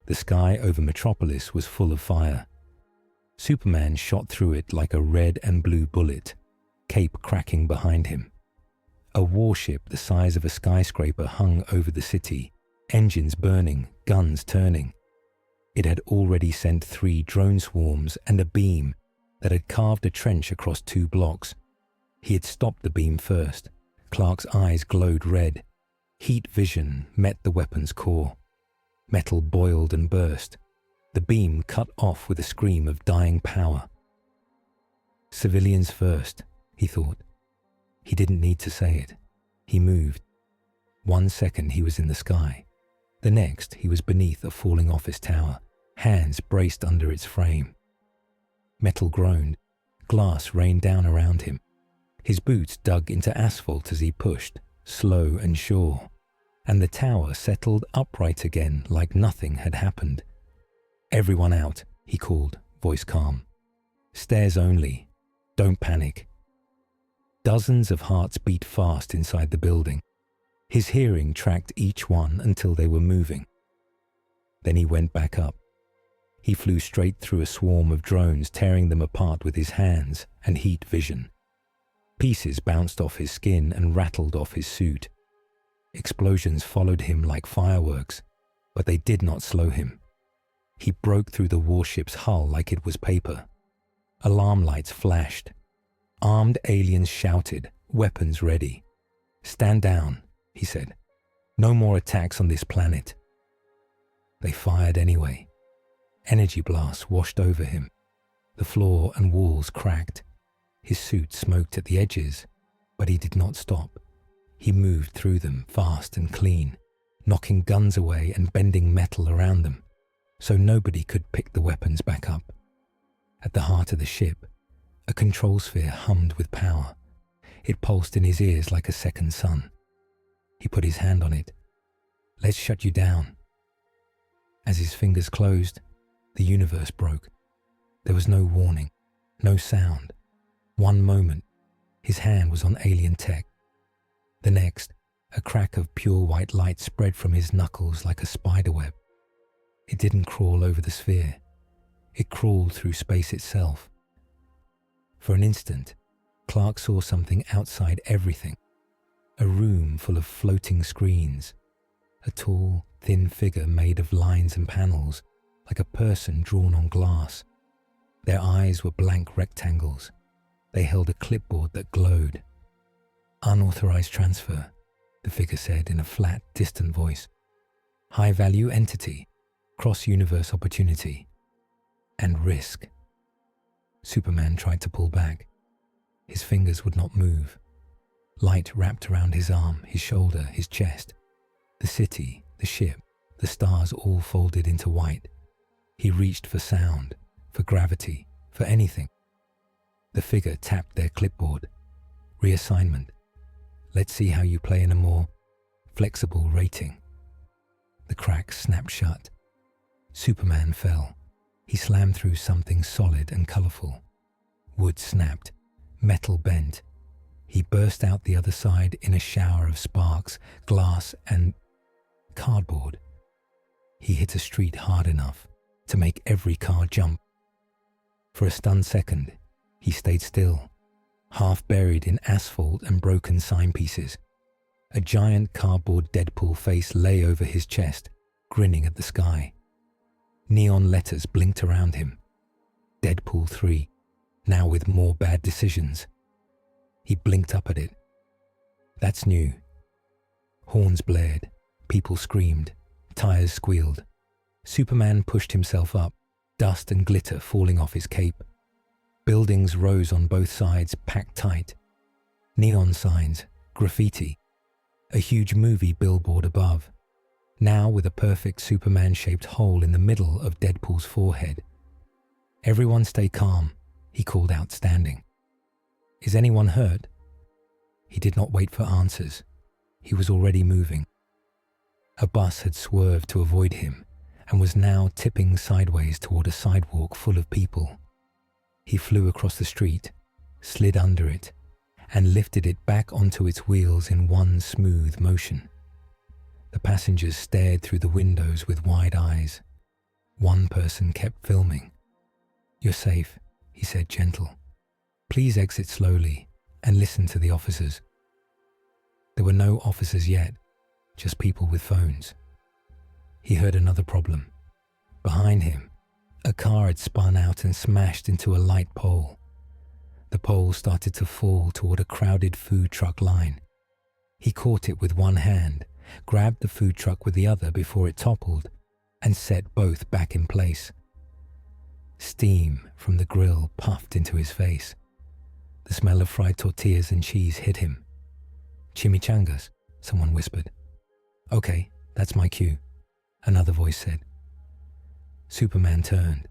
The sky over Metropolis was full of fire. Superman shot through it like a red and blue bullet, cape cracking behind him. A warship the size of a skyscraper hung over the city, engines burning, guns turning. It had already sent 3 drone swarms and a beam that had carved a trench across 2 blocks. He had stopped the beam first. Clark's eyes glowed red. Heat vision met the weapon's core. Metal boiled and burst. The beam cut off with a scream of dying power. Civilians first, he thought. He didn't need to say it. He moved. 1 second he was in the sky. The next he was beneath a falling office tower, hands braced under its frame. Metal groaned. Glass rained down around him. His boots dug into asphalt as he pushed, slow and sure, and the tower settled upright again like nothing had happened. "Everyone out," he called, voice calm. "Stairs only. Don't panic." Dozens of hearts beat fast inside the building. His hearing tracked each one until they were moving. Then he went back up. He flew straight through a swarm of drones, tearing them apart with his hands and heat vision. Pieces bounced off his skin and rattled off his suit. Explosions followed him like fireworks, but they did not slow him. He broke through the warship's hull like it was paper. Alarm lights flashed. Armed aliens shouted, weapons ready. "Stand down," he said. "No more attacks on this planet." They fired anyway. Energy blasts washed over him. The floor and walls cracked. His suit smoked at the edges, but he did not stop. He moved through them fast and clean, knocking guns away and bending metal around them, so nobody could pick the weapons back up. At the heart of the ship, a control sphere hummed with power. It pulsed in his ears like a second sun. He put his hand on it. "Let's shut you down." As his fingers closed, the universe broke. There was no warning, no sound. One moment, his hand was on alien tech. The next, a crack of pure white light spread from his knuckles like a spiderweb. It didn't crawl over the sphere. It crawled through space itself. For an instant, Clark saw something outside everything. A room full of floating screens. A tall, thin figure made of lines and panels, like a person drawn on glass. Their eyes were blank rectangles. They held a clipboard that glowed. "Unauthorized transfer," the figure said in a flat, distant voice. "High-value entity, cross-universe opportunity, and risk." Superman tried to pull back. His fingers would not move. Light wrapped around his arm, his shoulder, his chest. The city, the ship, the stars all folded into white. He reached for sound, for gravity, for anything. The figure tapped their clipboard. "Reassignment. Let's see how you play in a more flexible rating." The crack snapped shut. Superman fell. He slammed through something solid and colorful. Wood snapped. Metal bent. He burst out the other side in a shower of sparks, glass, and cardboard. He hit a street hard enough to make every car jump. For a stunned second, he stayed still, half buried in asphalt and broken timepieces. A giant cardboard Deadpool face lay over his chest, grinning at the sky. Neon letters blinked around him. Deadpool 3, now with more bad decisions. He blinked up at it. That's new. Horns blared. People screamed. Tires squealed. Superman pushed himself up, dust and glitter falling off his cape. Buildings rose on both sides, packed tight. Neon signs, graffiti. A huge movie billboard above, now with a perfect Superman-shaped hole in the middle of Deadpool's forehead. "Everyone stay calm," he called out, standing. "Is anyone hurt?" He did not wait for answers. He was already moving. A bus had swerved to avoid him and was now tipping sideways toward a sidewalk full of people. He flew across the street, slid under it, and lifted it back onto its wheels in one smooth motion. The passengers stared through the windows with wide eyes. One person kept filming. "You're safe," he said, gentle. "Please exit slowly and listen to the officers." There were no officers yet, just people with phones. He heard another problem. Behind him, a car had spun out and smashed into a light pole. The pole started to fall toward a crowded food truck line. He caught it with one hand, grabbed the food truck with the other before it toppled, and set both back in place. Steam from the grill puffed into his face. The smell of fried tortillas and cheese hit him. "Chimichangas," someone whispered. "Okay, that's my cue," another voice said. Superman turned.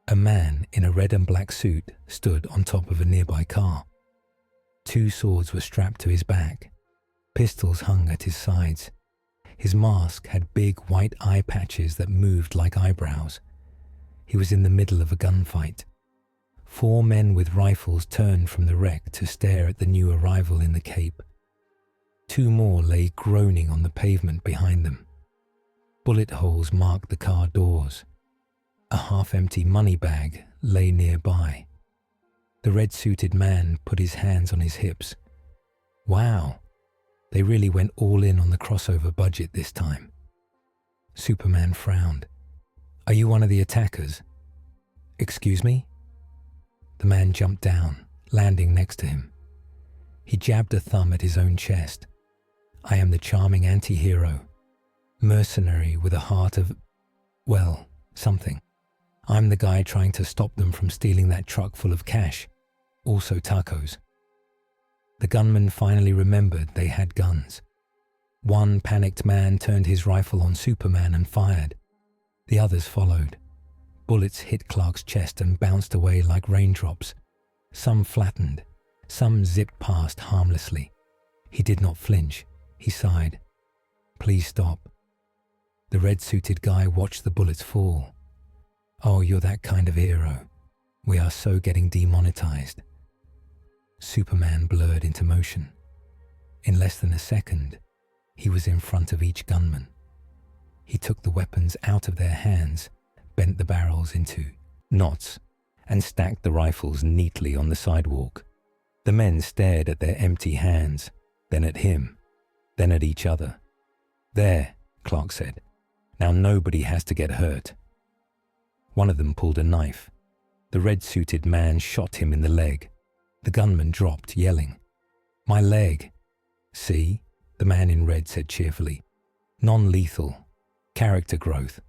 A man in a red and black suit stood on top of a nearby car. Two swords were strapped to his back. Pistols hung at his sides. His mask had big white eye patches that moved like eyebrows. He was in the middle of a gunfight. 4 men with rifles turned from the wreck to stare at the new arrival in the Cape. 2 more lay groaning on the pavement behind them. Bullet holes marked the car doors. A half-empty money bag lay nearby. The red-suited man put his hands on his hips. Wow, they really went all in on the crossover budget this time. Superman frowned. "Are you one of the attackers?" "Excuse me?" The man jumped down, landing next to him. He jabbed a thumb at his own chest. "I am the charming anti-hero, mercenary with a heart of, well, something. I'm the guy trying to stop them from stealing that truck full of cash, also tacos." The gunman finally remembered they had guns. One panicked man turned his rifle on Superman and fired. The others followed. Bullets hit Clark's chest and bounced away like raindrops. Some flattened, some zipped past harmlessly. He did not flinch. He sighed. "Please stop." The red-suited guy watched the bullets fall. "Oh, you're that kind of hero. We are so getting demonetized." Superman blurred into motion. In less than a second, he was in front of each gunman. He took the weapons out of their hands, bent the barrels into knots, and stacked the rifles neatly on the sidewalk. The men stared at their empty hands, then at him, then at each other. "There," Clark said. "Now nobody has to get hurt." One of them pulled a knife. The red-suited man shot him in the leg. The gunman dropped, yelling, "My leg!" "See?" the man in red said cheerfully. "Non-lethal. Character growth."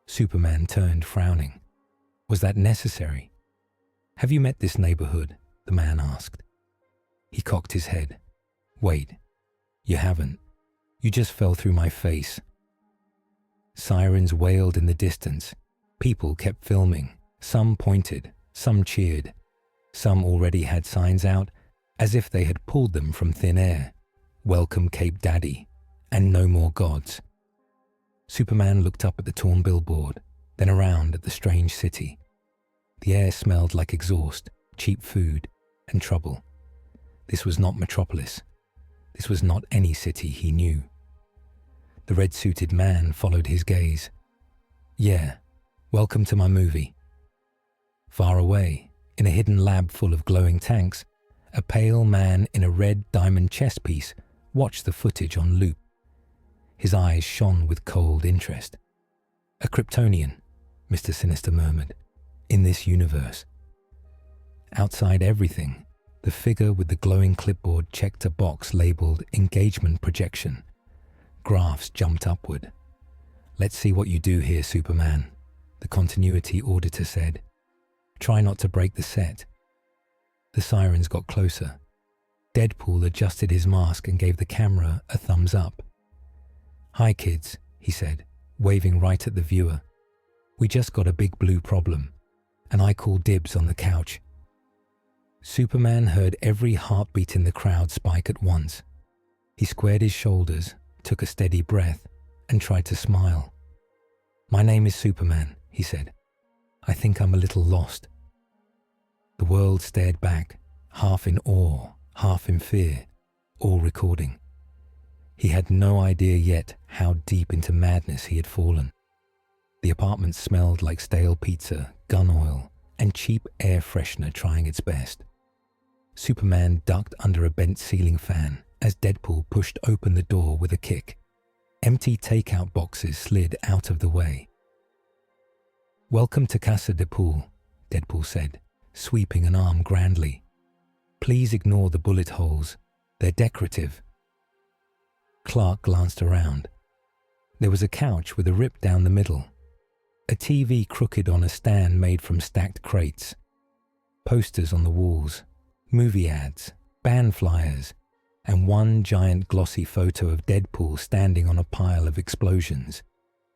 Superman turned, frowning. "Was that necessary?" "Have you met this neighborhood?" the man asked. He cocked his head. "Wait, you haven't. You just fell through my face." Sirens wailed in the distance. People kept filming. Some pointed, some cheered. Some already had signs out, as if they had pulled them from thin air. "Welcome Cape Daddy," and "No more gods." Superman looked up at the torn billboard, then around at the strange city. The air smelled like exhaust, cheap food, and trouble. This was not Metropolis. This was not any city he knew. The red-suited man followed his gaze. "Yeah, welcome to my movie." Far away, in a hidden lab full of glowing tanks, a pale man in a red diamond chess piece watched the footage on loop. His eyes shone with cold interest. "A Kryptonian," Mr. Sinister murmured, "in this universe." Outside everything, the figure with the glowing clipboard checked a box labeled Engagement Projection. Graphs jumped upward. "Let's see what you do here, Superman," the continuity auditor said. "Try not to break the set." The sirens got closer. Deadpool adjusted his mask and gave the camera a thumbs up. "Hi, kids," he said, waving right at the viewer. "We just got a big blue problem, and I call dibs on the couch." Superman heard every heartbeat in the crowd spike at once. He squared his shoulders, took a steady breath, and tried to smile. "My name is Superman," he said. "I think I'm a little lost." The world stared back, half in awe, half in fear, all recording. He had no idea yet how deep into madness he had fallen. The apartment smelled like stale pizza, gun oil, and cheap air freshener trying its best. Superman ducked under a bent ceiling fan as Deadpool pushed open the door with a kick. Empty takeout boxes slid out of the way. "Welcome to Casa de Pool," Deadpool said, sweeping an arm grandly. "Please ignore the bullet holes. They're decorative." Clark glanced around. There was a couch with a rip down the middle, a TV crooked on a stand made from stacked crates, posters on the walls, movie ads, band flyers, and one giant glossy photo of Deadpool standing on a pile of explosions,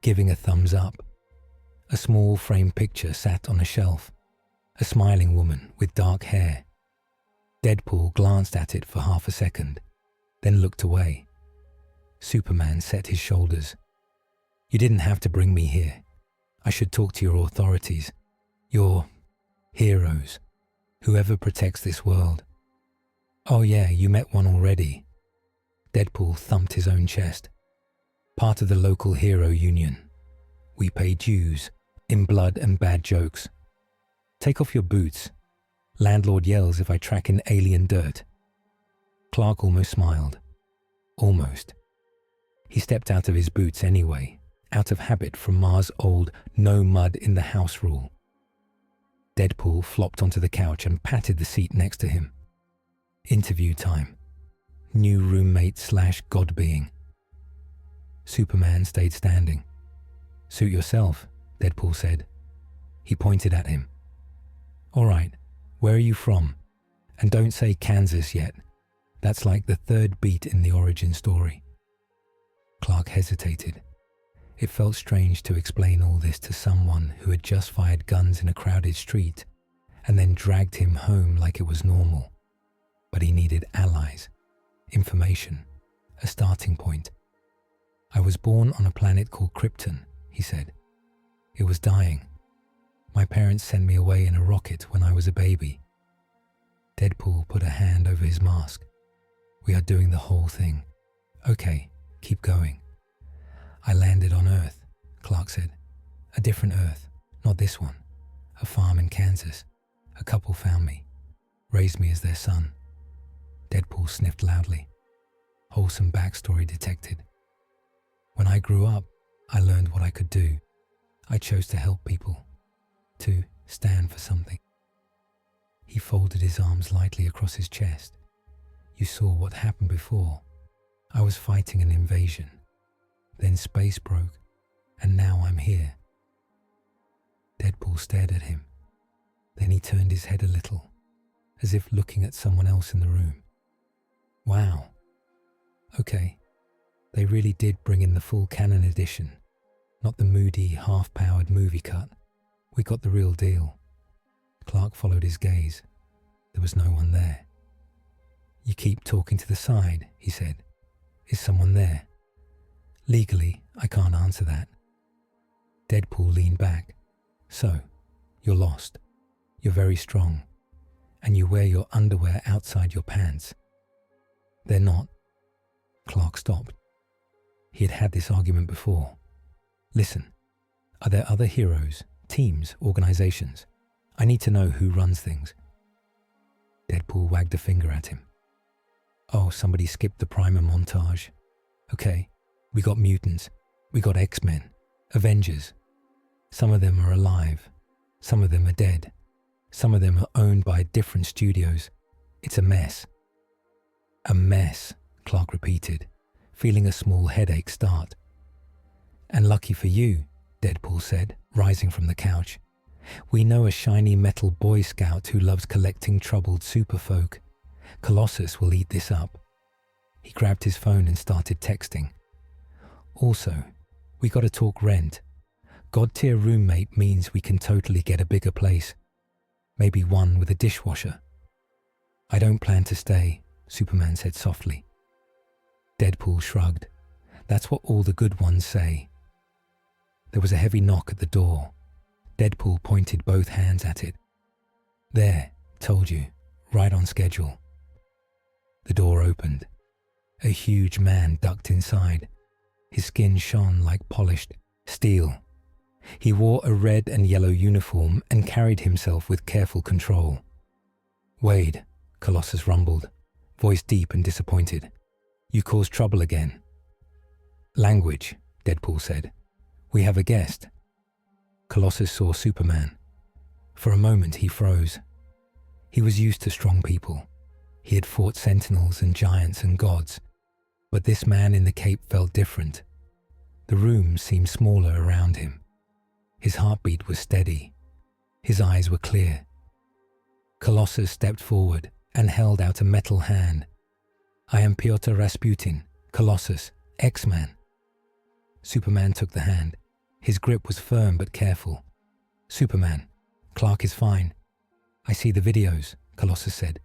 giving a thumbs up. A small framed picture sat on a shelf, a smiling woman with dark hair. Deadpool glanced at it for half a second, then looked away. Superman set his shoulders. "You didn't have to bring me here. I should talk to your authorities, your heroes, whoever protects this world." "Oh yeah, you met one already." Deadpool thumped his own chest. "Part of the local hero union. We pay dues, in blood and bad jokes. Take off your boots. Landlord yells if I track in alien dirt." Clark almost smiled. Almost. He stepped out of his boots anyway, out of habit from Mars' old no mud in the house rule. Deadpool flopped onto the couch and patted the seat next to him. Interview time. New roommate / god being. Superman stayed standing. "Suit yourself," Deadpool said. He pointed at him. "All right, where are you from? And don't say Kansas yet. That's like the third beat in the origin story." Clark hesitated. It felt strange to explain all this to someone who had just fired guns in a crowded street and then dragged him home like it was normal. But he needed allies, information, a starting point. "I was born on a planet called Krypton," he said. "It was dying. My parents sent me away in a rocket when I was a baby." Deadpool put a hand over his mask. "We are doing the whole thing. Okay, keep going." "I landed on Earth," Clark said. "A different Earth, not this one. A farm in Kansas. A couple found me, raised me as their son." Deadpool sniffed loudly. Wholesome backstory detected. "When I grew up, I learned what I could do. I chose to help people, to stand for something." He folded his arms lightly across his chest. "You saw what happened before. I was fighting an invasion. Then space broke, and now I'm here." Deadpool stared at him. Then he turned his head a little, as if looking at someone else in the room. "Wow. Okay. They really did bring in the full canon edition, not the moody, half-powered movie cut. We got the real deal." Clark followed his gaze. There was no one there. "You keep talking to the side," he said. "Is someone there?" "Legally, I can't answer that." Deadpool leaned back. "So, you're lost. You're very strong. And you wear your underwear outside your pants." "They're not." Clark stopped. He had had this argument before. "Listen, are there other heroes, teams, organizations? I need to know who runs things." Deadpool wagged a finger at him. "Oh, somebody skipped the primer montage. Okay, we got mutants, we got X-Men, Avengers. Some of them are alive, some of them are dead, some of them are owned by different studios. It's a mess." "A mess," Clark repeated, feeling a small headache start. "And lucky for you," Deadpool said, rising from the couch. "We know a shiny metal Boy Scout who loves collecting troubled superfolk. Colossus will eat this up." He grabbed his phone and started texting. "Also, we gotta talk rent. God-tier roommate means we can totally get a bigger place. Maybe one with a dishwasher." "I don't plan to stay," Superman said softly. Deadpool shrugged. "That's what all the good ones say." There was a heavy knock at the door. Deadpool pointed both hands at it. "There, told you, right on schedule." The door opened. A huge man ducked inside. His skin shone like polished steel. He wore a red and yellow uniform and carried himself with careful control. "Wade," Colossus rumbled, voice deep and disappointed. "You caused trouble again." "Language," Deadpool said. "We have a guest." Colossus saw Superman. For a moment he froze. He was used to strong people. He had fought sentinels and giants and gods. But this man in the cape felt different. The room seemed smaller around him. His heartbeat was steady. His eyes were clear. Colossus stepped forward and held out a metal hand. "I am Pyotr Rasputin, Colossus, X-Man." Superman took the hand. His grip was firm but careful. "Superman, Clark is fine." "I see the videos," Colossus said.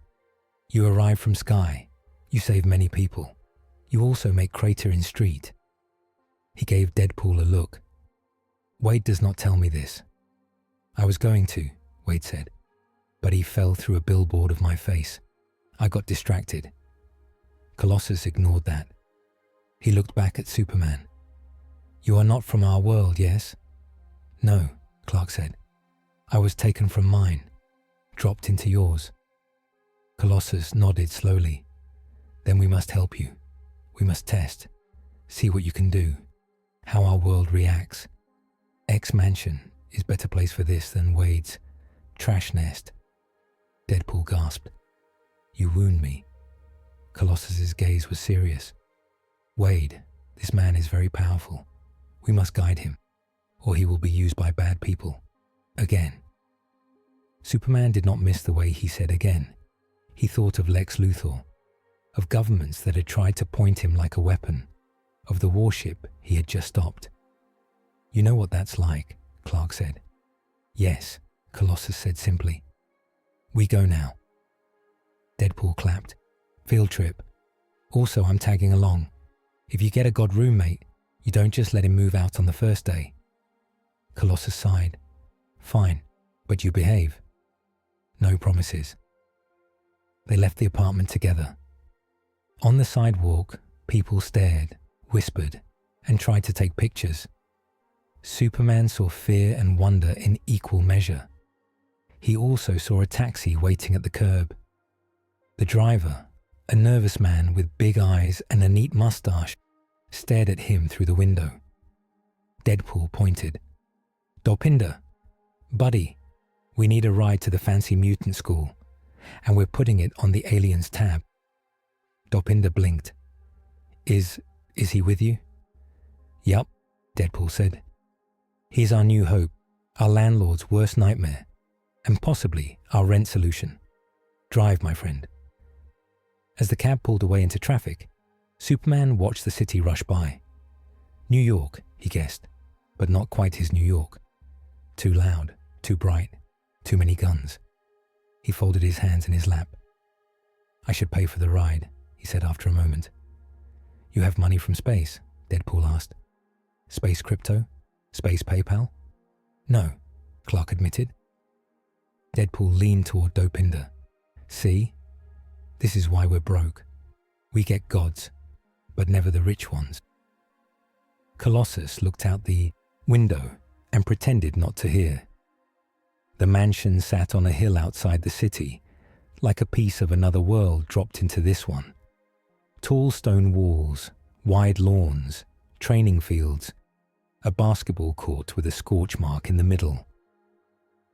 "You arrive from Sky. You save many people. You also make crater in street." He gave Deadpool a look. "Wade does not tell me this." "I was going to," Wade said, "but he fell through a billboard of my face. I got distracted." Colossus ignored that. He looked back at Superman. "You are not from our world, yes?" "No," Clark said. "I was taken from mine, dropped into yours." Colossus nodded slowly. "Then we must help you. We must test, see what you can do, how our world reacts. X-Mansion is better place for this than Wade's trash nest." Deadpool gasped. "You wound me." Colossus's gaze was serious. "Wade, this man is very powerful. We must guide him, or he will be used by bad people. Again." Superman did not miss the way he said again. He thought of Lex Luthor, of governments that had tried to point him like a weapon, of the warship he had just stopped. "You know what that's like," Clark said. "Yes," Colossus said simply. "We go now." Deadpool clapped. "Field trip. Also, I'm tagging along. If you get a god roommate, you don't just let him move out on the first day." Colossus sighed. "Fine, but you behave." "No promises." They left the apartment together. On the sidewalk, people stared, whispered, and tried to take pictures. Superman saw fear and wonder in equal measure. He also saw a taxi waiting at the curb. The driver, a nervous man with big eyes and a neat mustache, stared at him through the window. Deadpool pointed. "Dopinder, buddy, we need a ride to the fancy mutant school, and we're putting it on the aliens tab." Dopinder blinked. Is he with you?" "Yup," Deadpool said. "He's our new hope, our landlord's worst nightmare, and possibly our rent solution. Drive, my friend." As the cab pulled away into traffic, Superman watched the city rush by. New York, he guessed, but not quite his New York. Too loud, too bright, too many guns. He folded his hands in his lap. "I should pay for the ride," he said after a moment. "You have money from space?" Deadpool asked. "Space crypto? Space PayPal?" "No," Clark admitted. Deadpool leaned toward Dopinder. "See? This is why we're broke. We get gods, but never the rich ones." Colossus looked out the window and pretended not to hear. The mansion sat on a hill outside the city, like a piece of another world dropped into this one. Tall stone walls, wide lawns, training fields, a basketball court with a scorch mark in the middle.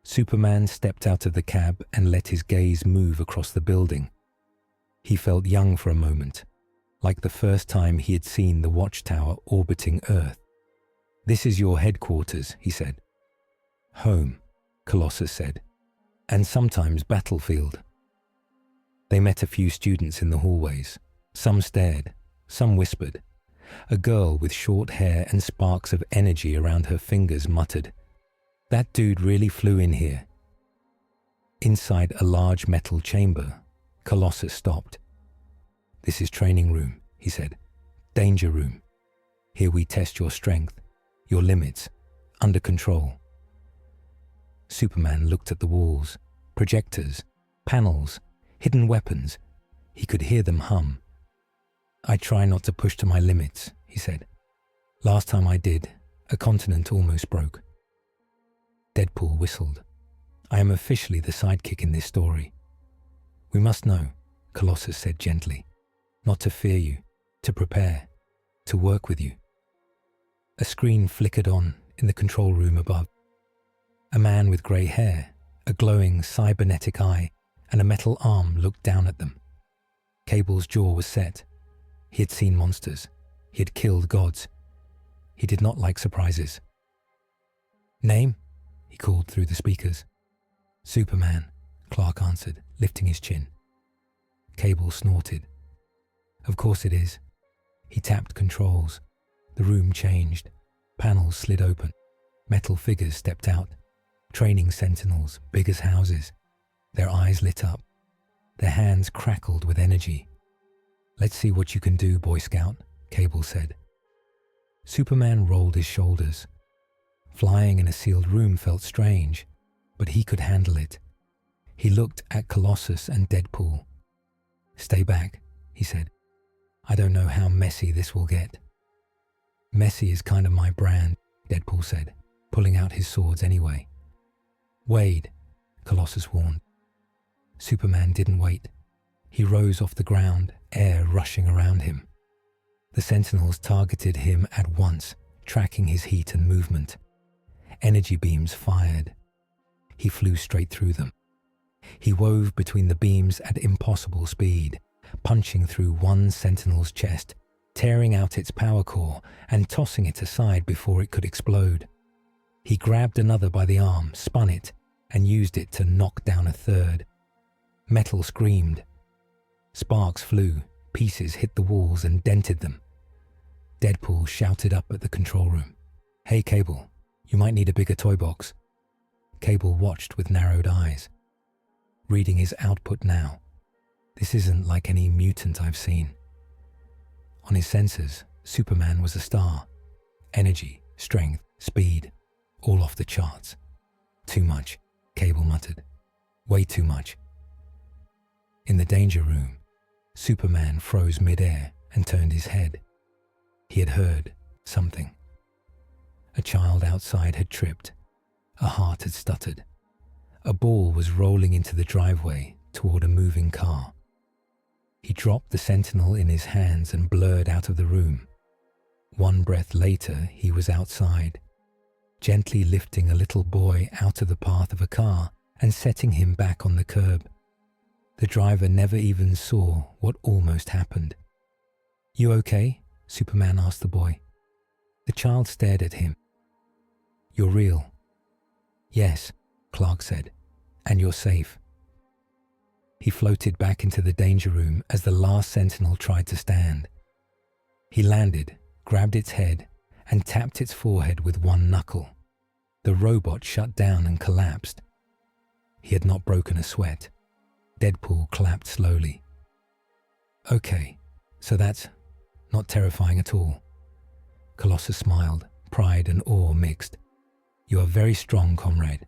Superman stepped out of the cab and let his gaze move across the building. He felt young for a moment, like the first time he had seen the watchtower orbiting Earth. "This is your headquarters," he said. "Home," Colossus said, "and sometimes battlefield." They met a few students in the hallways. Some stared, some whispered. A girl with short hair and sparks of energy around her fingers muttered, "That dude really flew in here." Inside a large metal chamber, Colossus stopped. "This is training room," he said. "Danger room. Here we test your strength, your limits, under control." Superman looked at the walls, projectors, panels, hidden weapons. He could hear them hum. "I try not to push to my limits," he said. "Last time I did, a continent almost broke. Deadpool whistled. I am officially the sidekick in this story. We must know, Colossus said gently, not to fear you, to prepare, to work with you. A screen flickered on in the control room above. A man with grey hair, a glowing cybernetic eye, and a metal arm looked down at them. Cable's jaw was set. He had seen monsters. He had killed gods. He did not like surprises. Name? He called through the speakers. Superman, Clark answered, lifting his chin. Cable snorted. Of course it is. He tapped controls. The room changed. Panels slid open. Metal figures stepped out. Training sentinels, big as houses. Their eyes lit up. Their hands crackled with energy. Let's see what you can do, Boy Scout, Cable said. Superman rolled his shoulders. Flying in a sealed room felt strange, but he could handle it. He looked at Colossus and Deadpool. Stay back, he said. I don't know how messy this will get. Messy is kind of my brand, Deadpool said, pulling out his swords anyway. Wade, Colossus warned. Superman didn't wait. He rose off the ground, air rushing around him. The sentinels targeted him at once, tracking his heat and movement. Energy beams fired. He flew straight through them. He wove between the beams at impossible speed, punching through one sentinel's chest, tearing out its power core and tossing it aside before it could explode. He grabbed another by the arm, spun it, and used it to knock down a third. Metal screamed. Sparks flew, pieces hit the walls and dented them. Deadpool shouted up at the control room. Hey, Cable, you might need a bigger toy box. Cable watched with narrowed eyes. Reading his output now. This isn't like any mutant I've seen. On his sensors, Superman was a star. Energy, strength, speed, all off the charts. Too much, Cable muttered. Way too much. In the danger room, Superman froze mid-air and turned his head. He had heard something. A child outside had tripped. A heart had stuttered. A ball was rolling into the driveway toward a moving car. He dropped the sentinel in his hands and blurred out of the room. One breath later, he was outside, gently lifting a little boy out of the path of a car and setting him back on the curb. The driver never even saw what almost happened. You okay? Superman asked the boy. The child stared at him. You're real. Yes, Clark said, and you're safe. He floated back into the danger room as the last sentinel tried to stand. He landed, grabbed its head, and tapped its forehead with one knuckle. The robot shut down and collapsed. He had not broken a sweat. Deadpool clapped slowly. Okay, so that's not terrifying at all. Colossus smiled, pride and awe mixed. You are very strong, comrade.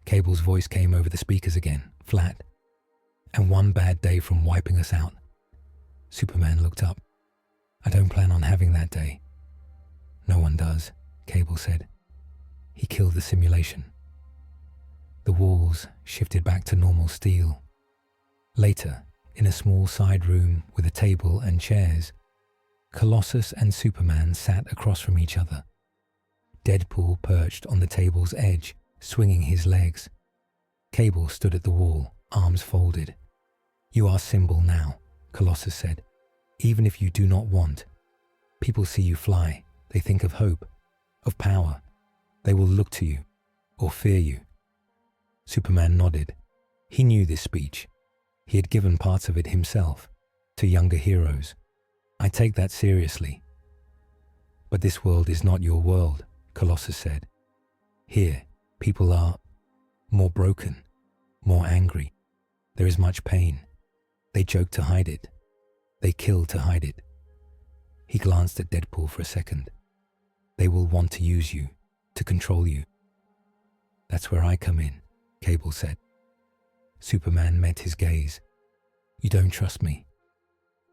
Cable's voice came over the speakers again, flat. And one bad day from wiping us out. Superman looked up. I don't plan on having that day. No one does, Cable said. He killed the simulation. The walls shifted back to normal steel. Later, in a small side room with a table and chairs, Colossus and Superman sat across from each other. Deadpool perched on the table's edge, swinging his legs. Cable stood at the wall, arms folded. You are symbol now, Colossus said. Even if you do not want. People see you fly. They think of hope, of power. They will look to you, or fear you. Superman nodded. He knew this speech. He had given parts of it himself, to younger heroes. I take that seriously. But this world is not your world, Colossus said. Here, people are more broken, more angry. There is much pain. They joke to hide it. They kill to hide it. He glanced at Deadpool for a second. They will want to use you, to control you. That's where I come in, Cable said. Superman met his gaze. You don't trust me.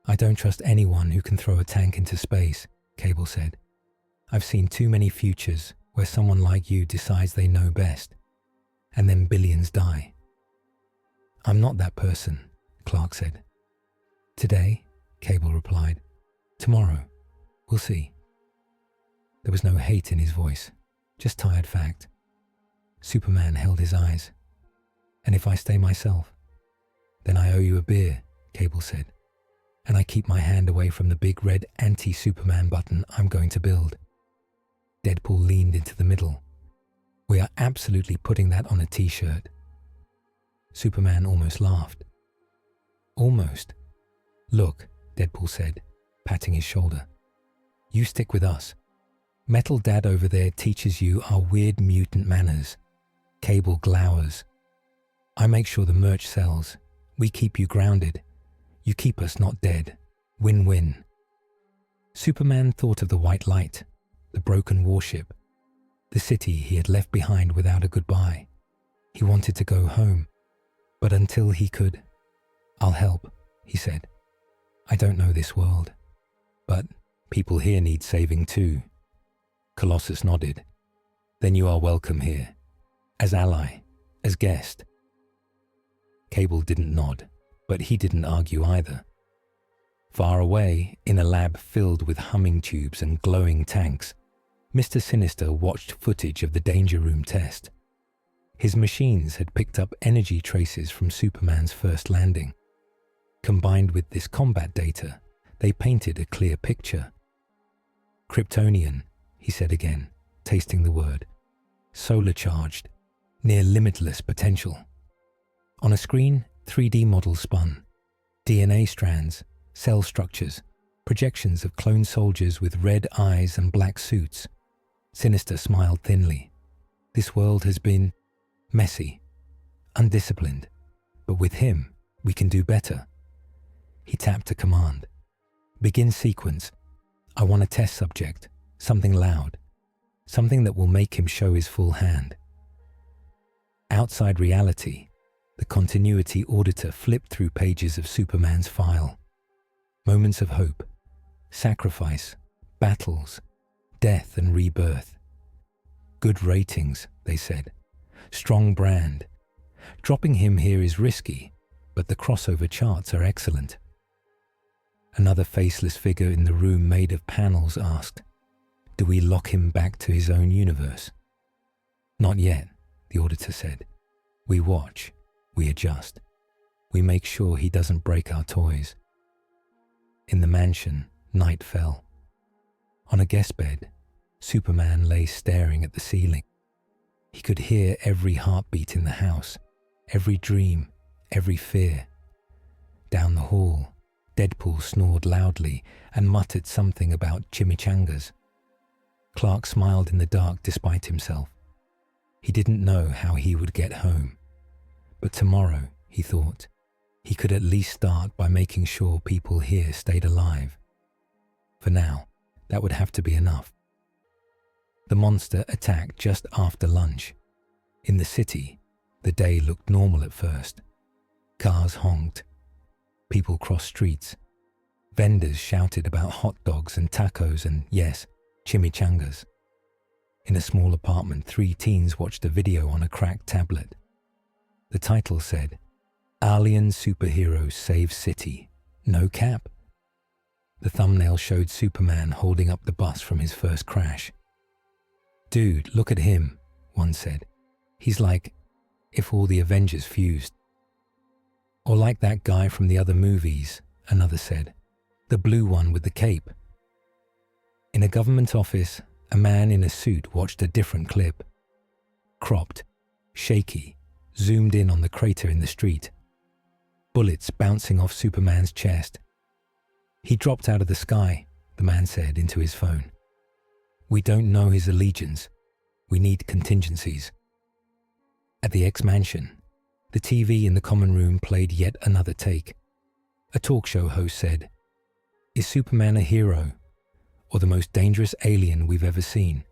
I don't trust anyone who can throw a tank into space, Cable said. I've seen too many futures, where someone like you decides they know best, and then billions die. I'm not that person, Clark said. Today, Cable replied. Tomorrow, we'll see. There was no hate in his voice, just tired fact. Superman held his eyes. And if I stay myself, then I owe you a beer, Cable said. And I keep my hand away from the big red anti-Superman button I'm going to build. Deadpool leaned into the middle. We are absolutely putting that on a t-shirt. Superman almost laughed. Almost. Look, Deadpool said, patting his shoulder. You stick with us. Metal Dad over there teaches you our weird mutant manners. Cable glowers. I make sure the merch sells. We keep you grounded. You keep us not dead. Win-win. Superman thought of the white light, the broken warship, the city he had left behind without a goodbye. He wanted to go home, but until he could, I'll help, he said. I don't know this world, but people here need saving too. Colossus nodded. Then you are welcome here, as ally, as guest. Cable didn't nod, but he didn't argue either. Far away, in a lab filled with humming tubes and glowing tanks, Mr. Sinister watched footage of the Danger Room test. His machines had picked up energy traces from Superman's first landing. Combined with this combat data, they painted a clear picture. Kryptonian, he said again, tasting the word. Solar-charged, near limitless potential. On a screen, 3D models spun. DNA strands, cell structures, projections of clone soldiers with red eyes and black suits. Sinister smiled thinly. This world has been messy, undisciplined, but with him, we can do better. He tapped a command. Begin sequence. I want a test subject, something loud, something that will make him show his full hand. Outside reality, the continuity auditor flipped through pages of Superman's file. Moments of hope, sacrifice, battles, death and rebirth. Good ratings, they said. Strong brand. Dropping him here is risky, but the crossover charts are excellent. Another faceless figure in the room made of panels asked, do we lock him back to his own universe? Not yet, the auditor said. We watch, we adjust. We make sure he doesn't break our toys. In the mansion, night fell. On a guest bed, Superman lay staring at the ceiling. He could hear every heartbeat in the house, every dream, every fear. Down the hall, Deadpool snored loudly and muttered something about chimichangas. Clark smiled in the dark despite himself. He didn't know how he would get home. But tomorrow, he thought, he could at least start by making sure people here stayed alive. For now, that would have to be enough. The monster attacked just after lunch. In the city, the day looked normal at first. Cars honked. People crossed streets. Vendors shouted about hot dogs and tacos and, yes, chimichangas. In a small apartment, 3 teens watched a video on a cracked tablet. The title said, Alien Superhero Save City. No cap. The thumbnail showed Superman holding up the bus from his first crash. Dude, look at him, one said. He's like, if all the Avengers fused. Or like that guy from the other movies, another said. The blue one with the cape. In a government office, a man in a suit watched a different clip. Cropped, shaky, zoomed in on the crater in the street. Bullets bouncing off Superman's chest. He dropped out of the sky, the man said into his phone. We don't know his allegiance. We need contingencies. At the X-Mansion, the TV in the common room played yet another take. A talk show host said, Is Superman a hero, or the most dangerous alien we've ever seen?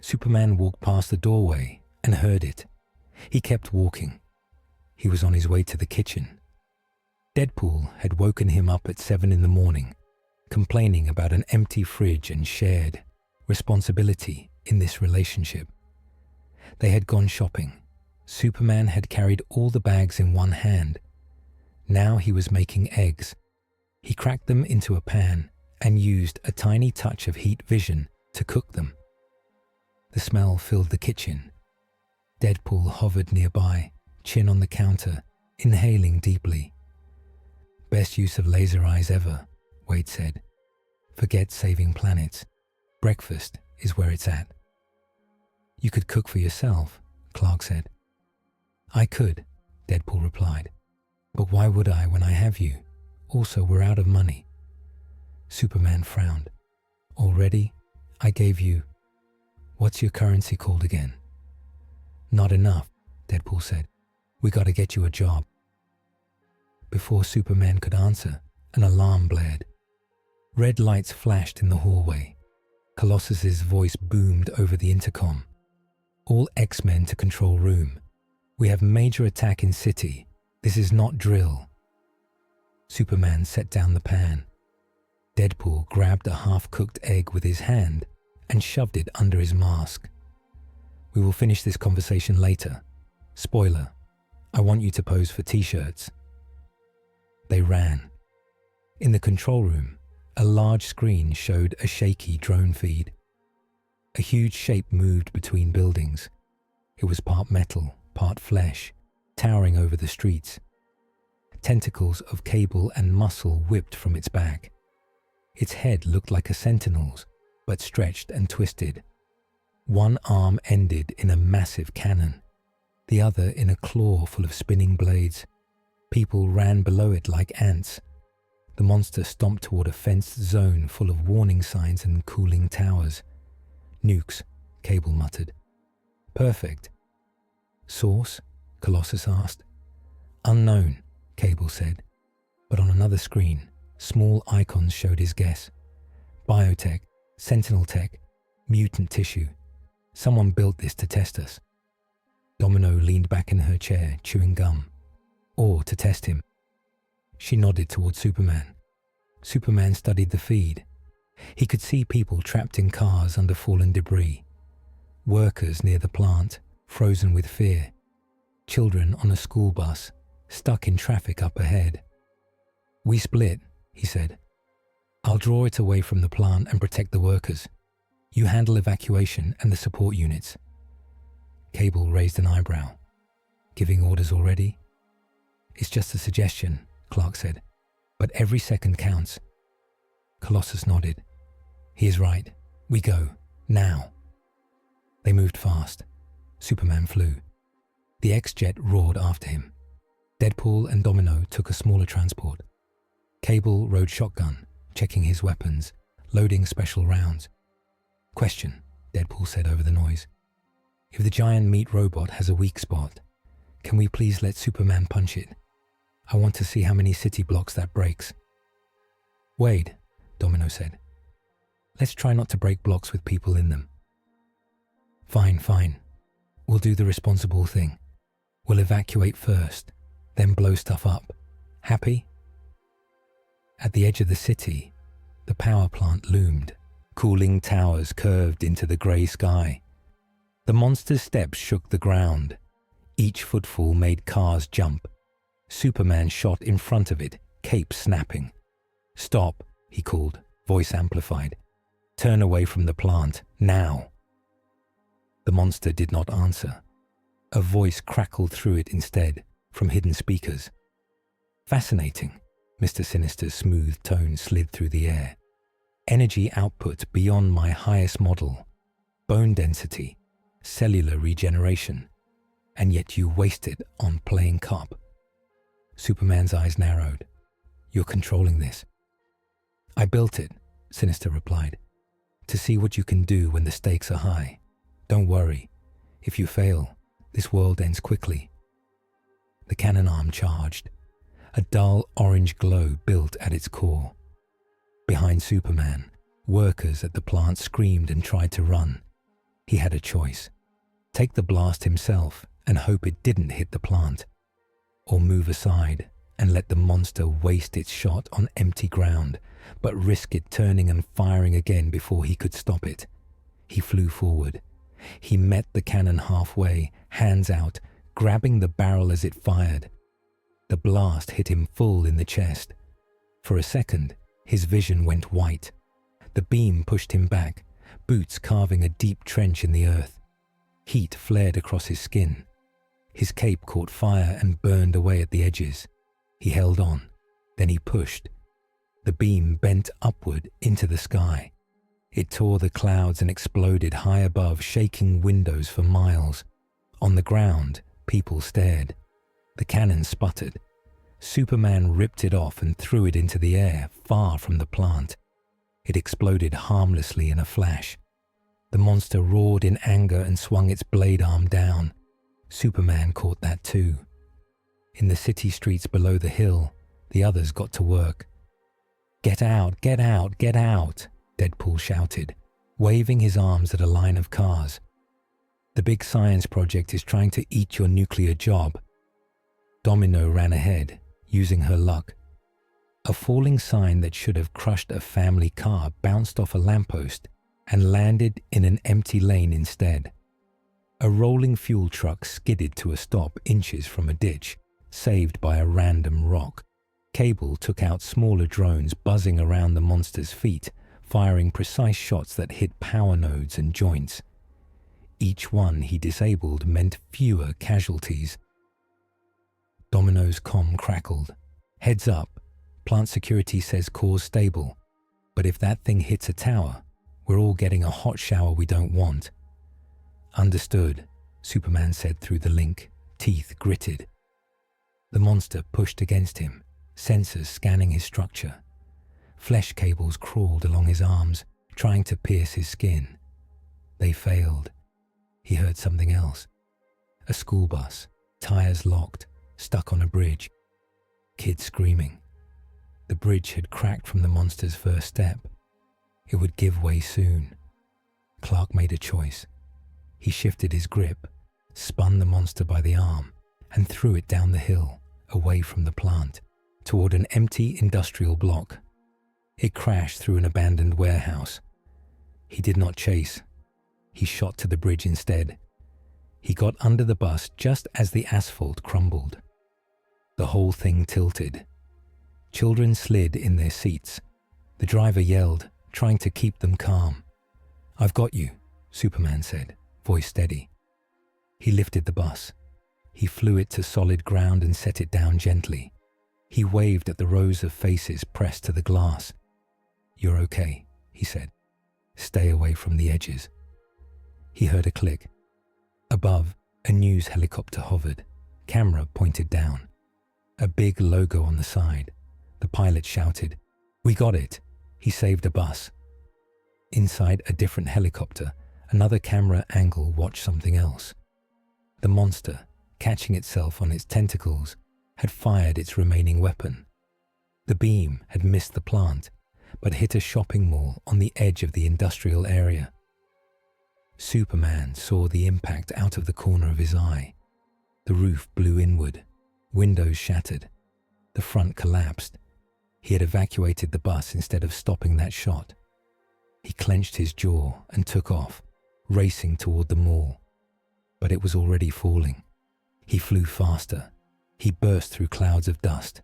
Superman walked past the doorway and heard it. He kept walking. He was on his way to the kitchen. Deadpool had woken him up at 7 a.m, complaining about an empty fridge and shared responsibility in this relationship. They had gone shopping. Superman had carried all the bags in one hand. Now he was making eggs. He cracked them into a pan and used a tiny touch of heat vision to cook them. The smell filled the kitchen. Deadpool hovered nearby, chin on the counter, inhaling deeply. "Best use of laser eyes ever," Wade said. "Forget saving planets. Breakfast is where it's at." "You could cook for yourself," Clark said. "I could," Deadpool replied. "But why would I when I have you? Also, we're out of money." Superman frowned. "Already? I gave you... What's your currency called again?" "Not enough," Deadpool said. "We gotta get you a job." Before Superman could answer, an alarm blared. Red lights flashed in the hallway. Colossus's voice boomed over the intercom. "All X-Men to control room. We have major attack in city. This is not drill." Superman set down the pan. Deadpool grabbed a half-cooked egg with his hand and shoved it under his mask. "We will finish this conversation later. Spoiler, I want you to pose for t-shirts." They ran. In the control room, a large screen showed a shaky drone feed. A huge shape moved between buildings. It was part metal, part flesh, towering over the streets. Tentacles of cable and muscle whipped from its back. Its head looked like a sentinel's, but stretched and twisted. One arm ended in a massive cannon, the other in a claw full of spinning blades. People ran below it like ants. The monster stomped toward a fenced zone full of warning signs and cooling towers. "Nukes," Cable muttered. "Perfect." "Source?" Colossus asked. "Unknown," Cable said. But on another screen, small icons showed his guess. "Biotech, Sentinel tech, mutant tissue. Someone built this to test us." Domino leaned back in her chair, chewing gum. "Or to test him." She nodded toward Superman. Superman studied the feed. He could see people trapped in cars under fallen debris. Workers near the plant, frozen with fear. Children on a school bus, stuck in traffic up ahead. "We split," he said. "I'll draw it away from the plant and protect the workers. You handle evacuation and the support units." Cable raised an eyebrow. "Giving orders already?" "It's just a suggestion," Clark said. "But every second counts." Colossus nodded. "He is right. We go. Now." They moved fast. Superman flew. The X-Jet roared after him. Deadpool and Domino took a smaller transport. Cable rode shotgun, checking his weapons, loading special rounds. "Question," Deadpool said over the noise. "If the giant meat robot has a weak spot, can we please let Superman punch it? I want to see how many city blocks that breaks." "Wade," Domino said. "Let's try not to break blocks with people in them." Fine. We'll do the responsible thing. We'll evacuate first, then blow stuff up. Happy?" At the edge of the city, the power plant loomed. Cooling towers curved into the grey sky. The monster's steps shook the ground. Each footfall made cars jump. Superman shot in front of it, cape snapping. "Stop," he called, voice amplified. "Turn away from the plant, now." The monster did not answer. A voice crackled through it instead, from hidden speakers. "Fascinating," Mr. Sinister's smooth tone slid through the air. "Energy output beyond my highest model. Bone density, cellular regeneration. And yet you waste it on playing cop." Superman's eyes narrowed. "You're controlling this." "I built it," Sinister replied, "to see what you can do when the stakes are high. Don't worry. If you fail, this world ends quickly." The cannon arm charged. A dull orange glow built at its core. Behind Superman, workers at the plant screamed and tried to run. He had a choice. Take the blast himself and hope it didn't hit the plant, or move aside and let the monster waste its shot on empty ground, but risk it turning and firing again before he could stop it. He flew forward. He met the cannon halfway, hands out, grabbing the barrel as it fired. The blast hit him full in the chest. For a second, his vision went white. The beam pushed him back, boots carving a deep trench in the earth. Heat flared across his skin. His cape caught fire and burned away at the edges. He held on. Then he pushed. The beam bent upward into the sky. It tore the clouds and exploded high above, shaking windows for miles. On the ground, people stared. The cannon sputtered. Superman ripped it off and threw it into the air, far from the plant. It exploded harmlessly in a flash. The monster roared in anger and swung its blade arm down. Superman caught that too. In the city streets below the hill, the others got to work. "Get out, get out, get out," Deadpool shouted, waving his arms at a line of cars. "The big science project is trying to eat your nuclear job." Domino ran ahead, using her luck. A falling sign that should have crushed a family car bounced off a lamppost and landed in an empty lane instead. A rolling fuel truck skidded to a stop inches from a ditch, saved by a random rock. Cable took out smaller drones buzzing around the monster's feet, firing precise shots that hit power nodes and joints. Each one he disabled meant fewer casualties. Domino's comm crackled. "Heads up. Plant security says core's stable. But if that thing hits a tower, we're all getting a hot shower we don't want." "Understood," Superman said through the link, teeth gritted. The monster pushed against him, sensors scanning his structure. Flesh cables crawled along his arms, trying to pierce his skin. They failed. He heard something else. A school bus, tires locked, stuck on a bridge. Kids screaming. The bridge had cracked from the monster's first step. It would give way soon. Clark made a choice. He shifted his grip, spun the monster by the arm, and threw it down the hill, away from the plant, toward an empty industrial block. It crashed through an abandoned warehouse. He did not chase. He shot to the bridge instead. He got under the bus just as the asphalt crumbled. The whole thing tilted. Children slid in their seats. The driver yelled, trying to keep them calm. "I've got you," Superman said, voice steady. He lifted the bus. He flew it to solid ground and set it down gently. He waved at the rows of faces pressed to the glass. "You're okay," he said. "Stay away from the edges." He heard a click. Above, a news helicopter hovered, camera pointed down. A big logo on the side. The pilot shouted, "We got it! He saved a bus." Inside a different helicopter, another camera angle watched something else. The monster, catching itself on its tentacles, had fired its remaining weapon. The beam had missed the plant, but hit a shopping mall on the edge of the industrial area. Superman saw the impact out of the corner of his eye. The roof blew inward, windows shattered, the front collapsed. He had evacuated the bus instead of stopping that shot. He clenched his jaw and took off, racing toward the mall. But it was already falling. He flew faster. He burst through clouds of dust.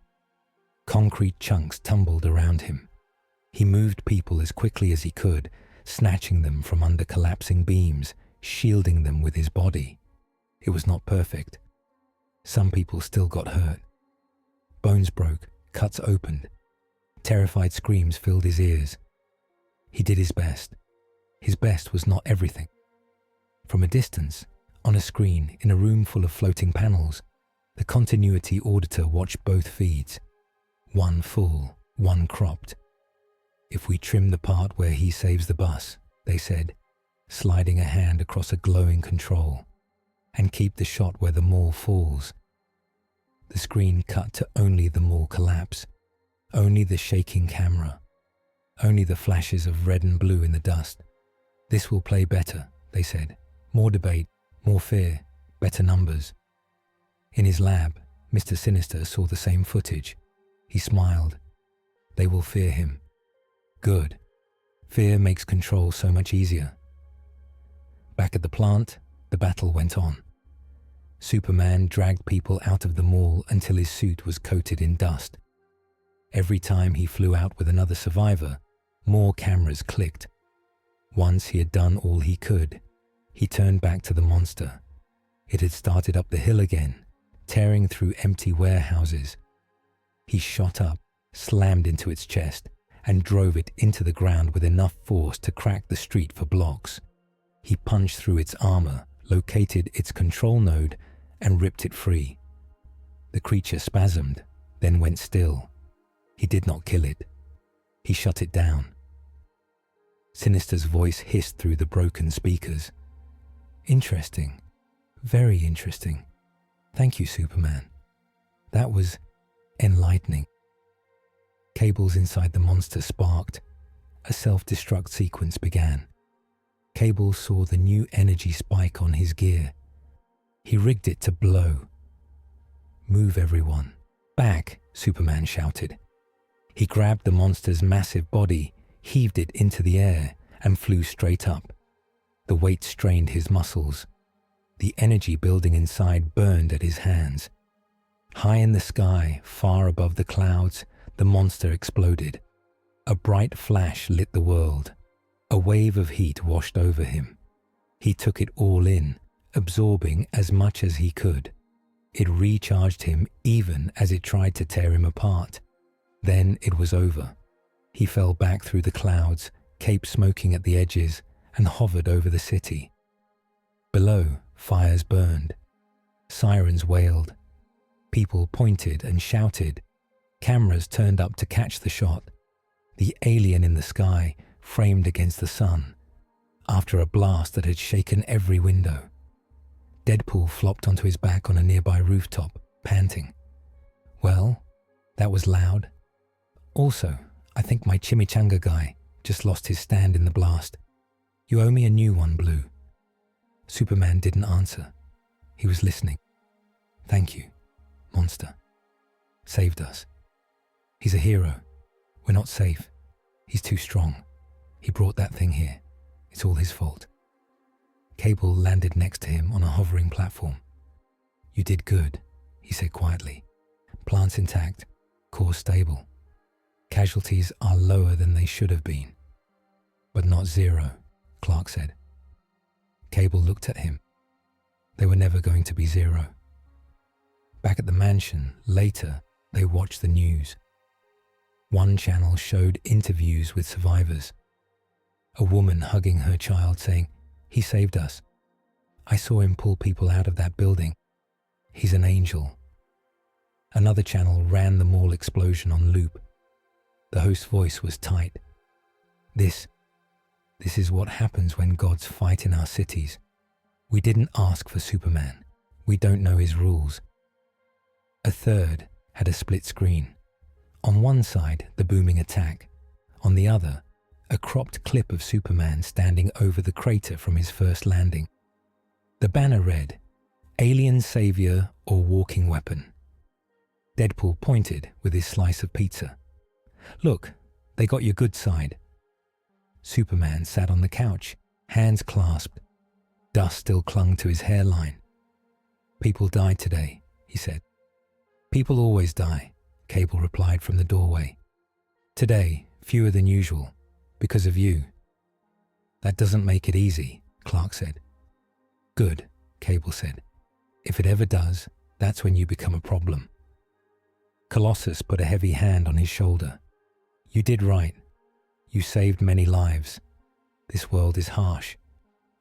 Concrete chunks tumbled around him. He moved people as quickly as he could, snatching them from under collapsing beams, shielding them with his body. It was not perfect. Some people still got hurt. Bones broke, cuts opened. Terrified screams filled his ears. He did his best. His best was not everything. From a distance, on a screen in a room full of floating panels, the continuity auditor watched both feeds. One full, one cropped. "If we trim the part where he saves the bus," they said, sliding a hand across a glowing control, "and keep the shot where the mall falls." The screen cut to only the mall collapse, only the shaking camera, only the flashes of red and blue in the dust. "This will play better," they said. "More debate, more fear, better numbers." In his lab, Mr. Sinister saw the same footage. He smiled. "They will fear him." "Good. Fear makes control so much easier." Back at the plant, the battle went on. Superman dragged people out of the mall until his suit was coated in dust. Every time he flew out with another survivor, more cameras clicked. Once he had done all he could, he turned back to the monster. It had started up the hill again, tearing through empty warehouses. He shot up, slammed into its chest, and drove it into the ground with enough force to crack the street for blocks. He punched through its armor, located its control node, and ripped it free. The creature spasmed, then went still. He did not kill it. He shut it down. Sinister's voice hissed through the broken speakers. Interesting. Very interesting. Thank you, Superman. That was enlightening. Cables inside the monster sparked. A self-destruct sequence began. Cable saw the new energy spike on his gear. He rigged it to blow. Move, everyone. Back, Superman shouted. He grabbed the monster's massive body, heaved it into the air, and flew straight up. The weight strained his muscles. The energy building inside burned at his hands. High in the sky, far above the clouds, the monster exploded. A bright flash lit the world. A wave of heat washed over him. He took it all in, absorbing as much as he could. It recharged him even as it tried to tear him apart. Then it was over. He fell back through the clouds, cape smoking at the edges, and hovered over the city. Below, fires burned. Sirens wailed. People pointed and shouted. Cameras turned up to catch the shot. The alien in the sky, framed against the sun, after a blast that had shaken every window. Deadpool flopped onto his back on a nearby rooftop, panting. Well, that was loud. Also, I think my chimichanga guy just lost his stand in the blast. You owe me a new one, Blue. Superman didn't answer. He was listening. Thank you, monster. Saved us. He's a hero. We're not safe. He's too strong. He brought that thing here. It's all his fault. Cable landed next to him on a hovering platform. You did good, he said quietly. Plants intact, core stable. Casualties are lower than they should have been. But not zero, Clark said. Cable looked at him. They were never going to be zero. Back at the mansion, later, they watched the news. One channel showed interviews with survivors. A woman hugging her child saying, "He saved us. I saw him pull people out of that building. He's an angel." Another channel ran the mall explosion on loop. The host's voice was tight. This is what happens when gods fight in our cities. We didn't ask for Superman. We don't know his rules. A third had a split screen. On one side, the booming attack. On the other, a cropped clip of Superman standing over the crater from his first landing. The banner read, "Alien Savior or Walking Weapon." Deadpool pointed with his slice of pizza. "Look, they got your good side." Superman sat on the couch, hands clasped. Dust still clung to his hairline. "People died today," he said. "People always die," Cable replied from the doorway. "Today, fewer than usual, because of you." "That doesn't make it easy," Clark said. "Good," Cable said. "If it ever does, that's when you become a problem." Colossus put a heavy hand on his shoulder. "You did right. You saved many lives. This world is harsh,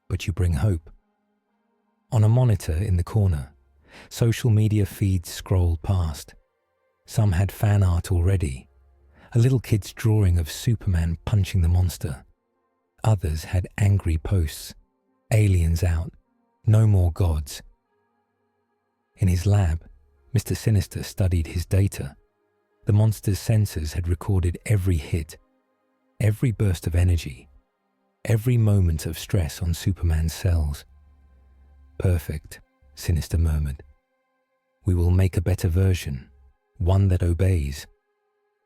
but you bring hope." On a monitor in the corner, social media feeds scrolled past. Some had fan art already. A little kid's drawing of Superman punching the monster. Others had angry posts. Aliens out. No more gods. In his lab, Mr. Sinister studied his data. The monster's sensors had recorded every hit, every burst of energy, every moment of stress on Superman's cells. "Perfect," Sinister murmured. "We will make a better version, one that obeys,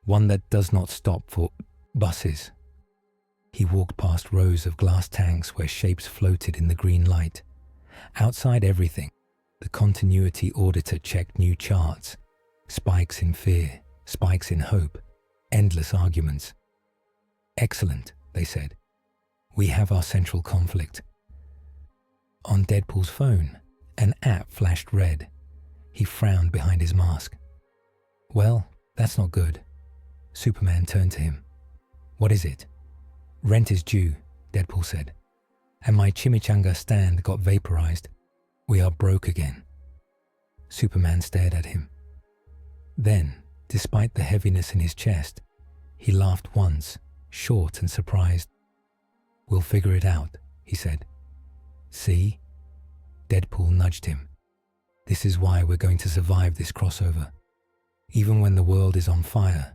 one that does not stop for buses." He walked past rows of glass tanks where shapes floated in the green light. Outside everything, the continuity auditor checked new charts. Spikes in fear, spikes in hope, endless arguments. Excellent, they said. We have our central conflict. On Deadpool's phone, an app flashed red. He frowned behind his mask. Well, that's not good. Superman turned to him. What is it? Rent is due, Deadpool said. And my chimichanga stand got vaporized. We are broke again. Superman stared at him. Then, despite the heaviness in his chest, he laughed once, short and surprised. We'll figure it out, he said. See? Deadpool nudged him. This is why we're going to survive this crossover. Even when the world is on fire,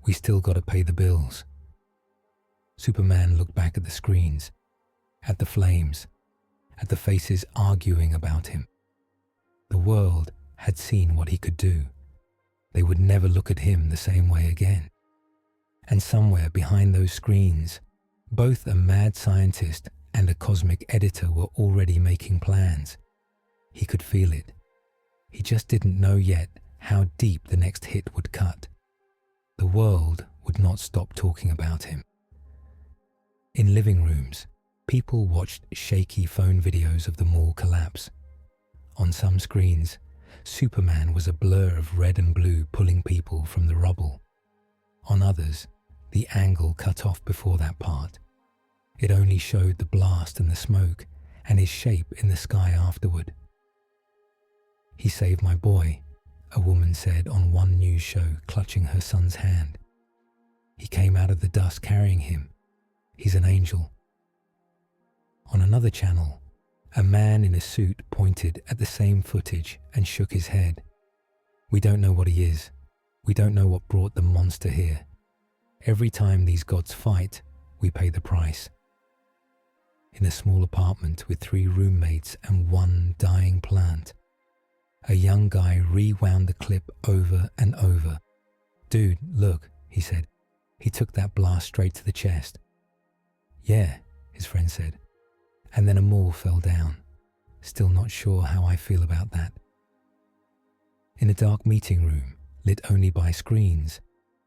we still gotta pay the bills. Superman looked back at the screens, at the flames, at the faces arguing about him. The world had seen what he could do. They would never look at him the same way again. And somewhere behind those screens, both a mad scientist and a cosmic editor were already making plans. He could feel it. He just didn't know yet how deep the next hit would cut. The world would not stop talking about him. In living rooms, people watched shaky phone videos of the mall collapse. On some screens, Superman was a blur of red and blue pulling people from the rubble. On others, the angle cut off before that part. It only showed the blast and the smoke and his shape in the sky afterward. He saved my boy, a woman said on one news show, clutching her son's hand. He came out of the dust carrying him. He's an angel. On another channel, a man in a suit pointed at the same footage and shook his head. We don't know what he is. We don't know what brought the monster here. Every time these gods fight, we pay the price. In a small apartment with 3 roommates and 1 dying plant, a young guy rewound the clip over and over. Dude, look, he said. He took that blast straight to the chest. Yeah, his friend said. And then a mall fell down. Still not sure how I feel about that. In a dark meeting room, lit only by screens,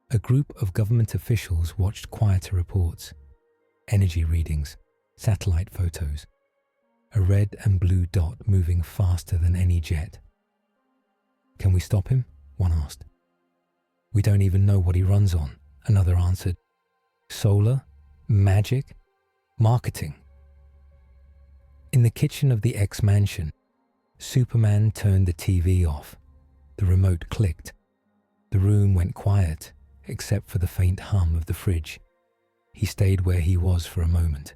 a group of government officials watched quieter reports, energy readings, satellite photos, a red and blue dot moving faster than any jet. Can we stop him? One asked. We don't even know what he runs on, another answered. Solar? Magic? Marketing? In the kitchen of the X-Mansion, Superman turned the TV off. The remote clicked. The room went quiet, except for the faint hum of the fridge. He stayed where he was for a moment,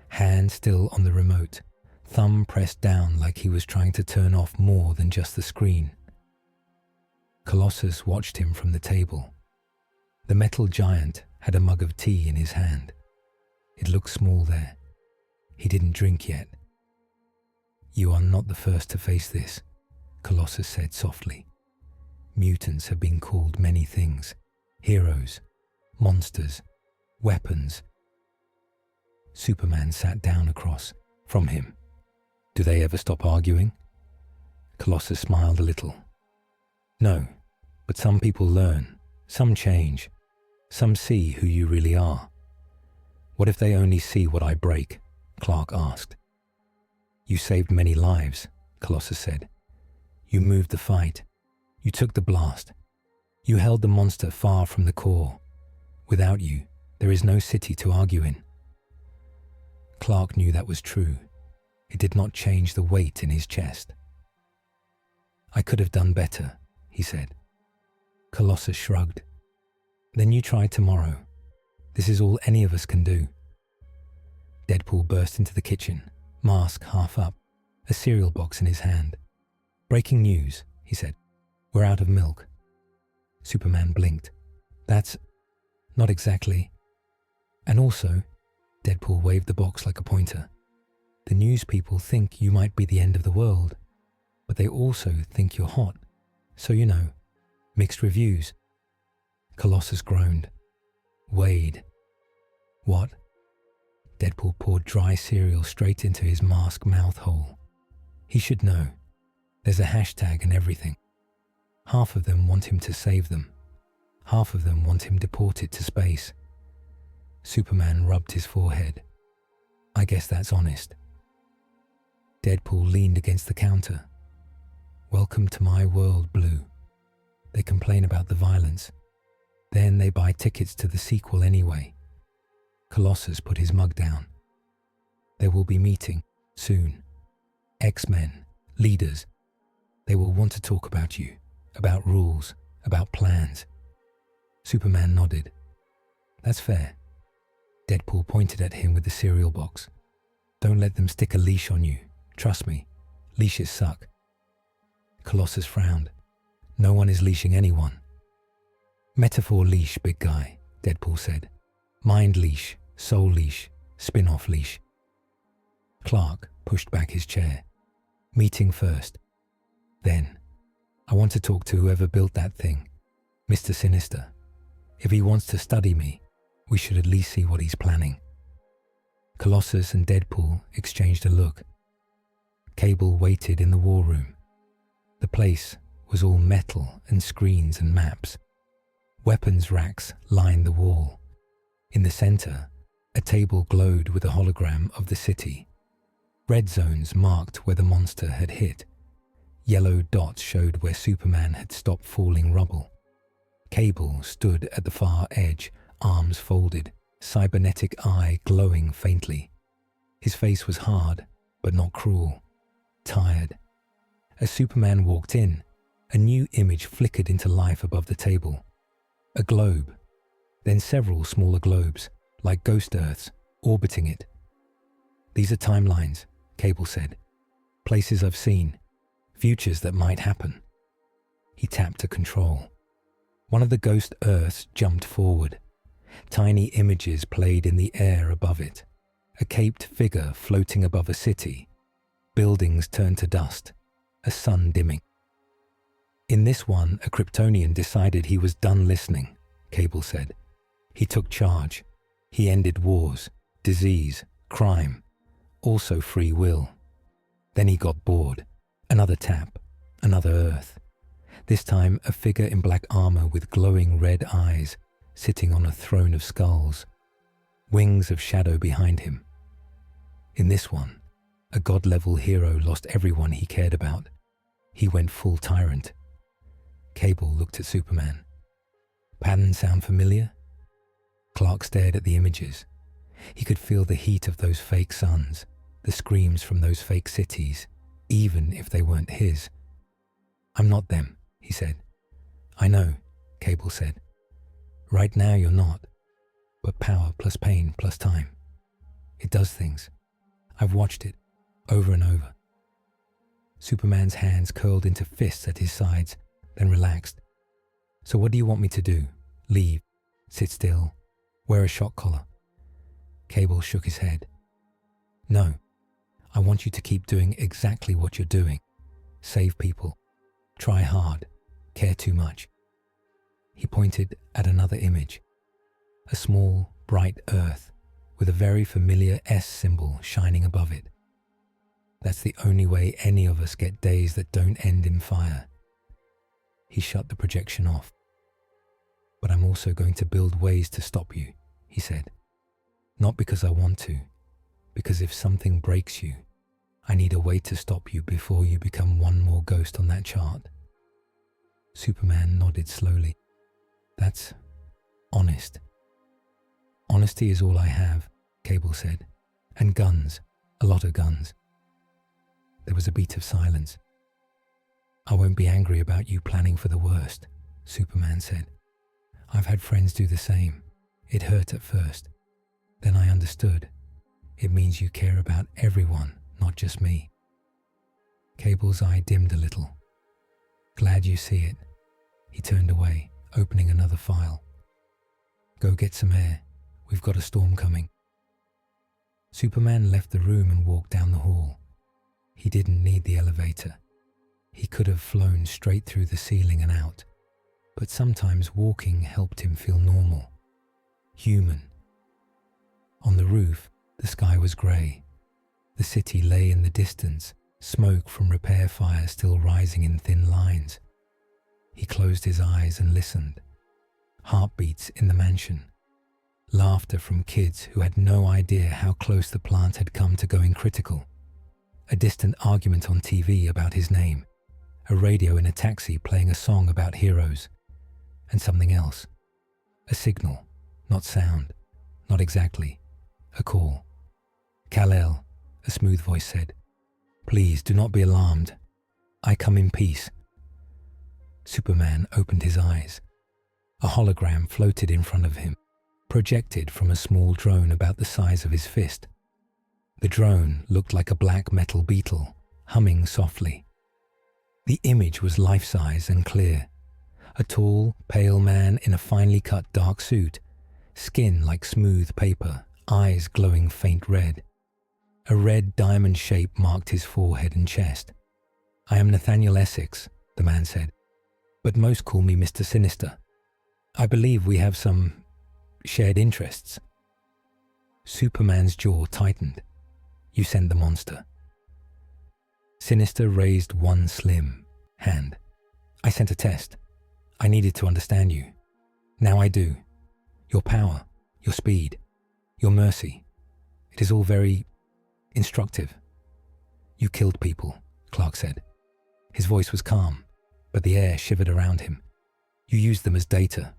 hand still on the remote, thumb pressed down like he was trying to turn off more than just the screen. Colossus watched him from the table. The metal giant had a mug of tea in his hand. It looked small there. He didn't drink yet. You are not the first to face this, Colossus said softly. Mutants have been called many things. Heroes, monsters, weapons. Superman sat down across from him. Do they ever stop arguing? Colossus smiled a little. No, but some people learn, some change, some see who you really are. What if they only see what I break? Clark asked. You saved many lives, Colossus said. You moved the fight. You took the blast. You held the monster far from the core. Without you, there is no city to argue in. Clark knew that was true. It did not change the weight in his chest. I could have done better, he said. Colossus shrugged. Then you try tomorrow. This is all any of us can do. Deadpool burst into the kitchen, mask half up, a cereal box in his hand. Breaking news, he said. We're out of milk. Superman blinked. That's not exactly. And also, Deadpool waved the box like a pointer. The news people think you might be the end of the world, but they also think you're hot. So you know, mixed reviews. Colossus groaned. Wade. What? Deadpool poured dry cereal straight into his mask mouth hole. He should know. There's a hashtag and everything. Half of them want him to save them. Half of them want him deported to space. Superman rubbed his forehead. I guess that's honest. Deadpool leaned against the counter. Welcome to my world, Blue. They complain about the violence. Then they buy tickets to the sequel anyway. Colossus put his mug down. There will be meeting, soon. X-Men, leaders. They will want to talk about you, about rules, about plans. Superman nodded. That's fair. Deadpool pointed at him with the cereal box. Don't let them stick a leash on you. Trust me, leashes suck. Colossus frowned. No one is leashing anyone. Metaphor leash, big guy, Deadpool said. Mind leash, soul leash, spin-off leash. Clark pushed back his chair. Meeting first. Then, I want to talk to whoever built that thing, Mr. Sinister. If he wants to study me, we should at least see what he's planning. Colossus and Deadpool exchanged a look. Cable waited in the war room. The place was all metal and screens and maps. Weapons racks lined the wall. In the center, a table glowed with a hologram of the city. Red zones marked where the monster had hit. Yellow dots showed where Superman had stopped falling rubble. Cable stood at the far edge, arms folded, cybernetic eye glowing faintly. His face was hard, but not cruel. Tired. As Superman walked in, a new image flickered into life above the table. A globe, then several smaller globes, like ghost Earths, orbiting it. These are timelines, Cable said. Places I've seen, futures that might happen. He tapped to control. One of the ghost Earths jumped forward. Tiny images played in the air above it. A caped figure floating above a city. Buildings turned to dust. A sun dimming. In this one, a Kryptonian decided he was done listening, Cable said. He took charge. He ended wars, disease, crime, also free will. Then he got bored. Another tap, another Earth. This time a figure in black armor with glowing red eyes, sitting on a throne of skulls. Wings of shadow behind him. In this one, a god-level hero lost everyone he cared about. He went full tyrant. Cable looked at Superman. Pattern sound familiar? Clark stared at the images. He could feel the heat of those fake suns, the screams from those fake cities, even if they weren't his. I'm not them, he said. I know, Cable said. Right now you're not, but power plus pain plus time. It does things. I've watched it, over and over. Superman's hands curled into fists at his sides, then relaxed. So what do you want me to do? Leave? Sit still? Wear a shock collar? Cable shook his head. No, I want you to keep doing exactly what you're doing. Save people. Try hard. Care too much. He pointed at another image. A small, bright Earth with a very familiar S symbol shining above it. That's the only way any of us get days that don't end in fire. He shut the projection off. But I'm also going to build ways to stop you, he said. Not because I want to, because if something breaks you, I need a way to stop you before you become one more ghost on that chart. Superman nodded slowly. That's honest. Honesty is all I have, Cable said. And guns, a lot of guns. There was a beat of silence. I won't be angry about you planning for the worst, Superman said. I've had friends do the same. It hurt at first. Then I understood. It means you care about everyone, not just me. Cable's eye dimmed a little. Glad you see it. He turned away, opening another file. Go get some air. We've got a storm coming. Superman left the room and walked down the hall. He didn't need the elevator. He could have flown straight through the ceiling and out. But sometimes walking helped him feel normal. Human. On the roof, The sky was grey. The city lay in the distance, smoke from repair fires still rising in thin lines. He closed his eyes and listened. Heartbeats in the mansion. Laughter from kids who had no idea how close the plant had come to going critical. A distant argument on TV about his name. A radio in a taxi playing a song about heroes. And something else. A signal, not sound, not exactly. A call. "Kal-El," a smooth voice said. "Please do not be alarmed. I come in peace." Superman opened his eyes. A hologram floated in front of him, projected from a small drone about the size of his fist. The drone looked like a black metal beetle, humming softly. The image was life-size and clear. A tall, pale man in a finely cut dark suit, skin like smooth paper, eyes glowing faint red. A red diamond shape marked his forehead and chest. "I am Nathaniel Essex," the man said, "but most call me Mr. Sinister. I believe we have some shared interests." Superman's jaw tightened. "You sent the monster." Sinister raised one slim hand. "I sent a test. I needed to understand you. Now I do. Your power, your speed, your mercy. It is all very instructive." "You killed people," Clark said. His voice was calm, but the air shivered around him. "You used them as data."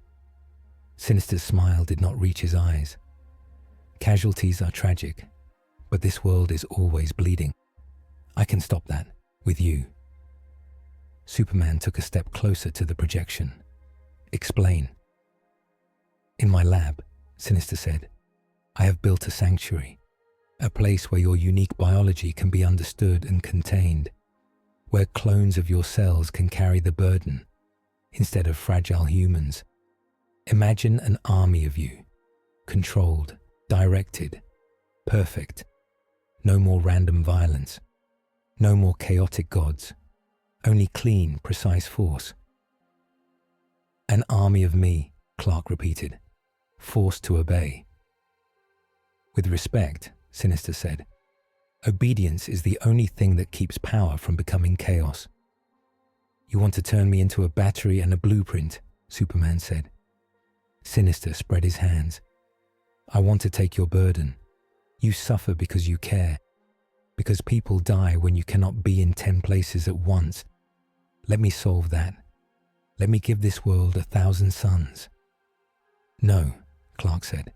Sinister's smile did not reach his eyes. "Casualties are tragic, but this world is always bleeding. I can stop that, with you." Superman took a step closer to the projection. "Explain." "In my lab," Sinister said, "I have built a sanctuary, a place where your unique biology can be understood and contained, where clones of your cells can carry the burden, instead of fragile humans. Imagine an army of you, controlled, directed, perfect. No more random violence, no more chaotic gods, only clean, precise force." "An army of me," Clark repeated, "forced to obey." "With respect," Sinister said, "obedience is the only thing that keeps power from becoming chaos." "You want to turn me into a battery and a blueprint," Superman said. Sinister spread his hands. "I want to take your burden. You suffer because you care, because people die when you cannot be in 10 places at once. Let me solve that. Let me give this world 1,000 suns." "No," Clark said.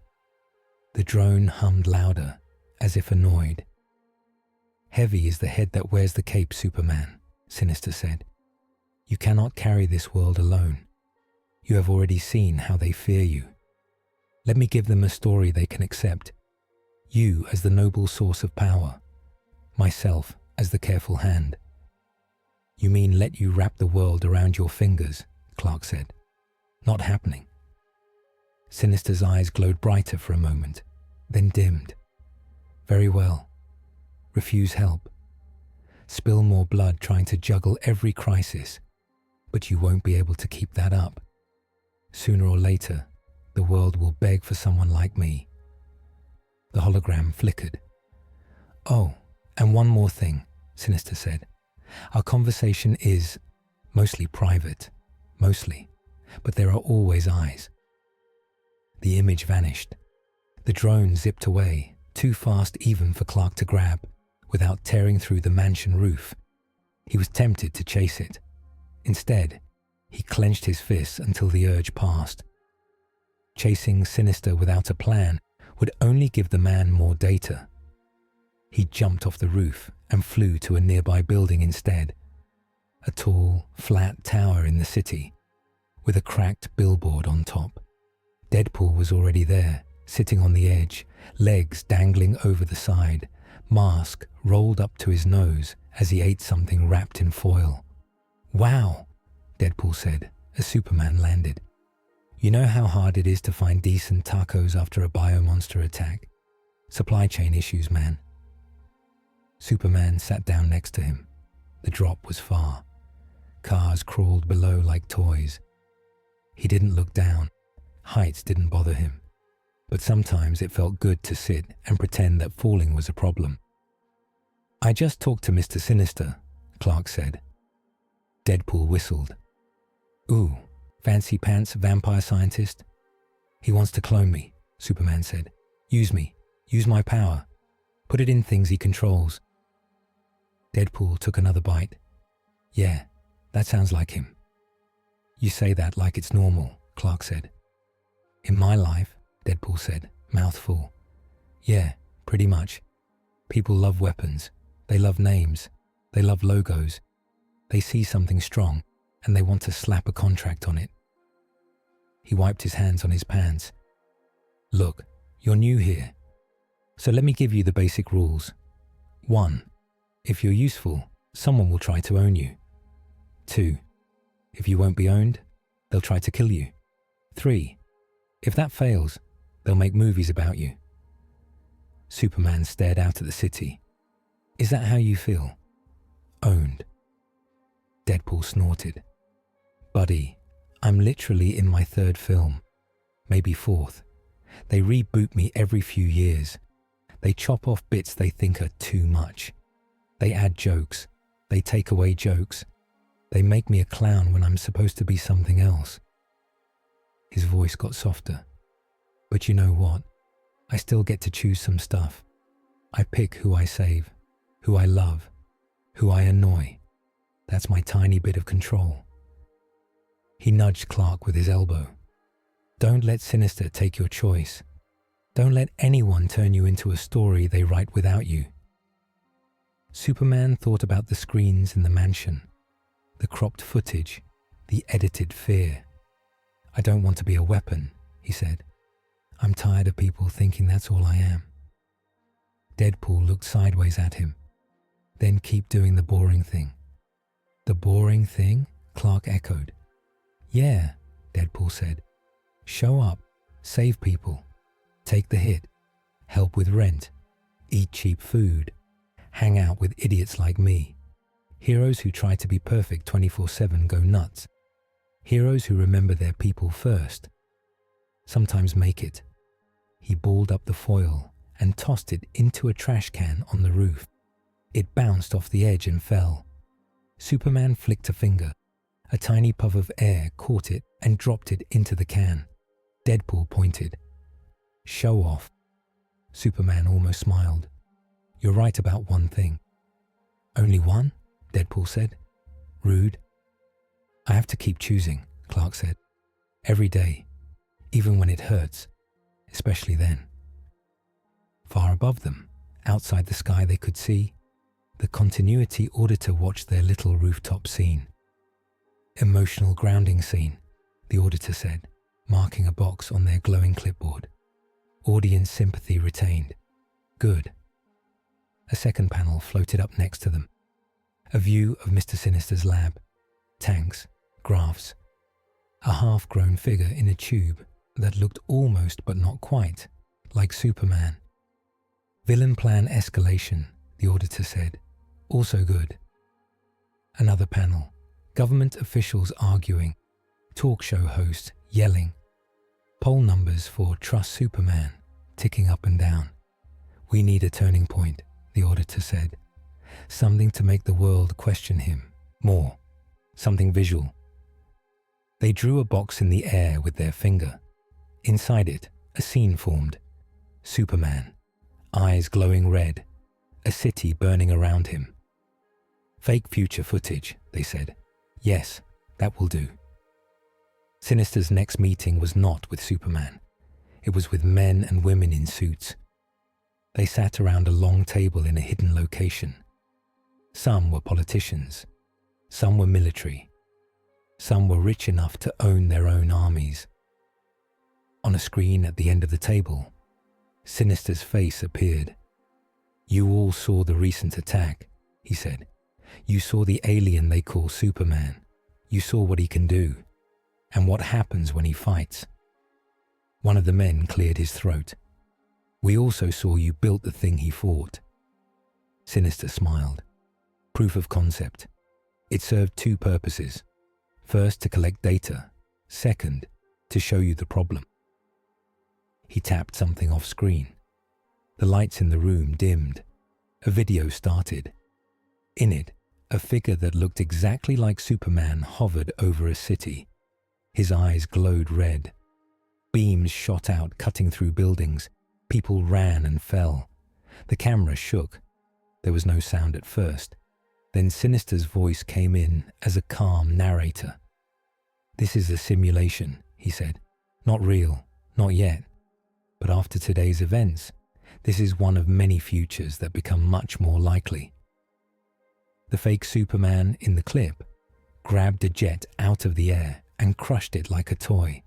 The drone hummed louder, as if annoyed. "Heavy is the head that wears the cape, Superman," Sinister said. "You cannot carry this world alone. You have already seen how they fear you. Let me give them a story they can accept. You as the noble source of power, myself as the careful hand." "You mean let you wrap the world around your fingers," Clark said. "Not happening." Sinister's eyes glowed brighter for a moment, then dimmed. "Very well. Refuse help. Spill more blood trying to juggle every crisis, but you won't be able to keep that up. Sooner or later, the world will beg for someone like me." The hologram flickered. "Oh, and one more thing," Sinister said. "Our conversation is mostly private, mostly, but there are always eyes." The image vanished. The drone zipped away, too fast even for Clark to grab, without tearing through the mansion roof. He was tempted to chase it. Instead, he clenched his fists until the urge passed. Chasing Sinister without a plan would only give the man more data. He jumped off the roof and flew to a nearby building instead. A tall, flat tower in the city, with a cracked billboard on top. Deadpool was already there, sitting on the edge, legs dangling over the side, mask rolled up to his nose as he ate something wrapped in foil. "Wow," Deadpool said as Superman landed. "You know how hard it is to find decent tacos after a biomonster attack? Supply chain issues, man." Superman sat down next to him. The drop was far. Cars crawled below like toys. He didn't look down. Heights didn't bother him. but sometimes it felt good to sit and pretend that falling was a problem. "I just talked to Mr. Sinister," Clark said. Deadpool whistled. "Ooh, fancy pants vampire scientist? He wants to clone me," Superman said. "Use me. Use my power. Put it in things he controls." Deadpool took another bite. "Yeah, that sounds like him." "You say that like it's normal," Clark said. "In my life," Deadpool said, mouth full. "Yeah, pretty much. People love weapons. They love names. They love logos. They see something strong, and they want to slap a contract on it." He wiped his hands on his pants. "Look, you're new here. So let me give you the basic rules. 1. If you're useful, someone will try to own you. 2. If you won't be owned, they'll try to kill you. 3. If that fails, they'll make movies about you." Superman stared out at the city. "Is that how you feel? Owned?" Deadpool snorted. "Buddy, I'm literally in my 3rd film, maybe 4th. They reboot me every few years. They chop off bits they think are too much. They add jokes. They take away jokes. They make me a clown when I'm supposed to be something else." His voice got softer. "But you know what? I still get to choose some stuff. I pick who I save, who I love, who I annoy. That's my tiny bit of control." He nudged Clark with his elbow. "Don't let Sinister take your choice. Don't let anyone turn you into a story they write without you." Superman thought about the screens in the mansion, the cropped footage, the edited fear. "I don't want to be a weapon," he said. "I'm tired of people thinking that's all I am." Deadpool looked sideways at him. "Then keep doing the boring thing." "The boring thing?" Clark echoed. "Yeah," Deadpool said. "Show up, save people, take the hit, help with rent, eat cheap food, hang out with idiots like me. Heroes who try to be perfect 24/7 go nuts. Heroes who remember their people first. Sometimes make it." He balled up the foil and tossed it into a trash can on the roof. It bounced off the edge and fell. Superman flicked a finger. A tiny puff of air caught it and dropped it into the can. Deadpool pointed. "Show off." Superman almost smiled. "You're right about one thing." "Only one?" Deadpool said. "Rude." "I have to keep choosing," Clark said. "Every day, even when it hurts, especially then." Far above them, outside the sky they could see, the continuity auditor watched their little rooftop scene. "Emotional grounding scene," the auditor said, marking a box on their glowing clipboard. "Audience sympathy retained. Good." A second panel floated up next to them. A view of Mr. Sinister's lab. Tanks, graphs. A half-grown figure in a tube that looked almost but not quite like Superman. "Villain plan escalation," the auditor said. "Also good." Another panel. Government officials arguing. Talk show hosts yelling. Poll numbers for Trust Superman ticking up and down. "We need a turning point," the auditor said. "Something to make the world question him more. Something visual." They drew a box in the air with their finger. Inside it, a scene formed. Superman, eyes glowing red, a city burning around him. "Fake future footage," they said. "Yes, that will do." Sinister's next meeting was not with Superman. It was with men and women in suits. They sat around a long table in a hidden location. Some were politicians. Some were military. Some were rich enough to own their own armies. On a screen at the end of the table, Sinister's face appeared. "You all saw the recent attack," he said. "You saw the alien they call Superman. You saw what he can do, and what happens when he fights." One of the men cleared his throat. "We also saw you built the thing he fought." Sinister smiled. "Proof of concept. It served two purposes. First, to collect data. Second, to show you the problem." He tapped something off screen. The lights in the room dimmed. A video started. In it, a figure that looked exactly like Superman hovered over a city. His eyes glowed red. Beams shot out, cutting through buildings. People ran and fell. The camera shook. There was no sound at first. Then Sinister's voice came in as a calm narrator. "This is a simulation," he said. "Not real, not yet. But after today's events, this is one of many futures that become much more likely." The fake Superman in the clip grabbed a jet out of the air and crushed it like a toy.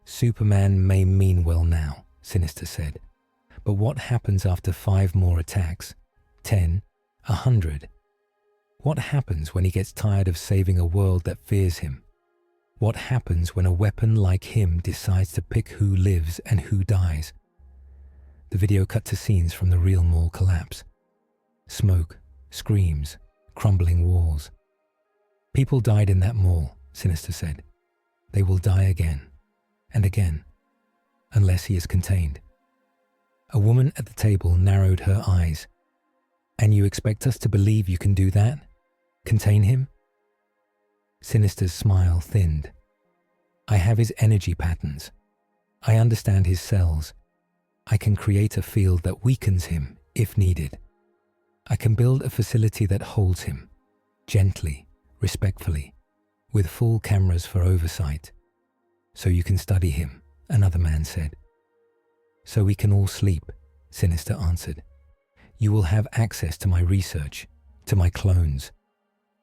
"Superman may mean well now," Sinister said. "But what happens after 5 more attacks? 10? 100? What happens when he gets tired of saving a world that fears him? What happens when a weapon like him decides to pick who lives and who dies?" The video cut to scenes from the real mall collapse. Smoke, screams, crumbling walls. "People died in that mall," Sinister said. "They will die again, and again, unless he is contained." A woman at the table narrowed her eyes. "And you expect us to believe you can do that? Contain him?" Sinister's smile thinned. "I have his energy patterns. I understand his cells. I can create a field that weakens him if needed. I can build a facility that holds him, gently, respectfully, with full cameras for oversight. So you can study him," another man said. "So we can all sleep," Sinister answered. "You will have access to my research, to my clones.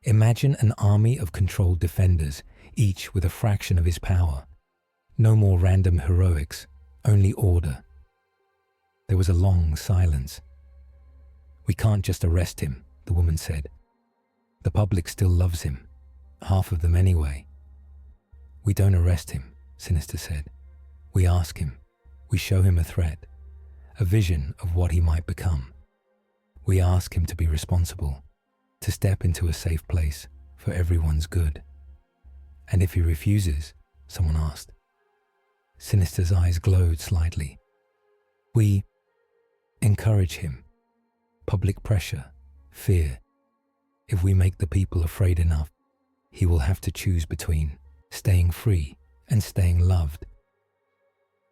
Imagine an army of controlled defenders, each with a fraction of his power. No more random heroics, only order." There was a long silence. "We can't just arrest him," the woman said. "The public still loves him, half of them anyway." "We don't arrest him," Sinister said. "We ask him. We show him a threat, a vision of what he might become. We ask him to be responsible, to step into a safe place for everyone's good." "And if he refuses?" someone asked. Sinister's eyes glowed slightly. "We encourage him. Public pressure, fear. If we make the people afraid enough, he will have to choose between staying free and staying loved."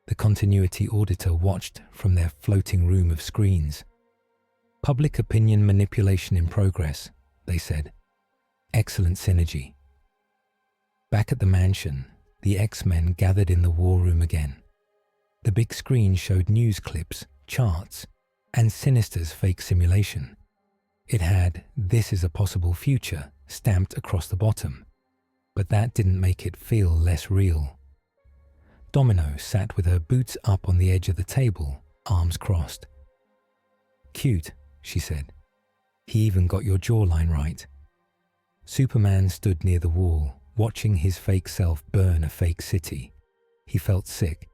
The continuity auditor watched from their floating room of screens. "Public opinion manipulation in progress," they said. "Excellent synergy." Back at the mansion, the X-Men gathered in the war room again. The big screen showed news clips, charts, and Sinister's fake simulation. It had "This is a possible future" stamped across the bottom, but that didn't make it feel less real. Domino sat with her boots up on the edge of the table, arms crossed. "Cute," she said. "He even got your jawline right." Superman stood near the wall, watching his fake self burn a fake city. He felt sick.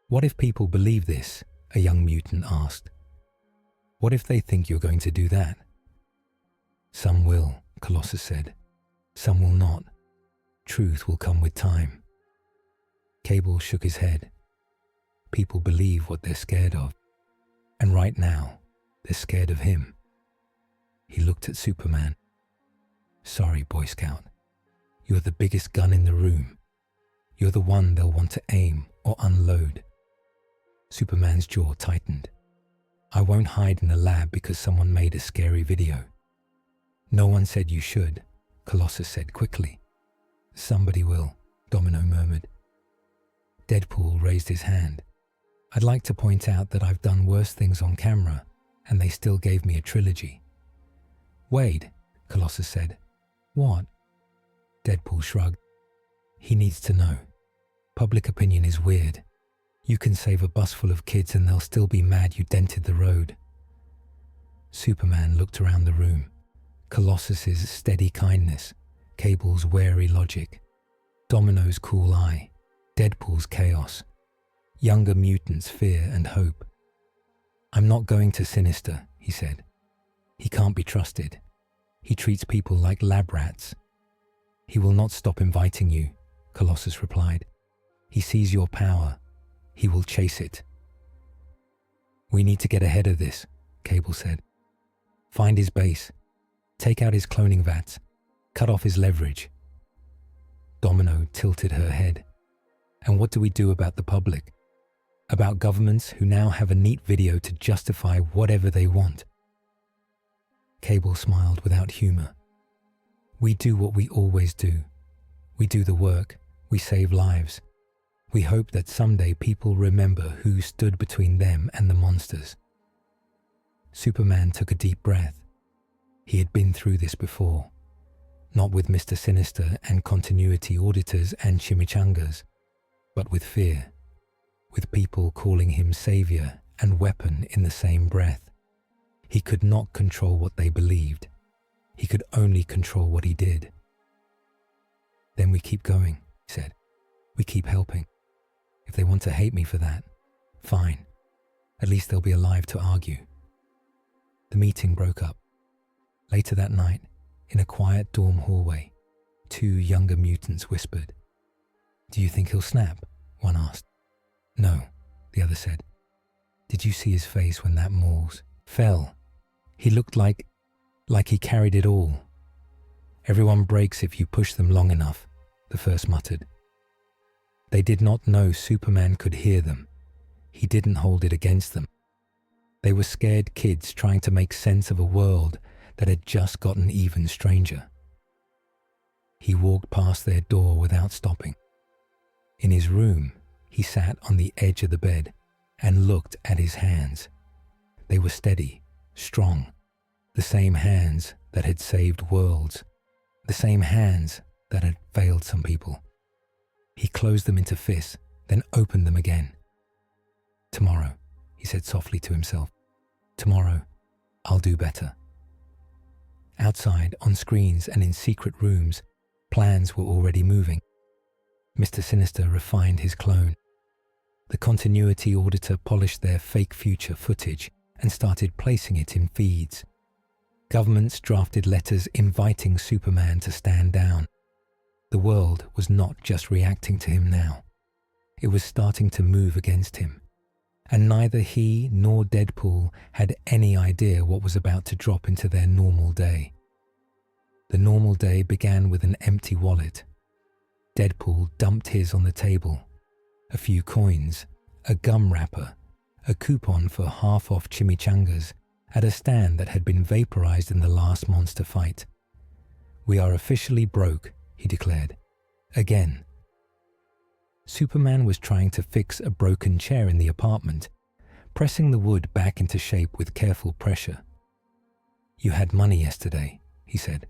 "What if people believe this?" a young mutant asked. "What if they think you're going to do that?" "Some will," Colossus said. "Some will not. Truth will come with time." Cable shook his head. "People believe what they're scared of. And right now, they're scared of him." He looked at Superman. "Sorry, Boy Scout. You're the biggest gun in the room. You're the one they'll want to aim or unload." Superman's jaw tightened. "I won't hide in a lab because someone made a scary video." "No one said you should," Colossus said quickly. "Somebody will," Domino murmured. Deadpool raised his hand. "I'd like to point out that I've done worse things on camera, and they still gave me a trilogy." "Wade," Colossus said. "What?" Deadpool shrugged. "He needs to know. Public opinion is weird. You can save a bus full of kids and they'll still be mad you dented the road." Superman looked around the room. Colossus's steady kindness, Cable's wary logic, Domino's cool eye, Deadpool's chaos, younger mutants' fear and hope. "I'm not going to Sinister," he said. "He can't be trusted. He treats people like lab rats." "He will not stop inviting you," Colossus replied. "He sees your power. He will chase it. We need to get ahead of this, Cable said. Find his base, take out his cloning vats, cut off his leverage. Domino tilted her head. And what do we do about the public? About governments who now have a neat video to justify whatever they want? Cable smiled without humor. We do what we always do. We do the work. We save lives. We hope that someday people remember who stood between them and the monsters. Superman took a deep breath. He had been through this before. Not with Mr. Sinister and continuity auditors and chimichangas, but with fear. With people calling him savior and weapon in the same breath. He could not control what they believed. He could only control what he did. Then we keep going, he said. We keep helping. If they want to hate me for that, fine. At least they'll be alive to argue. The meeting broke up. Later that night, in a quiet dorm hallway, 2 younger mutants whispered. Do you think he'll snap? One asked. No, the other said. Did you see his face when that Morse fell? He looked like he carried it all. Everyone breaks if you push them long enough, the first muttered. They did not know Superman could hear them. He didn't hold it against them. They were scared kids trying to make sense of a world that had just gotten even stranger. He walked past their door without stopping. In his room, he sat on the edge of the bed and looked at his hands. They were steady, strong, the same hands that had saved worlds, the same hands that had failed some people. He closed them into fists, then opened them again. Tomorrow, he said softly to himself. Tomorrow, I'll do better. Outside, on screens and in secret rooms, plans were already moving. Mr. Sinister refined his clone. The continuity auditor polished their fake future footage and started placing it in feeds. Governments drafted letters inviting Superman to stand down. The world was not just reacting to him now. It was starting to move against him. And neither he nor Deadpool had any idea what was about to drop into their normal day. The normal day began with an empty wallet. Deadpool dumped his on the table. A few coins, a gum wrapper, a coupon for half-off chimichangas at a stand that had been vaporized in the last monster fight. We are officially broke, he declared. Again. Superman was trying to fix a broken chair in the apartment, pressing the wood back into shape with careful pressure. You had money yesterday, he said.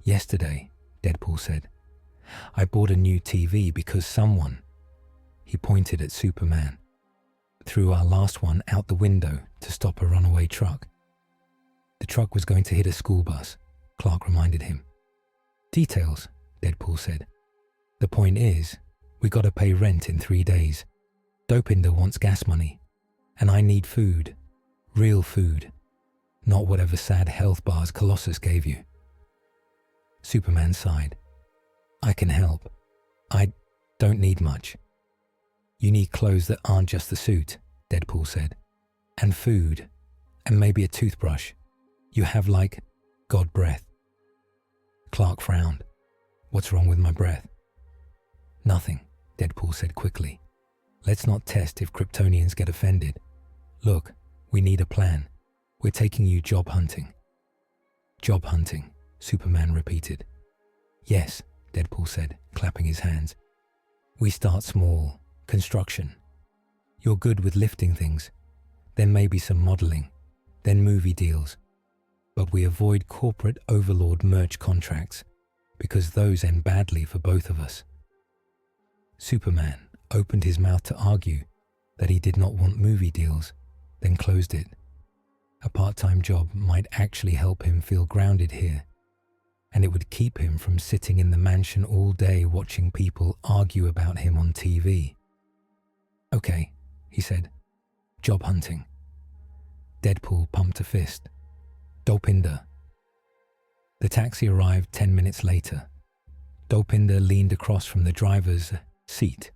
Yesterday, Deadpool said. I bought a new TV because someone, he pointed at Superman, threw our last one out the window to stop a runaway truck. The truck was going to hit a school bus, Clark reminded him. Details, Deadpool said. The point is, we gotta pay rent in 3 days. Dopinder wants gas money. And I need food. Real food. Not whatever sad health bars Colossus gave you. Superman sighed. I can help. I don't need much. You need clothes that aren't just the suit, Deadpool said. And food. And maybe a toothbrush. You have like God breath. Clark frowned. What's wrong with my breath? Nothing, Deadpool said quickly. Let's not test if Kryptonians get offended. Look, we need a plan. We're taking you job hunting. Job hunting, Superman repeated. Yes, Deadpool said, clapping his hands. We start small, construction. You're good with lifting things. Then maybe some modeling. Then movie deals. But we avoid corporate overlord merch contracts because those end badly for both of us. Superman opened his mouth to argue that he did not want movie deals, then closed it. A part-time job might actually help him feel grounded here, and it would keep him from sitting in the mansion all day watching people argue about him on TV. Okay, he said. Job hunting. Deadpool pumped a fist. Dopinder. The taxi arrived 10 minutes later. Dopinder leaned across from the driver's seat.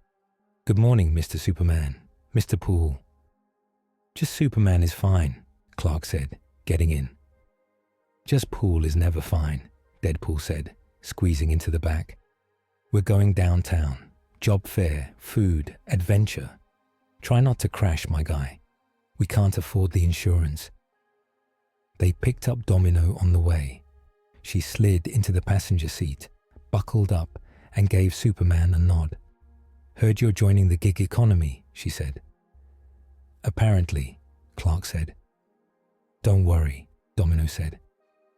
"Good morning, Mr. Superman. Mr. Poole." "Just Superman is fine," Clark said, getting in. "Just Poole is never fine," Deadpool said, squeezing into the back. "We're going downtown. Job fair, food, adventure. Try not to crash, my guy. We can't afford the insurance." They picked up Domino on the way. She slid into the passenger seat, buckled up, and gave Superman a nod. "Heard you're joining the gig economy," she said. "Apparently," Clark said. "Don't worry," Domino said.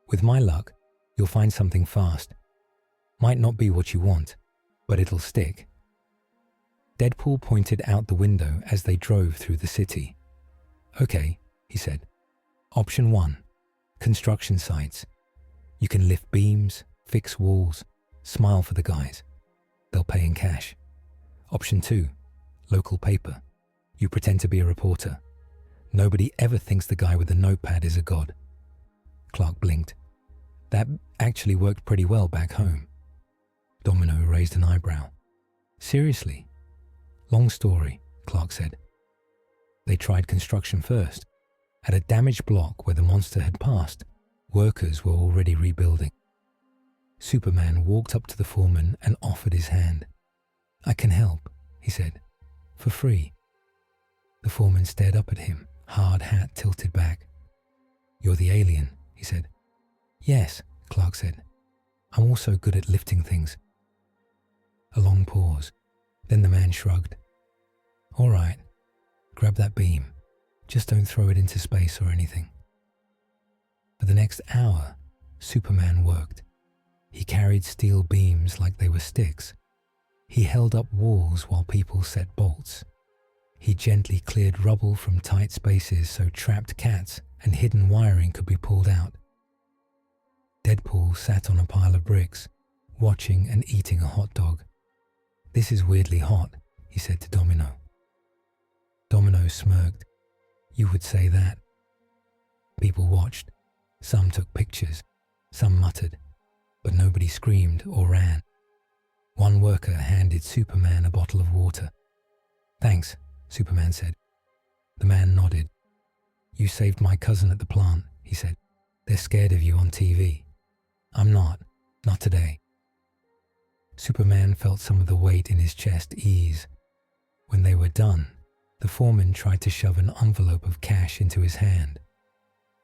"With my luck, you'll find something fast. Might not be what you want, but it'll stick." Deadpool pointed out the window as they drove through the city. "Okay," he said. "Option 1, construction sites. You can lift beams, fix walls, smile for the guys. They'll pay in cash. Option 2, local paper. You pretend to be a reporter. Nobody ever thinks the guy with the notepad is a god." Clark blinked. "That actually worked pretty well back home." Domino raised an eyebrow. "Seriously?" "Long story," Clark said. They tried construction first. At a damaged block where the monster had passed, workers were already rebuilding. Superman walked up to the foreman and offered his hand. "I can help," he said. "For free." The foreman stared up at him, hard hat tilted back. "You're the alien," he said. "Yes," Clark said. "I'm also good at lifting things." A long pause. Then the man shrugged. "All right, grab that beam. Just don't throw it into space or anything." For the next hour, Superman worked. He carried steel beams like they were sticks. He held up walls while people set bolts. He gently cleared rubble from tight spaces so trapped cats and hidden wiring could be pulled out. Deadpool sat on a pile of bricks, watching and eating a hot dog. "This is weirdly hot," he said to Domino. Domino smirked. "You would say that." People watched. Some took pictures. Some muttered. But nobody screamed or ran. One worker handed Superman a bottle of water. "Thanks," Superman said. The man nodded. "You saved my cousin at the plant," he said. "They're scared of you on TV. I'm not today." Superman felt some of the weight in his chest ease. When they were done, the foreman tried to shove an envelope of cash into his hand.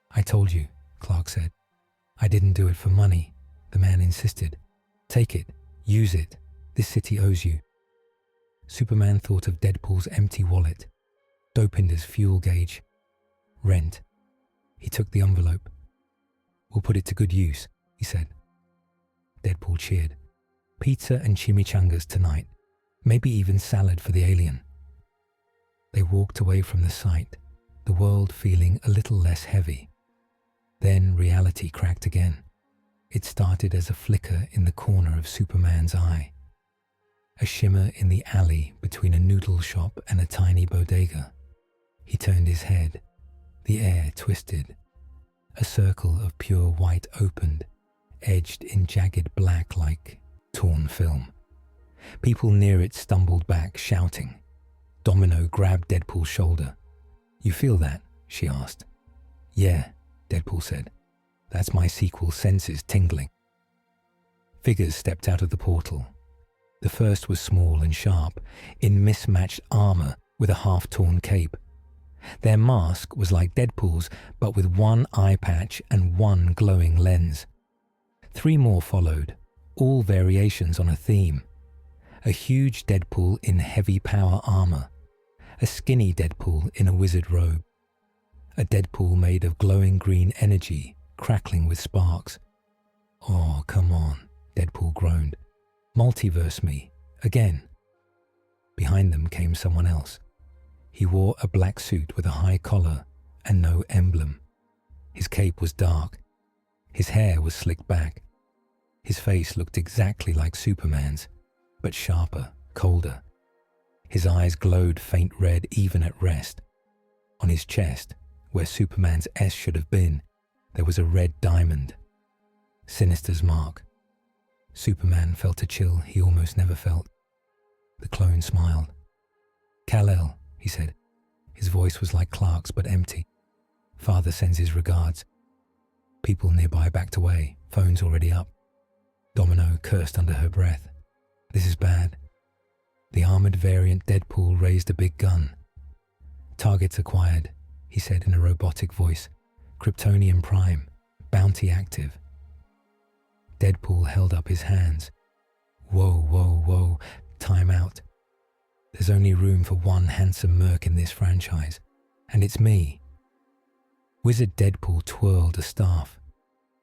"I told you," Clark said. "I didn't do it for money," the man insisted. "Take it. Use it. This city owes you." Superman thought of Deadpool's empty wallet, Dopinder's fuel gauge, rent. He took the envelope. "We'll put it to good use," he said. Deadpool cheered. "Pizza and chimichangas tonight. Maybe even salad for the alien." They walked away from the site, the world feeling a little less heavy. Then reality cracked again. It started as a flicker in the corner of Superman's eye. A shimmer in the alley between a noodle shop and a tiny bodega. He turned his head. The air twisted. A circle of pure white opened, edged in jagged black like torn film. People near it stumbled back, shouting. Domino grabbed Deadpool's shoulder. "You feel that?" she asked. "Yeah," Deadpool said. "That's my sequel senses tingling." Figures stepped out of the portal. The first was small and sharp, in mismatched armor with a half-torn cape. Their mask was like Deadpool's, but with one eye patch and one glowing lens. 3 more followed, all variations on a theme. A huge Deadpool in heavy power armor. A skinny Deadpool in a wizard robe. A Deadpool made of glowing green energy, crackling with sparks. "Oh, come on," Deadpool groaned. "Multiverse me, again." Behind them came someone else. He wore a black suit with a high collar and no emblem. His cape was dark. His hair was slicked back. His face looked exactly like Superman's, but sharper, colder. His eyes glowed faint red even at rest. On his chest, where Superman's S should have been, there was a red diamond. Sinister's mark. Superman felt a chill he almost never felt. The clone smiled. "Kal-El," he said. His voice was like Clark's but empty. "Father sends his regards." People nearby backed away, phones already up. Domino cursed under her breath. "This is bad." The armored variant Deadpool raised a big gun. "Targets acquired," he said in a robotic voice. "Kryptonian Prime. Bounty active." Deadpool held up his hands. "Whoa, whoa, whoa. Time out. There's only room for one handsome merc in this franchise, and it's me." Wizard Deadpool twirled a staff.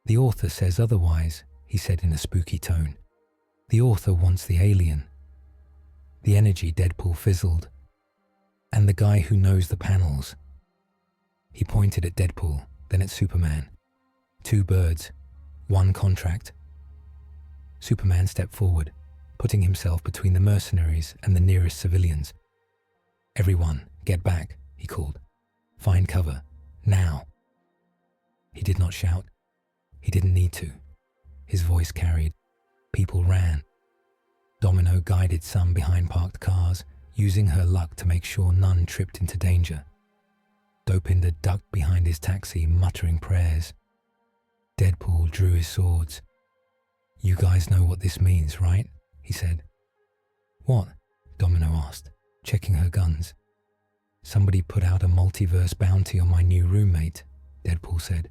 "The author says otherwise," he said in a spooky tone. "The author wants the alien." The energy Deadpool fizzled. "And the guy who knows the panels." He pointed at Deadpool, then at Superman. "Two birds, one contract." Superman stepped forward, putting himself between the mercenaries and the nearest civilians. "Everyone, get back," he called. "Find cover. Now." He did not shout. He didn't need to. His voice carried. People ran. Domino guided some behind parked cars, using her luck to make sure none tripped into danger. Dopinder ducked behind his taxi, muttering prayers. Deadpool drew his swords. "You guys know what this means, right?" he said. "What?" Domino asked, checking her guns. "Somebody put out a multiverse bounty on my new roommate," Deadpool said.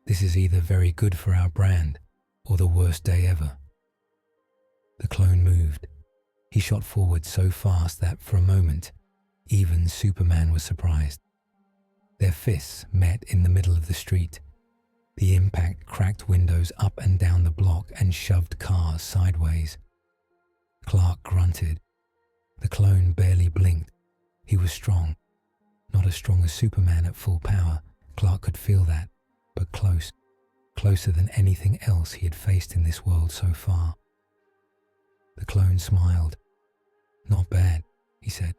"This is either very good for our brand, or the worst day ever." The clone moved. He shot forward so fast that, for a moment, even Superman was surprised. Their fists met in the middle of the street. The impact cracked windows up and down the block and shoved cars sideways. Clark grunted. The clone barely blinked. He was strong. Not as strong as Superman at full power. Clark could feel that, but close. Closer than anything else he had faced in this world so far. The clone smiled. "Not bad," he said.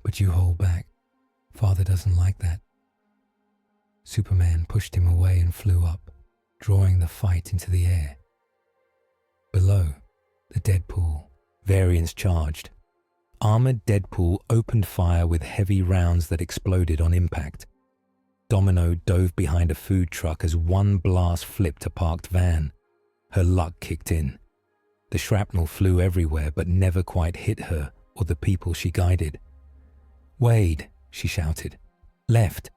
"But you hold back. Father doesn't like that." Superman pushed him away and flew up, drawing the fight into the air. Below, the Deadpool variants charged. Armored Deadpool opened fire with heavy rounds that exploded on impact. Domino dove behind a food truck as one blast flipped a parked van. Her luck kicked in. The shrapnel flew everywhere but never quite hit her or the people she guided. "Wade," she shouted. "Left."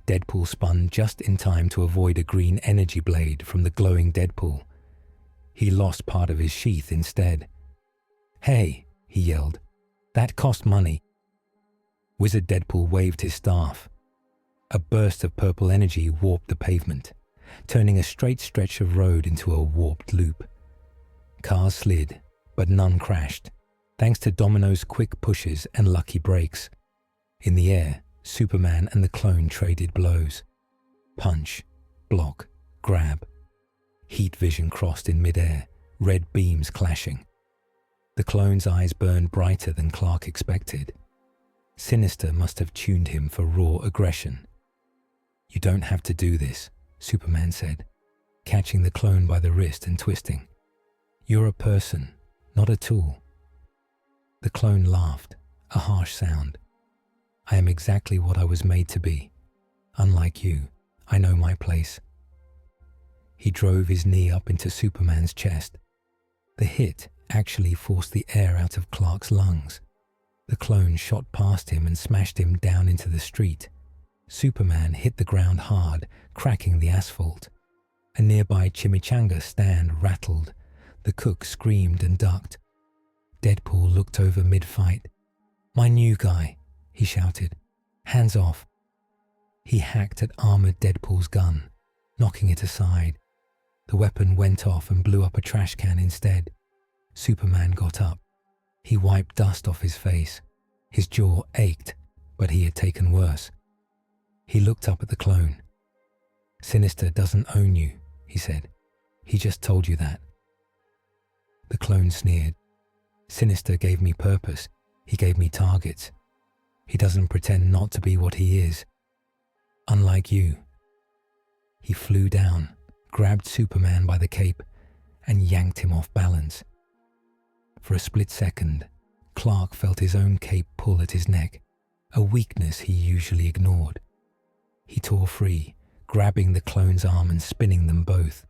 Deadpool spun just in time to avoid a green energy blade from the glowing Deadpool. He lost part of his sheath instead. "Hey," he yelled. "That cost money." Wizard Deadpool waved his staff. A burst of purple energy warped the pavement, turning a straight stretch of road into a warped loop. Cars slid, but none crashed, thanks to Domino's quick pushes and lucky brakes. In the air, Superman and the clone traded blows. Punch, block, grab. Heat vision crossed in midair, red beams clashing. The clone's eyes burned brighter than Clark expected. Sinister must have tuned him for raw aggression. "You don't have to do this," Superman said, catching the clone by the wrist and twisting. "You're a person, not a tool." The clone laughed, a harsh sound. "I am exactly what I was made to be. Unlike you, I know my place." He drove his knee up into Superman's chest. The hit actually forced the air out of Clark's lungs. The clone shot past him and smashed him down into the street. Superman hit the ground hard, cracking the asphalt. A nearby chimichanga stand rattled. The cook screamed and ducked. Deadpool looked over mid-fight. "My new guy," he shouted. "Hands off." He hacked at armored Deadpool's gun, knocking it aside. The weapon went off and blew up a trash can instead. Superman got up. He wiped dust off his face. His jaw ached, but he had taken worse. He looked up at the clone. "Sinister doesn't own you," he said. "He just told you that." The clone sneered. "Sinister gave me purpose. He gave me targets. He doesn't pretend not to be what he is. Unlike you." He flew down, grabbed Superman by the cape, and yanked him off balance. For a split second, Clark felt his own cape pull at his neck, a weakness he usually ignored. He tore free, grabbing the clone's arm and spinning them both.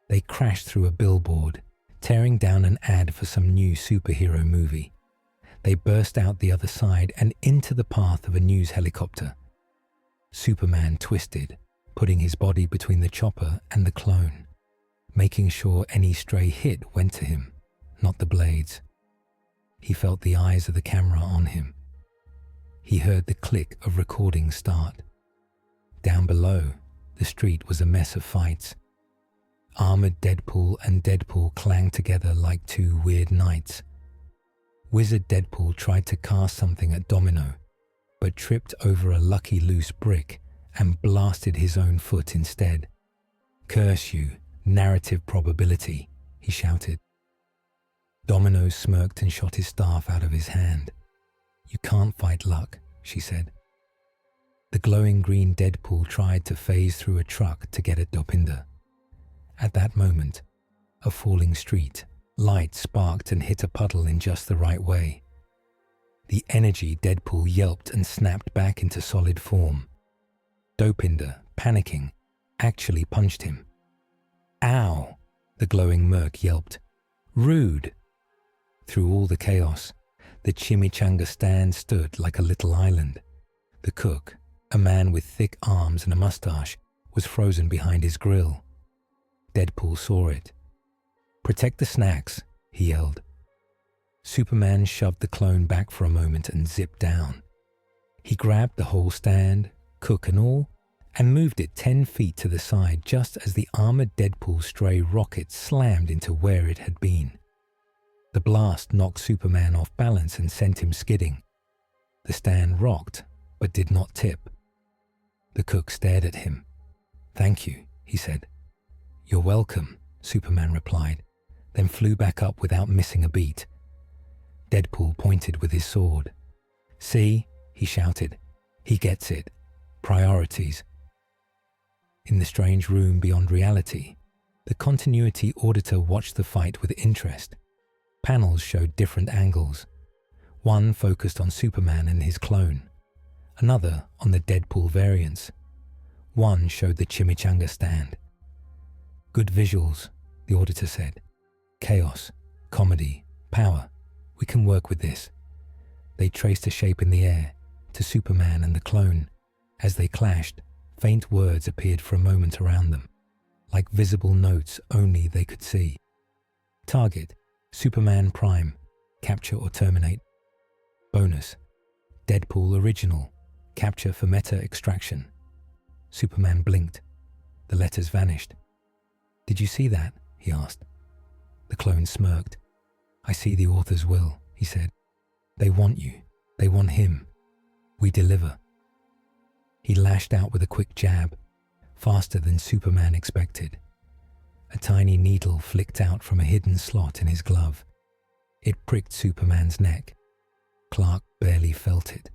They crashed through a billboard, tearing down an ad for some new superhero movie. They burst out the other side and into the path of a news helicopter. Superman twisted, putting his body between the chopper and the clone, making sure any stray hit went to him, not the blades. He felt the eyes of the camera on him. He heard the click of recording start. Down below, the street was a mess of fights. Armored Deadpool and Deadpool clanged together like two weird knights. Wizard Deadpool tried to cast something at Domino, but tripped over a lucky loose brick and blasted his own foot instead. "Curse you, narrative probability," he shouted. Domino smirked and shot his staff out of his hand. "You can't fight luck," she said. The glowing green Deadpool tried to phase through a truck to get at Dopinder. At that moment, a falling street light sparked and hit a puddle in just the right way. The energy Deadpool yelped and snapped back into solid form. Dopinder, panicking, actually punched him. "Ow!" the glowing merc yelped. "Rude!" Through all the chaos, the chimichanga stand stood like a little island. The cook, a man with thick arms and a mustache, was frozen behind his grill. Deadpool saw it. "Protect the snacks," he yelled. Superman shoved the clone back for a moment and zipped down. He grabbed the whole stand, cook and all, and moved it 10 feet to the side just as the armored Deadpool's stray rocket slammed into where it had been. The blast knocked Superman off balance and sent him skidding. The stand rocked, but did not tip. The cook stared at him. "Thank you," he said. "You're welcome," Superman replied, then flew back up without missing a beat. Deadpool pointed with his sword. "See?" he shouted. "He gets it. Priorities." In the strange room beyond reality, the continuity auditor watched the fight with interest. Panels showed different angles. One focused on Superman and his clone, another on the Deadpool variants. One showed the chimichanga stand. "Good visuals," the auditor said. "Chaos, comedy, power. We can work with this." They traced a shape in the air to Superman and the clone. As they clashed, faint words appeared for a moment around them, like visible notes only they could see. Target, Superman Prime, capture or terminate. Bonus, Deadpool Original, capture for meta extraction. Superman blinked. The letters vanished. "Did you see that?" he asked. The clone smirked. "I see the author's will," he said. "They want you. They want him. We deliver." He lashed out with a quick jab, faster than Superman expected. A tiny needle flicked out from a hidden slot in his glove. It pricked Superman's neck. Clark barely felt it.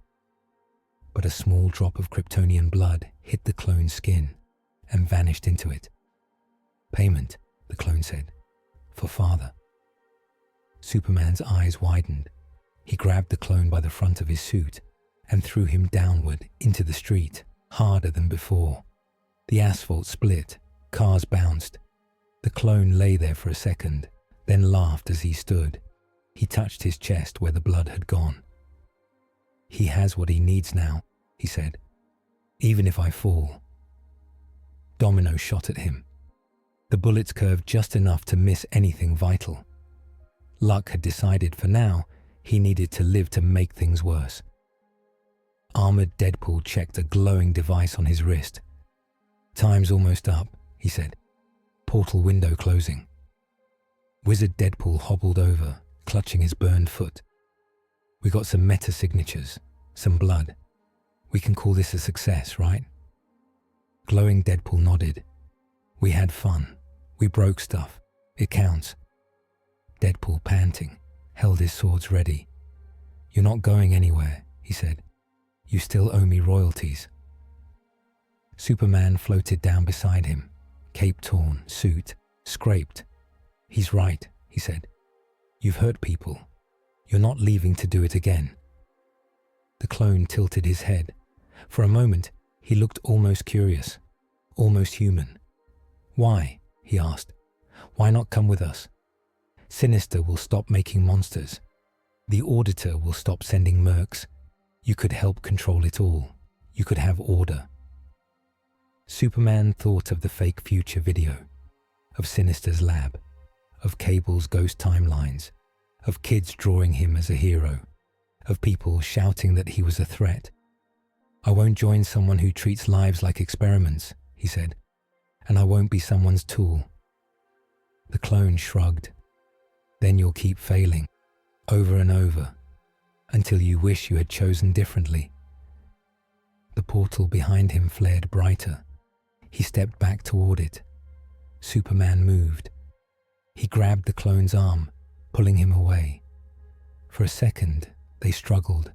But a small drop of Kryptonian blood hit the clone's skin and vanished into it. "Payment," the clone said. "For father." Superman's eyes widened. He grabbed the clone by the front of his suit and threw him downward into the street, harder than before. The asphalt split, cars bounced. The clone lay there for a second, then laughed as he stood. He touched his chest where the blood had gone. "He has what he needs now," he said. "Even if I fall." Domino shot at him. The bullets curved just enough to miss anything vital. Luck had decided for now he needed to live to make things worse. Armored Deadpool checked a glowing device on his wrist. "Time's almost up," he said. "Portal window closing." Wizard Deadpool hobbled over, clutching his burned foot. "We got some meta signatures, some blood. We can call this a success, right?" Glowing Deadpool nodded. "We had fun. We broke stuff. It counts." Deadpool, panting, held his swords ready. "You're not going anywhere," he said. "You still owe me royalties." Superman floated down beside him, cape torn, suit scraped. "He's right," he said. "You've hurt people. You're not leaving to do it again." The clone tilted his head. For a moment, he looked almost curious, almost human. "Why?" he asked. "Why not come with us? Sinister will stop making monsters. The Auditor will stop sending mercs. You could help control it all. You could have order." Superman thought of the fake future video, of Sinister's lab, of Cable's ghost timelines, of kids drawing him as a hero, of people shouting that he was a threat. "I won't join someone who treats lives like experiments," he said, "and I won't be someone's tool." The clone shrugged. "Then you'll keep failing, over and over, until you wish you had chosen differently." The portal behind him flared brighter. He stepped back toward it. Superman moved. He grabbed the clone's arm, pulling him away. For a second, they struggled.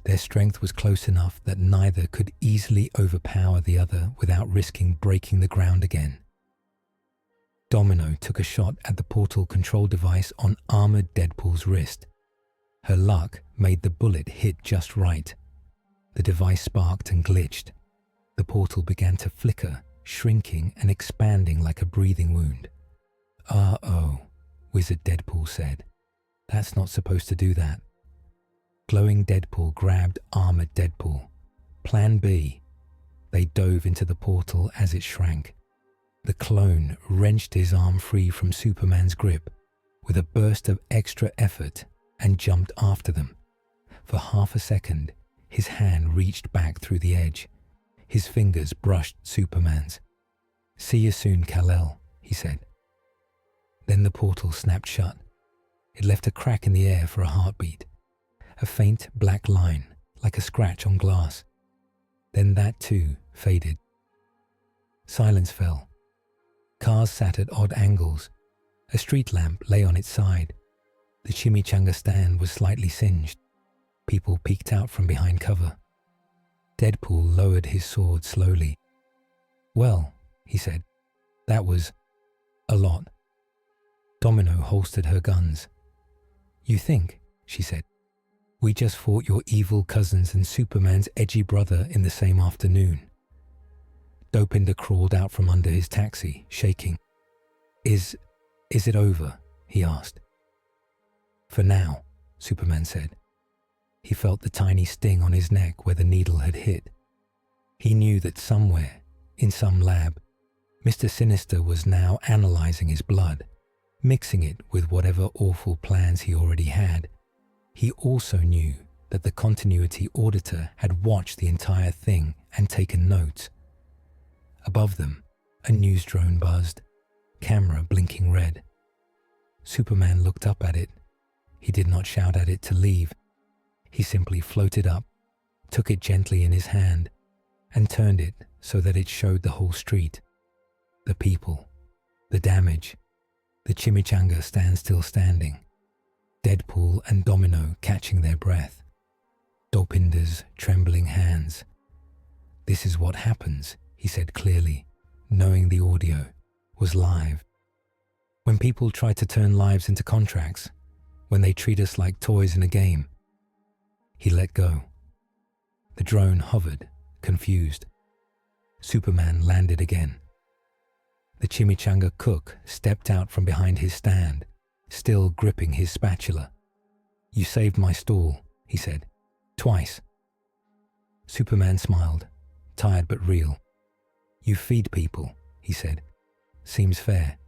Their strength was close enough that neither could easily overpower the other without risking breaking the ground again. Domino took a shot at the portal control device on armored Deadpool's wrist. Her luck made the bullet hit just right. The device sparked and glitched. The portal began to flicker, shrinking and expanding like a breathing wound. "Uh-oh," Wizard Deadpool said. "That's not supposed to do that." Glowing Deadpool grabbed armored Deadpool. Plan B. They dove into the portal as it shrank. The clone wrenched his arm free from Superman's grip with a burst of extra effort and jumped after them. For half a second, his hand reached back through the edge. His fingers brushed Superman's. "See you soon, Kal-El," he said. Then the portal snapped shut. It left a crack in the air for a heartbeat. A faint black line, like a scratch on glass. Then that too faded. Silence fell. Cars sat at odd angles. A street lamp lay on its side. The chimichanga stand was slightly singed. People peeked out from behind cover. Deadpool lowered his sword slowly. "Well," he said, "that was a lot." Domino holstered her guns. "You think," she said, "we just fought your evil cousins and Superman's edgy brother in the same afternoon?" Dopinder crawled out from under his taxi, shaking. Is it over?" he asked. "For now," Superman said. He felt the tiny sting on his neck where the needle had hit. He knew that somewhere, in some lab, Mr. Sinister was now analyzing his blood, mixing it with whatever awful plans he already had. He also knew that the continuity auditor had watched the entire thing and taken notes. Above them, a news drone buzzed, camera blinking red. Superman looked up at it. He did not shout at it to leave. He simply floated up, took it gently in his hand, and turned it so that it showed the whole street. The people, the damage, the chimichanga stand still standing, Deadpool and Domino catching their breath, Dopinder's trembling hands. "This is what happens," he said clearly, knowing the audio was live. "When people try to turn lives into contracts, when they treat us like toys in a game." He let go. The drone hovered, confused. Superman landed again. The chimichanga cook stepped out from behind his stand, still gripping his spatula. "You saved my stall," he said. "Twice." Superman smiled, tired but real. "You feed people," he said. "Seems fair."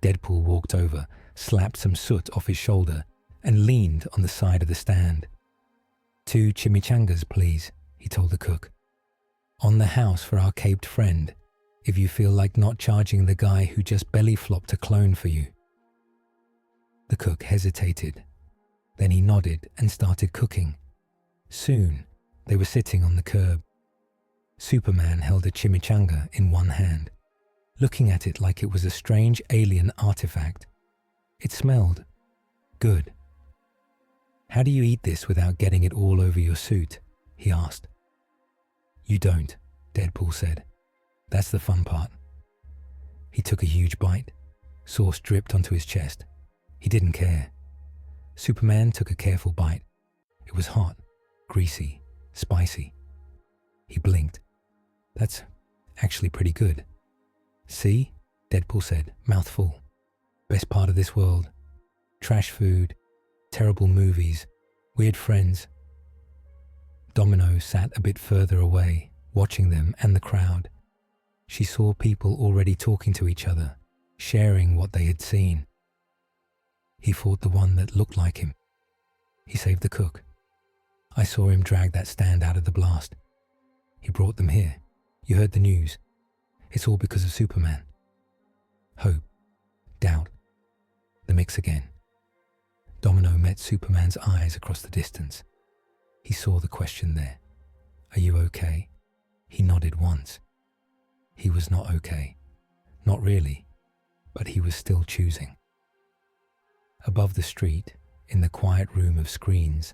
Deadpool walked over, slapped some soot off his shoulder, and leaned on the side of the stand. "2 chimichangas, please," he told the cook. "On the house for our caped friend, if you feel like not charging the guy who just belly flopped a clone for you." The cook hesitated. Then he nodded and started cooking. Soon, they were sitting on the curb. Superman held a chimichanga in one hand, looking at it like it was a strange alien artifact. It smelled good. "How do you eat this without getting it all over your suit?" he asked. "You don't," Deadpool said. "That's the fun part." He took a huge bite. Sauce dripped onto his chest. He didn't care. Superman took a careful bite. It was hot, greasy, spicy. He blinked. That's actually pretty good. See? Deadpool said, mouth full. Best part of this world. Trash food, terrible movies, weird friends. Domino sat a bit further away, watching them and the crowd. She saw people already talking to each other, sharing what they had seen. He fought the one that looked like him. He saved the cook. I saw him drag that stand out of the blast. He brought them here. You heard the news. It's all because of Superman. Hope. Doubt. The mix again. Domino met Superman's eyes across the distance. He saw the question there. Are you okay? He nodded once. He was not okay. Not really, but he was still choosing. Above the street, in the quiet room of screens,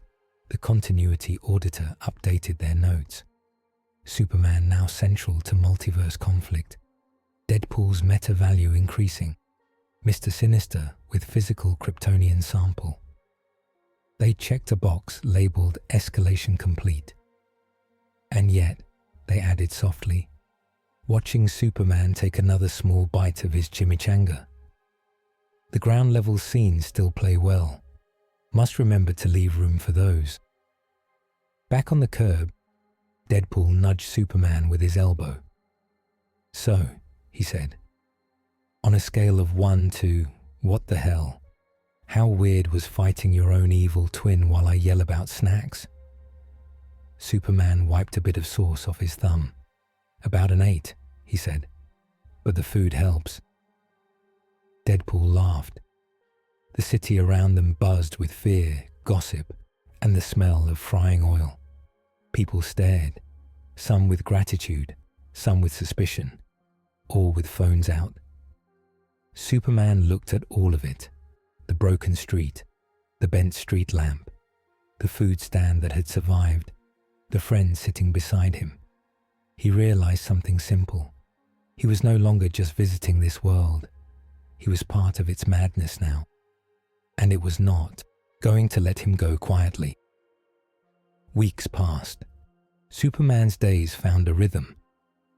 the continuity auditor updated their notes. Superman now central to multiverse conflict. Deadpool's meta value increasing. Mr. Sinister with physical Kryptonian sample. They checked a box labeled escalation complete. And yet, they added softly, watching Superman take another small bite of his chimichanga. The ground level scenes still play well. Must remember to leave room for those. Back on the curb, Deadpool nudged Superman with his elbow. So, he said, on a scale of 1 to what the hell, how weird was fighting your own evil twin while I yell about snacks? Superman wiped a bit of sauce off his thumb. About an 8, he said, but the food helps. Deadpool laughed. The city around them buzzed with fear, gossip, and the smell of frying oil. People stared, some with gratitude, some with suspicion, all with phones out. Superman looked at all of it, the broken street, the bent street lamp, the food stand that had survived, the friend sitting beside him. He realized something simple. He was no longer just visiting this world. He was part of its madness now. And it was not going to let him go quietly. Weeks passed. Superman's days found a rhythm.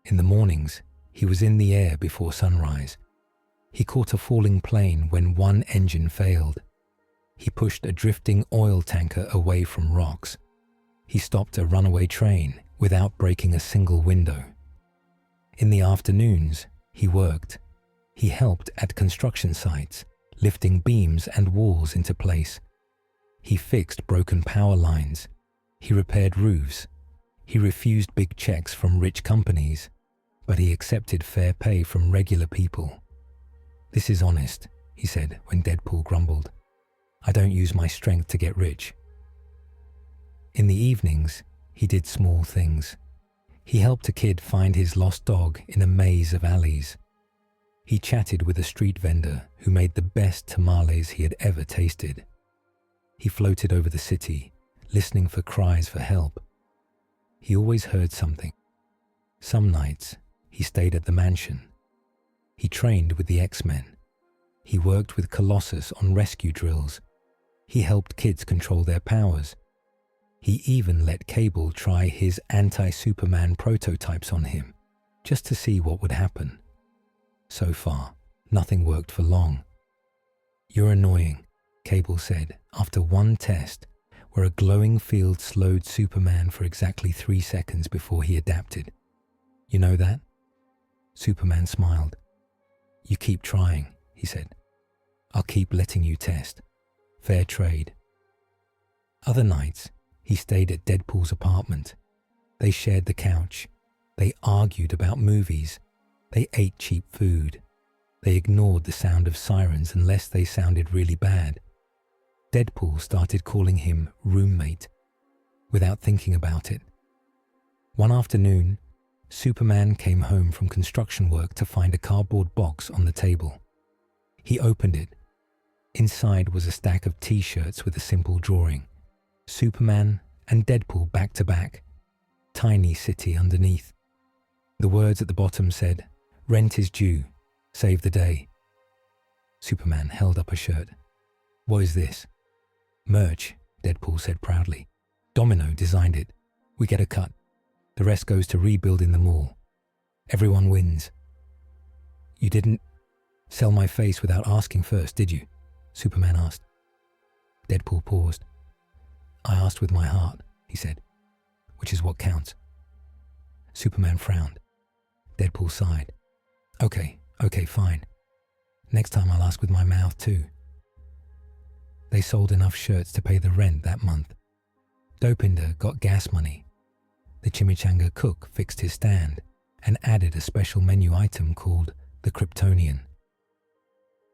In the mornings, he was in the air before sunrise. He caught a falling plane when one engine failed. He pushed a drifting oil tanker away from rocks. He stopped a runaway train without breaking a single window. In the afternoons, he worked. He helped at construction sites, lifting beams and walls into place. He fixed broken power lines. He repaired roofs. He refused big checks from rich companies, but he accepted fair pay from regular people. This is honest, he said when Deadpool grumbled. I don't use my strength to get rich. In the evenings, he did small things. He helped a kid find his lost dog in a maze of alleys. He chatted with a street vendor who made the best tamales he had ever tasted. He floated over the city, listening for cries for help. He always heard something. Some nights, he stayed at the mansion. He trained with the X-Men. He worked with Colossus on rescue drills. He helped kids control their powers. He even let Cable try his anti-Superman prototypes on him, just to see what would happen. So far, nothing worked for long. You're annoying, Cable said after one test where a glowing field slowed Superman for exactly 3 seconds before he adapted. You know that? Superman smiled. You keep trying, he said. I'll keep letting you test. Fair trade. Other nights, he stayed at Deadpool's apartment. They shared the couch. They argued about movies. They ate cheap food. They ignored the sound of sirens unless they sounded really bad. Deadpool started calling him roommate, without thinking about it. One afternoon, Superman came home from construction work to find a cardboard box on the table. He opened it. Inside was a stack of t-shirts with a simple drawing. Superman and Deadpool back to back. Tiny city underneath. The words at the bottom said, "Rent is due. Save the day." Superman held up a shirt. "What is this?" Merch, Deadpool said proudly. Domino designed it. We get a cut. The rest goes to rebuilding the mall. Everyone wins. You didn't sell my face without asking first, did you? Superman asked. Deadpool paused. I asked with my heart, he said, which is what counts. Superman frowned. Deadpool sighed. Okay, fine. Next time I'll ask with my mouth too. They sold enough shirts to pay the rent that month. Dopinder got gas money. The chimichanga cook fixed his stand and added a special menu item called the Kryptonian.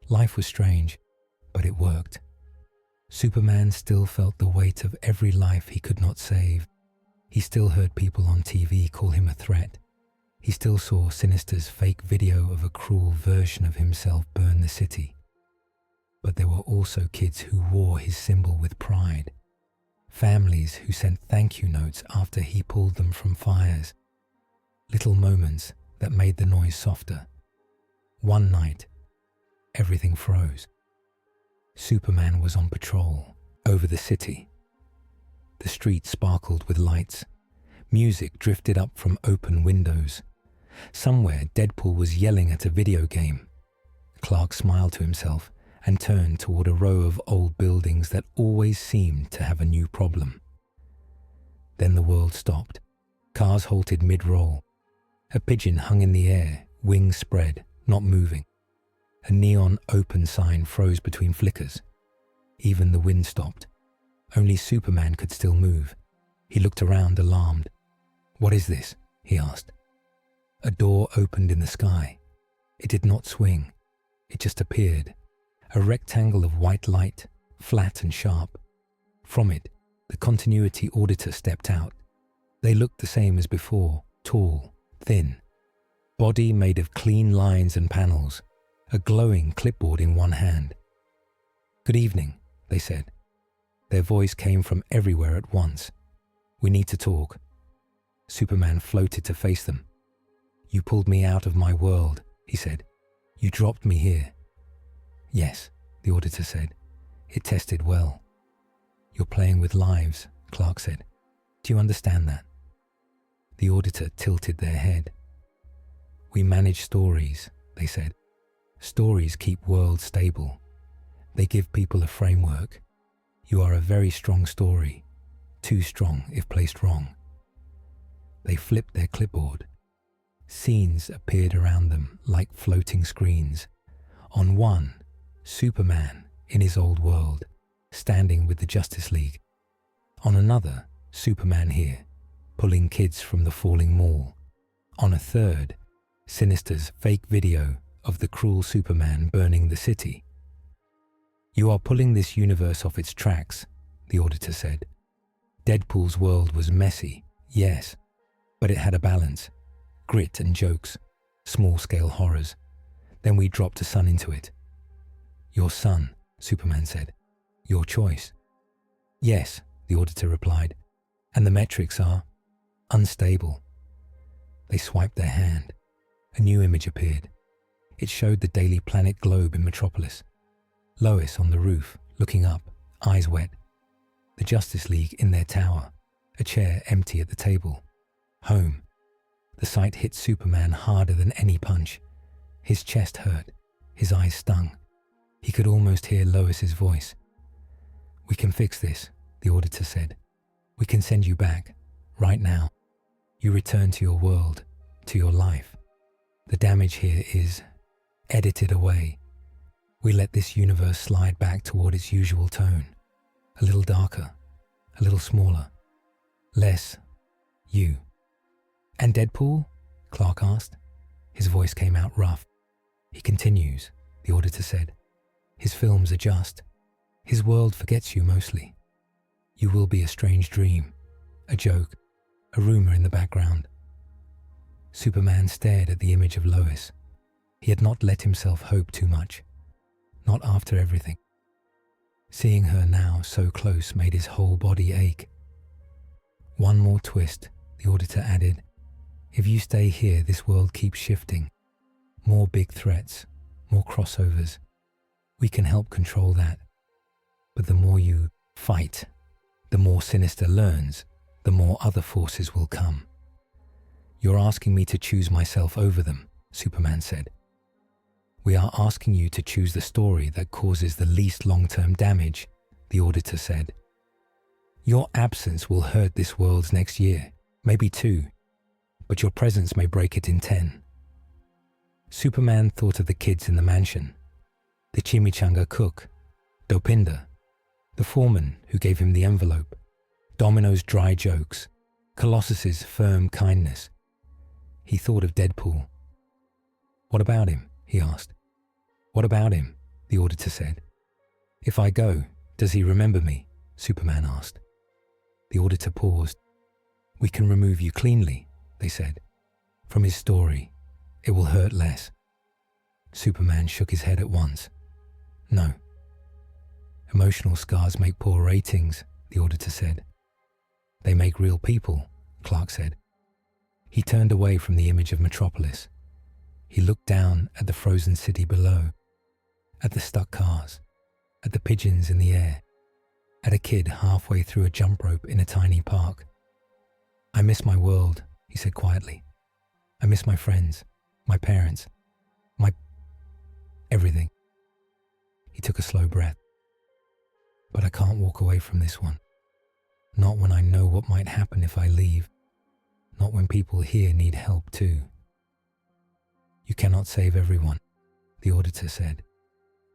Life was strange, but it worked. Superman still felt the weight of every life he could not save. He still heard people on TV call him a threat. He still saw Sinister's fake video of a cruel version of himself burn the city. But there were also kids who wore his symbol with pride. Families who sent thank you notes after he pulled them from fires. Little moments that made the noise softer. One night, everything froze. Superman was on patrol over the city. The street sparkled with lights. Music drifted up from open windows. Somewhere, Deadpool was yelling at a video game. Clark smiled to himself and turned toward a row of old buildings that always seemed to have a new problem. Then the world stopped. Cars halted mid-roll. A pigeon hung in the air, wings spread, not moving. A neon open sign froze between flickers. Even the wind stopped. Only Superman could still move. He looked around, alarmed. What is this? He asked. A door opened in the sky. It did not swing. It just appeared. A rectangle of white light, flat and sharp. From it, the continuity auditor stepped out. They looked the same as before, tall, thin. Body made of clean lines and panels. A glowing clipboard in one hand. Good evening, they said. Their voice came from everywhere at once. We need to talk. Superman floated to face them. You pulled me out of my world, he said. You dropped me here. Yes, the auditor said. It tested well. You're playing with lives, Clark said. Do you understand that? The auditor tilted their head. We manage stories, they said. Stories keep worlds stable. They give people a framework. You are a very strong story, too strong if placed wrong. They flipped their clipboard. Scenes appeared around them like floating screens. On one, Superman in his old world, standing with the Justice League. On another, Superman here, pulling kids from the falling mall. On a third, Sinister's fake video of the cruel Superman burning the city. You are pulling this universe off its tracks, the auditor said. Deadpool's world was messy, yes, but it had a balance. Grit and jokes, small-scale horrors. Then we dropped a son into it. Your son, Superman said. Your choice. Yes, the auditor replied, and the metrics are unstable. They swiped their hand. A new image appeared. It showed the Daily Planet globe in Metropolis. Lois on the roof, looking up, eyes wet. The Justice League in their tower, a chair empty at the table. Home. The sight hit Superman harder than any punch. His chest hurt. His eyes stung. He could almost hear Lois's voice. We can fix this, the auditor said. We can send you back, right now. You return to your world, to your life. The damage here is edited away. We let this universe slide back toward its usual tone. A little darker, a little smaller, less you. And Deadpool? Clark asked. His voice came out rough. He continues, the auditor said. His films adjust. His world forgets you mostly. You will be a strange dream, a joke, a rumor in the background. Superman stared at the image of Lois. He had not let himself hope too much. Not after everything. Seeing her now so close made his whole body ache. One more twist, the auditor added. If you stay here, this world keeps shifting. More big threats, more crossovers. We can help control that. But the more you Fight. The more Sinister learns, the more other forces will come. You're asking me to choose myself over them, Superman said. We are asking you to choose the story that causes the least long-term damage, the auditor said. Your absence will hurt this world's next year, maybe 2, but your presence may break it in 10. Superman thought of the kids in the mansion, the chimichanga cook, Dopinder, the foreman who gave him the envelope, Domino's dry jokes, Colossus's firm kindness. He thought of Deadpool. What about him? He asked. What about him? The auditor said. If I go, does he remember me? Superman asked. The auditor paused. We can remove you cleanly, they said. From his story, it will hurt less. Superman shook his head at once. No. Emotional scars make poor ratings, the auditor said. They make real people, Clark said. He turned away from the image of Metropolis. He looked down at the frozen city below, at the stuck cars, at the pigeons in the air, at a kid halfway through a jump rope in a tiny park. I miss my world, he said quietly. I miss my friends, my parents, my everything. He took a slow breath. But I can't walk away from this one. Not when I know what might happen if I leave. Not when people here need help too. You cannot save everyone, the auditor said.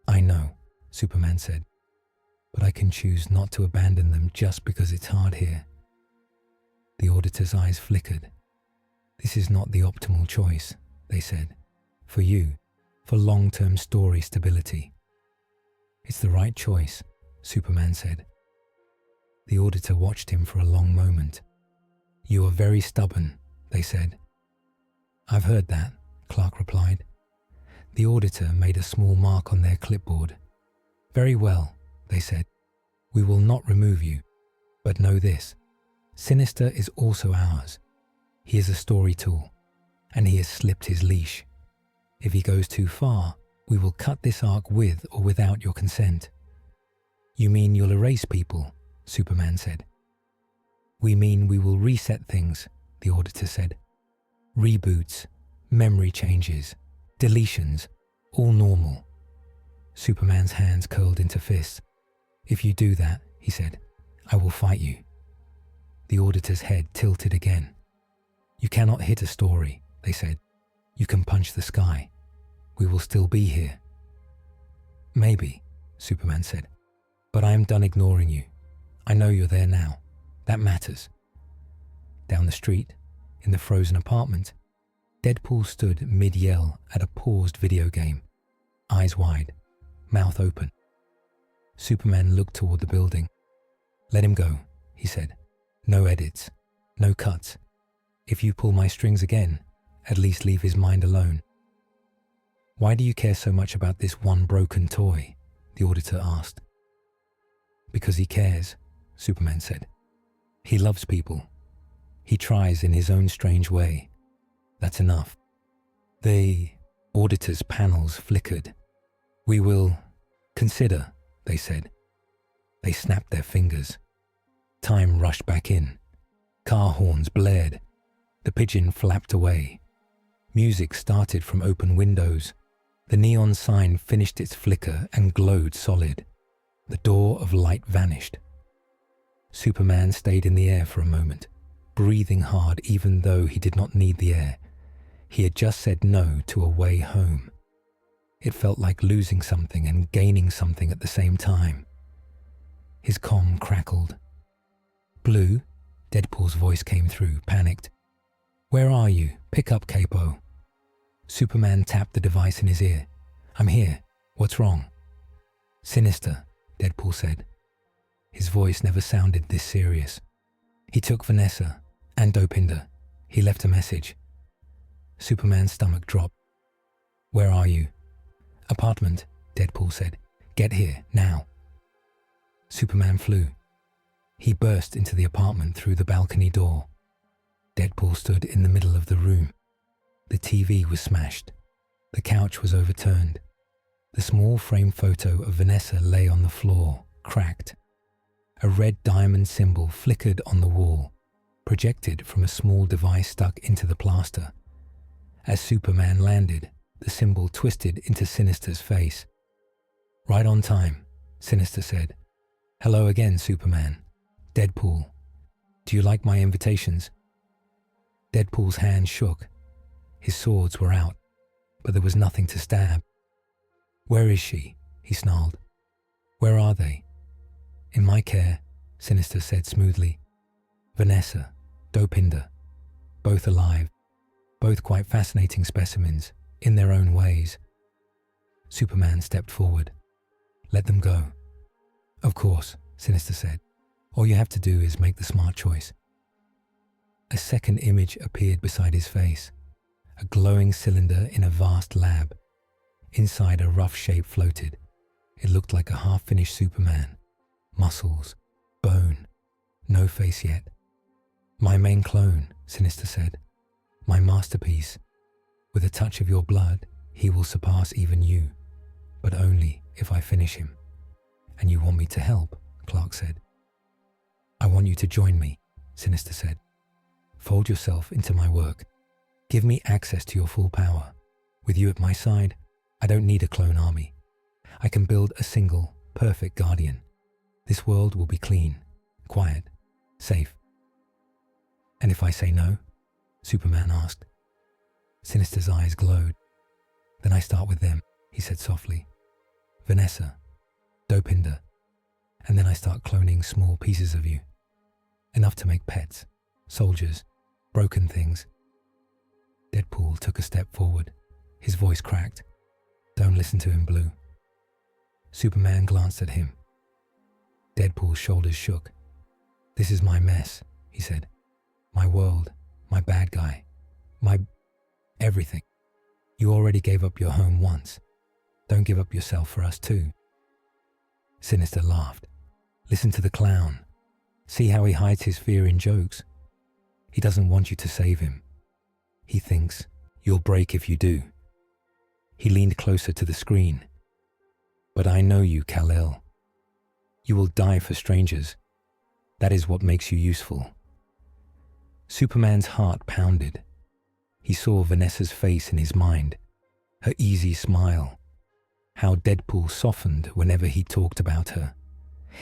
I know, Superman said, but I can choose not to abandon them just because it's hard here. The auditor's eyes flickered. This is not the optimal choice, they said. For you, for long-term story stability. It's the right choice, Superman said. The auditor watched him for a long moment. You are very stubborn, they said. I've heard that, Clark replied. The auditor made a small mark on their clipboard. Very well, they said. We will not remove you, but know this. Sinister is also ours. He is a story tool, and he has slipped his leash. If he goes too far, we will cut this arc with or without your consent. You mean you'll erase people? Superman said. We mean we will reset things, the auditor said. Reboots, memory changes, deletions, all normal. Superman's hands curled into fists. If you do that, he said, I will fight you. The auditor's head tilted again. You cannot hit a story, they said. You can punch the sky. We will still be here. Maybe, Superman said, but I am done ignoring you. I know you're there now. That matters. Down the street, in the frozen apartment, Deadpool stood mid-yell at a paused video game, eyes wide, mouth open. Superman looked toward the building. Let him go, he said. No edits, no cuts. If you pull my strings again, at least leave his mind alone. Why do you care so much about this one broken toy? The auditor asked. Because he cares, Superman said. He loves people. He tries in his own strange way. That's enough. The auditor's panels flickered. We will consider, they said. They snapped their fingers. Time rushed back in. Car horns blared. The pigeon flapped away. Music started from open windows. The neon sign finished its flicker and glowed solid. The door of light vanished. Superman stayed in the air for a moment, breathing hard even though he did not need the air. He had just said no to a way home. It felt like losing something and gaining something at the same time. His comm crackled. Blue, Deadpool's voice came through, panicked. Where are you? Pick up, Capo. Superman tapped the device in his ear. I'm here. What's wrong? Sinister, Deadpool said. His voice never sounded this serious. He took Vanessa and Dopinder. He left a message. Superman's stomach dropped. Where are you? Apartment, Deadpool said. Get here, now. Superman flew. He burst into the apartment through the balcony door. Deadpool stood in the middle of the room. The TV was smashed. The couch was overturned. The small frame photo of Vanessa lay on the floor, cracked. A red diamond symbol flickered on the wall, projected from a small device stuck into the plaster. As Superman landed, the symbol twisted into Sinister's face. "Right on time," Sinister said. "Hello again, Superman. Deadpool. Do you like my invitations?" Deadpool's hand shook. His swords were out, but there was nothing to stab. "Where is she?" he snarled. "Where are they?" "In my care," Sinister said smoothly. "Vanessa, Dopinder, both alive, both quite fascinating specimens, in their own ways." Superman stepped forward. "Let them go." "Of course," Sinister said. "All you have to do is make the smart choice." A second image appeared beside his face, a glowing cylinder in a vast lab. Inside, a rough shape floated. It looked like a half-finished Superman. Muscles, bone, no face yet. "My main clone," Sinister said. "My masterpiece. With a touch of your blood, he will surpass even you, but only if I finish him." "And you want me to help?" Clark said. "I want you to join me," Sinister said. "Fold yourself into my work. Give me access to your full power. With you at my side, I don't need a clone army. I can build a single, perfect guardian. This world will be clean, quiet, safe." "And if I say no?" Superman asked. Sinister's eyes glowed. "Then I start with them," he said softly. "Vanessa, Dopinder, and then I start cloning small pieces of you. Enough to make pets, soldiers, broken things." Deadpool took a step forward. His voice cracked. "Don't listen to him, Blue." Superman glanced at him. Deadpool's shoulders shook. "This is my mess," he said. "My world, my bad guy, my everything. You already gave up your home once. Don't give up yourself for us too." Sinister laughed. "Listen to the clown. See how he hides his fear in jokes. He doesn't want you to save him. He thinks you'll break if you do." He leaned closer to the screen. "But I know you, Kal-El. You will die for strangers. That is what makes you useful." Superman's heart pounded. He saw Vanessa's face in his mind, her easy smile, how Deadpool softened whenever he talked about her.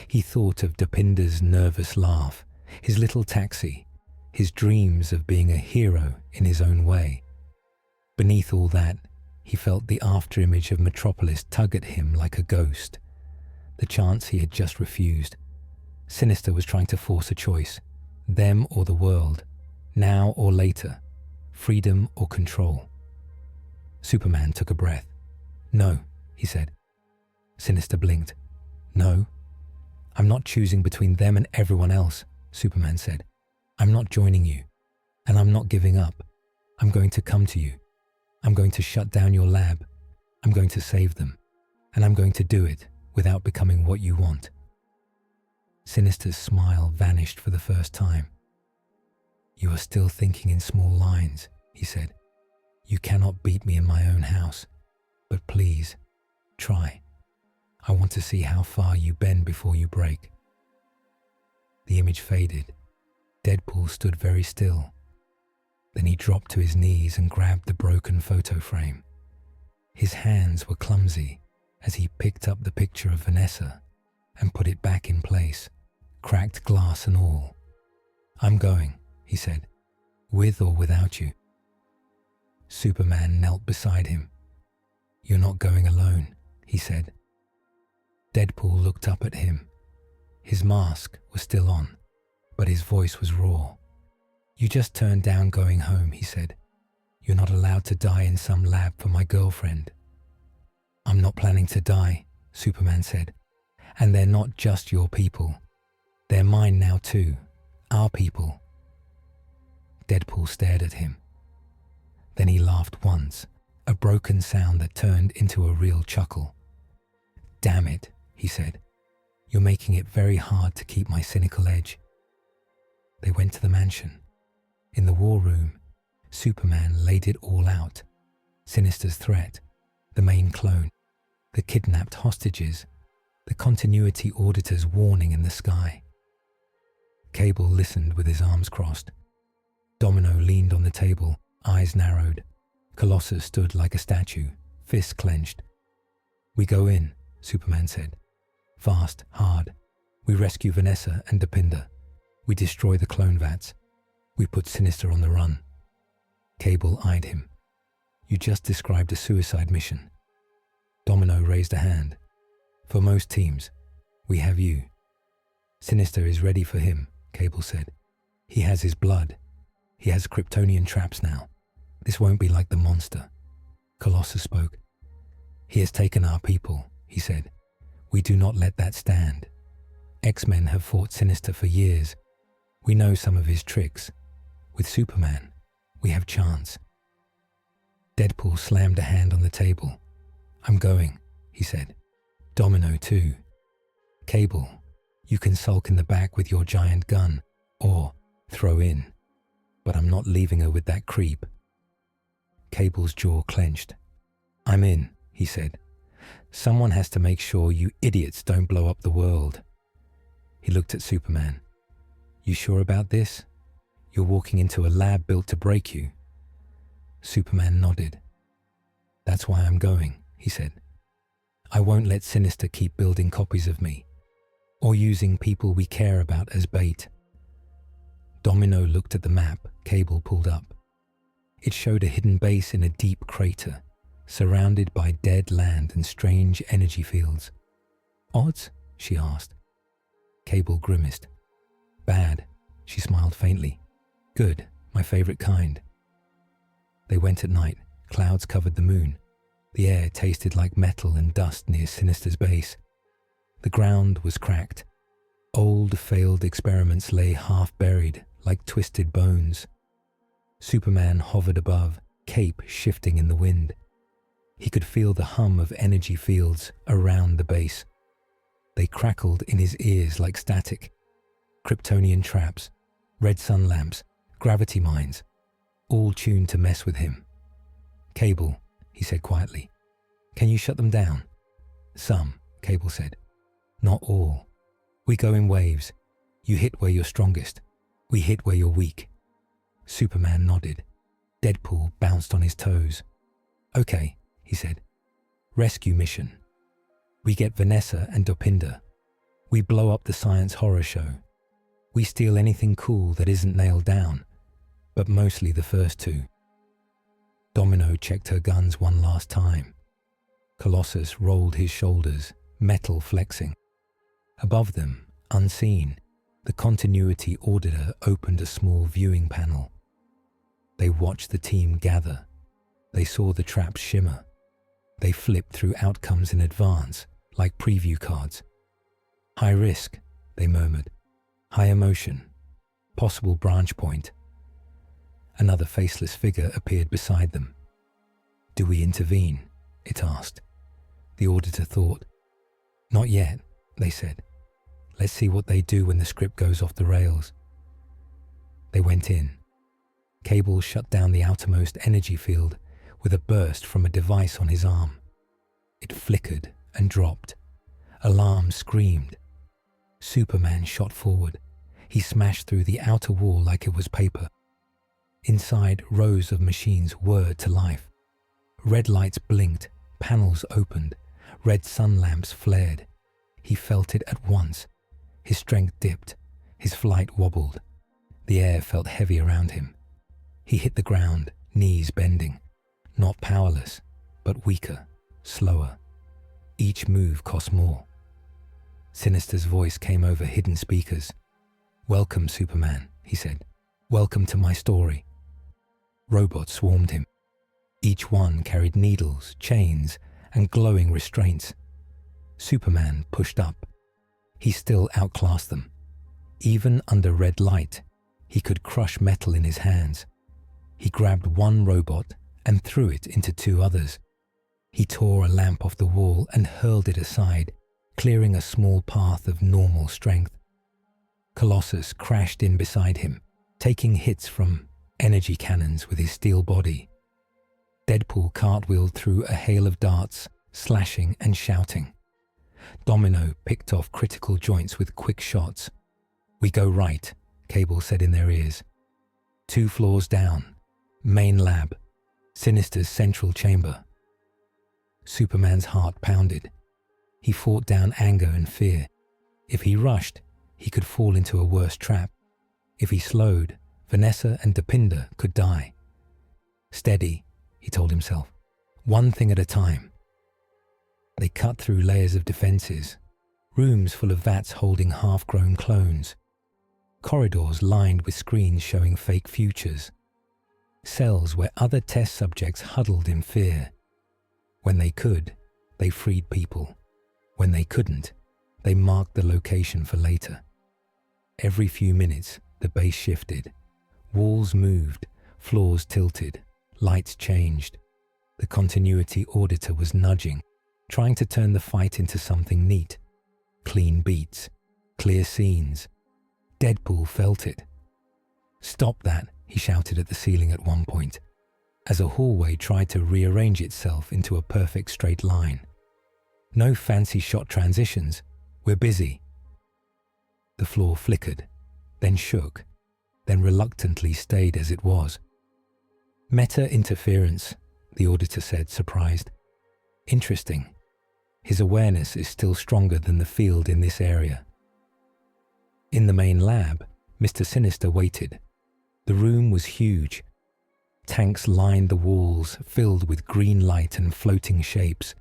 He thought of Dopinder's nervous laugh, his little taxi, his dreams of being a hero in his own way. Beneath all that, he felt the afterimage of Metropolis tug at him like a ghost, the chance he had just refused. Sinister was trying to force a choice, them or the world, now or later, freedom or control. Superman took a breath. "No," he said. Sinister blinked. "No, I'm not choosing between them and everyone else," Superman said. "I'm not joining you, and I'm not giving up. I'm going to come to you. I'm going to shut down your lab. I'm going to save them, and I'm going to do it without becoming what you want." Sinister's smile vanished for the first time. "You are still thinking in small lines," he said. "You cannot beat me in my own house, but please, try. I want to see how far you bend before you break." The image faded. Deadpool stood very still. Then he dropped to his knees and grabbed the broken photo frame. His hands were clumsy as he picked up the picture of Vanessa and put it back in place, cracked glass and all. "I'm going," he said, "with or without you." Superman knelt beside him. "You're not going alone," he said. Deadpool looked up at him. His mask was still on, but his voice was raw. "You just turned down going home," he said. "You're not allowed to die in some lab for my girlfriend." "I'm not planning to die," Superman said. "And they're not just your people. They're mine now too. Our people." Deadpool stared at him. Then he laughed once, a broken sound that turned into a real chuckle. "Damn it," he said. "You're making it very hard to keep my cynical edge." They went to the mansion. In the war room, Superman laid it all out. Sinister's threat, the main clone, the kidnapped hostages, the continuity auditor's warning in the sky. Cable listened with his arms crossed. Domino leaned on the table, eyes narrowed. Colossus stood like a statue, fists clenched. "We go in," Superman said. "Fast, hard. We rescue Vanessa and Dopinder. We destroy the clone vats. We put Sinister on the run." Cable eyed him. "You just described a suicide mission." Domino raised a hand. "For most teams, we have you." "Sinister is ready for him," Cable said. "He has his blood. He has Kryptonian traps now. This won't be like the monster." Colossus spoke. "He has taken our people," he said. "We do not let that stand. X-Men have fought Sinister for years. We know some of his tricks. With Superman, we have chance." Deadpool slammed a hand on the table. "I'm going," he said. "Domino too. Cable, you can sulk in the back with your giant gun, or throw in. But I'm not leaving her with that creep." Cable's jaw clenched. "I'm in," he said. "Someone has to make sure you idiots don't blow up the world." He looked at Superman. "You sure about this? You're walking into a lab built to break you." Superman nodded. "That's why I'm going," he said. "I won't let Sinister keep building copies of me, or using people we care about as bait." Domino looked at the map Cable pulled up. It showed a hidden base in a deep crater, surrounded by dead land and strange energy fields. "Odds?" she asked. Cable grimaced. "Bad," she smiled faintly. "Good, my favorite kind." They went at night. Clouds covered the moon. The air tasted like metal and dust near Sinister's base. The ground was cracked. Old, failed experiments lay half-buried, like twisted bones. Superman hovered above, cape shifting in the wind. He could feel the hum of energy fields around the base. They crackled in his ears like static. Kryptonian traps, red sun lamps, gravity mines, all tuned to mess with him. "Cable," he said quietly. "Can you shut them down?" "Some," Cable said. "Not all. We go in waves. You hit where you're strongest. We hit where you're weak." Superman nodded. Deadpool bounced on his toes. "Okay," he said. "Rescue mission. We get Vanessa and Dopinder. We blow up the science horror show. We steal anything cool that isn't nailed down, but mostly the first two." Domino checked her guns one last time. Colossus rolled his shoulders, metal flexing. Above them, unseen, the continuity auditor opened a small viewing panel. They watched the team gather. They saw the traps shimmer. They flipped through outcomes in advance, like preview cards. "High risk," they murmured. "High emotion. Possible branch point." Another faceless figure appeared beside them. "Do we intervene?" it asked. The auditor thought. "Not yet," they said. "Let's see what they do when the script goes off the rails." They went in. Cable shut down the outermost energy field with a burst from a device on his arm. It flickered and dropped. Alarm screamed. Superman shot forward. He smashed through the outer wall like it was paper. Inside, rows of machines whirred to life. Red lights blinked, panels opened, red sun lamps flared. He felt it at once. His strength dipped. His flight wobbled. The air felt heavy around him. He hit the ground, knees bending. Not powerless, but weaker, slower. Each move cost more. Sinister's voice came over hidden speakers. "Welcome, Superman," he said. "Welcome to my story." Robots swarmed him. Each one carried needles, chains, and glowing restraints. Superman pushed up. He still outclassed them. Even under red light, he could crush metal in his hands. He grabbed one robot and threw it into two others. He tore a lamp off the wall and hurled it aside, clearing a small path of normal strength. Colossus crashed in beside him, taking hits from energy cannons with his steel body. Deadpool cartwheeled through a hail of darts, slashing and shouting. Domino picked off critical joints with quick shots. "We go right," Cable said in their ears. 2 floors down. Main lab. Sinister's central chamber. Superman's heart pounded. He fought down anger and fear. If he rushed, he could fall into a worse trap. If he slowed, Vanessa and Dopinder could die. Steady, he told himself. One thing at a time. They cut through layers of defenses, rooms full of vats holding half-grown clones, corridors lined with screens showing fake futures, cells where other test subjects huddled in fear. When they could, they freed people. When they couldn't, they marked the location for later. Every few minutes, the base shifted. Walls moved, floors tilted, lights changed. The continuity auditor was nudging, trying to turn the fight into something neat. Clean beats, clear scenes. Deadpool felt it. "Stop that," he shouted at the ceiling at one point, as a hallway tried to rearrange itself into a perfect straight line. "No fancy shot transitions. We're busy." The floor flickered, then shook, then reluctantly stayed as it was. "Meta-interference," the auditor said, surprised. "Interesting. His awareness is still stronger than the field in this area." In the main lab, Mr. Sinister waited. The room was huge. Tanks lined the walls, filled with green light and floating shapes.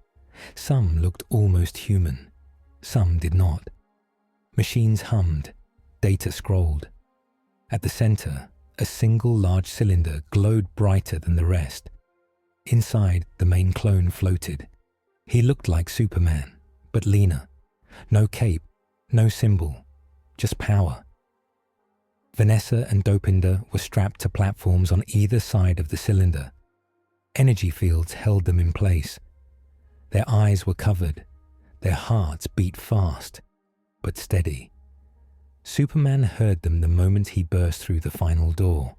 Some looked almost human. Some did not. Machines hummed. Data scrolled. At the center, a single large cylinder glowed brighter than the rest. Inside, the main clone floated. He looked like Superman, but leaner. No cape, no symbol, just power. Vanessa and Dopinder were strapped to platforms on either side of the cylinder. Energy fields held them in place. Their eyes were covered. Their hearts beat fast, but steady. Superman heard them the moment he burst through the final door.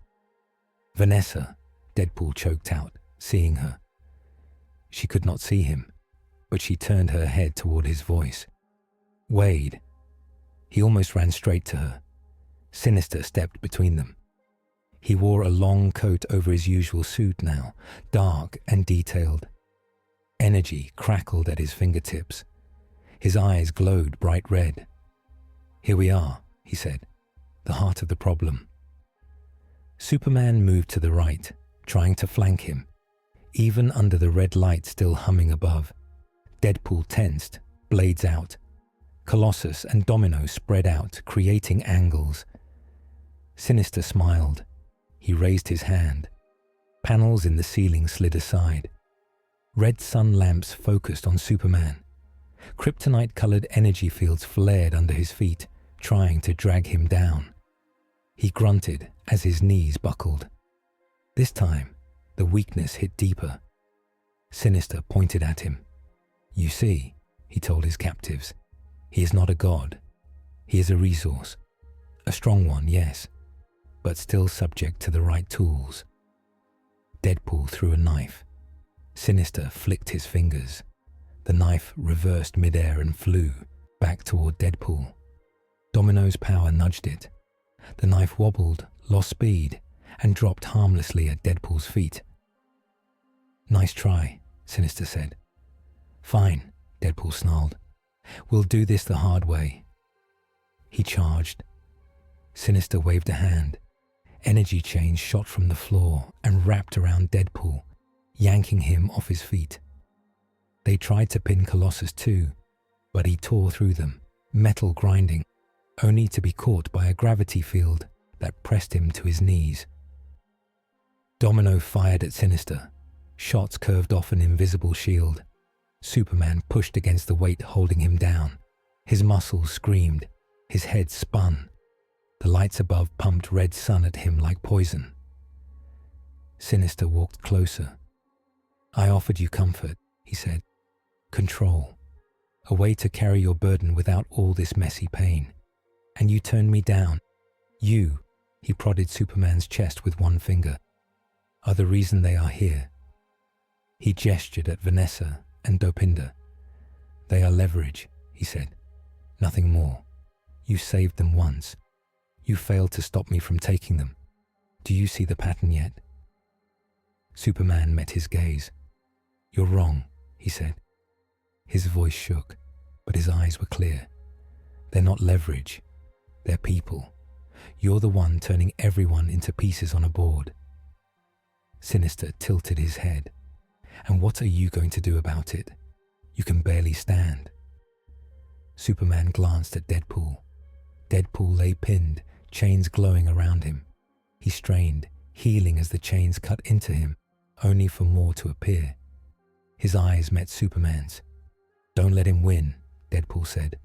"Vanessa," Deadpool choked out, seeing her. She could not see him, but she turned her head toward his voice. "Wade." He almost ran straight to her. Sinister stepped between them. He wore a long coat over his usual suit now, dark and detailed. Energy crackled at his fingertips. His eyes glowed bright red. "Here we are," he said, "the heart of the problem." Superman moved to the right, trying to flank him, even under the red light still humming above. Deadpool tensed, blades out. Colossus and Domino spread out, creating angles. Sinister smiled. He raised his hand. Panels in the ceiling slid aside. Red sun lamps focused on Superman. Kryptonite-colored energy fields flared under his feet, trying to drag him down. He grunted as his knees buckled. This time, the weakness hit deeper. Sinister pointed at him. "You see," he told his captives, "he is not a god. He is a resource. A strong one, yes, but still subject to the right tools." Deadpool threw a knife. Sinister flicked his fingers. The knife reversed midair and flew back toward Deadpool. Domino's power nudged it. The knife wobbled, lost speed, and dropped harmlessly at Deadpool's feet. "Nice try," Sinister said. "Fine," Deadpool snarled. "We'll do this the hard way." He charged. Sinister waved a hand. Energy chains shot from the floor and wrapped around Deadpool, yanking him off his feet. They tried to pin Colossus too, but he tore through them, metal grinding, only to be caught by a gravity field that pressed him to his knees. Domino fired at Sinister. Shots curved off an invisible shield. Superman pushed against the weight holding him down. His muscles screamed. His head spun. The lights above pumped red sun at him like poison. Sinister walked closer. "I offered you comfort," he said. "Control. A way to carry your burden without all this messy pain. And you turned me down. You," he prodded Superman's chest with one finger, "are the reason they are here." He gestured at Vanessa and Dopinder. "They are leverage," he said. "Nothing more. You saved them once. You failed to stop me from taking them. Do you see the pattern yet? Superman met his gaze. You're wrong, he said. His voice shook, but his eyes were clear. They're not leverage. They're people. You're the one turning everyone into pieces on a board. Sinister tilted his head. And what are you going to do about it? You can barely stand. Superman glanced at Deadpool. Deadpool lay pinned, chains glowing around him. He strained, healing as the chains cut into him, only for more to appear. His eyes met Superman's. Don't let him win, Deadpool said.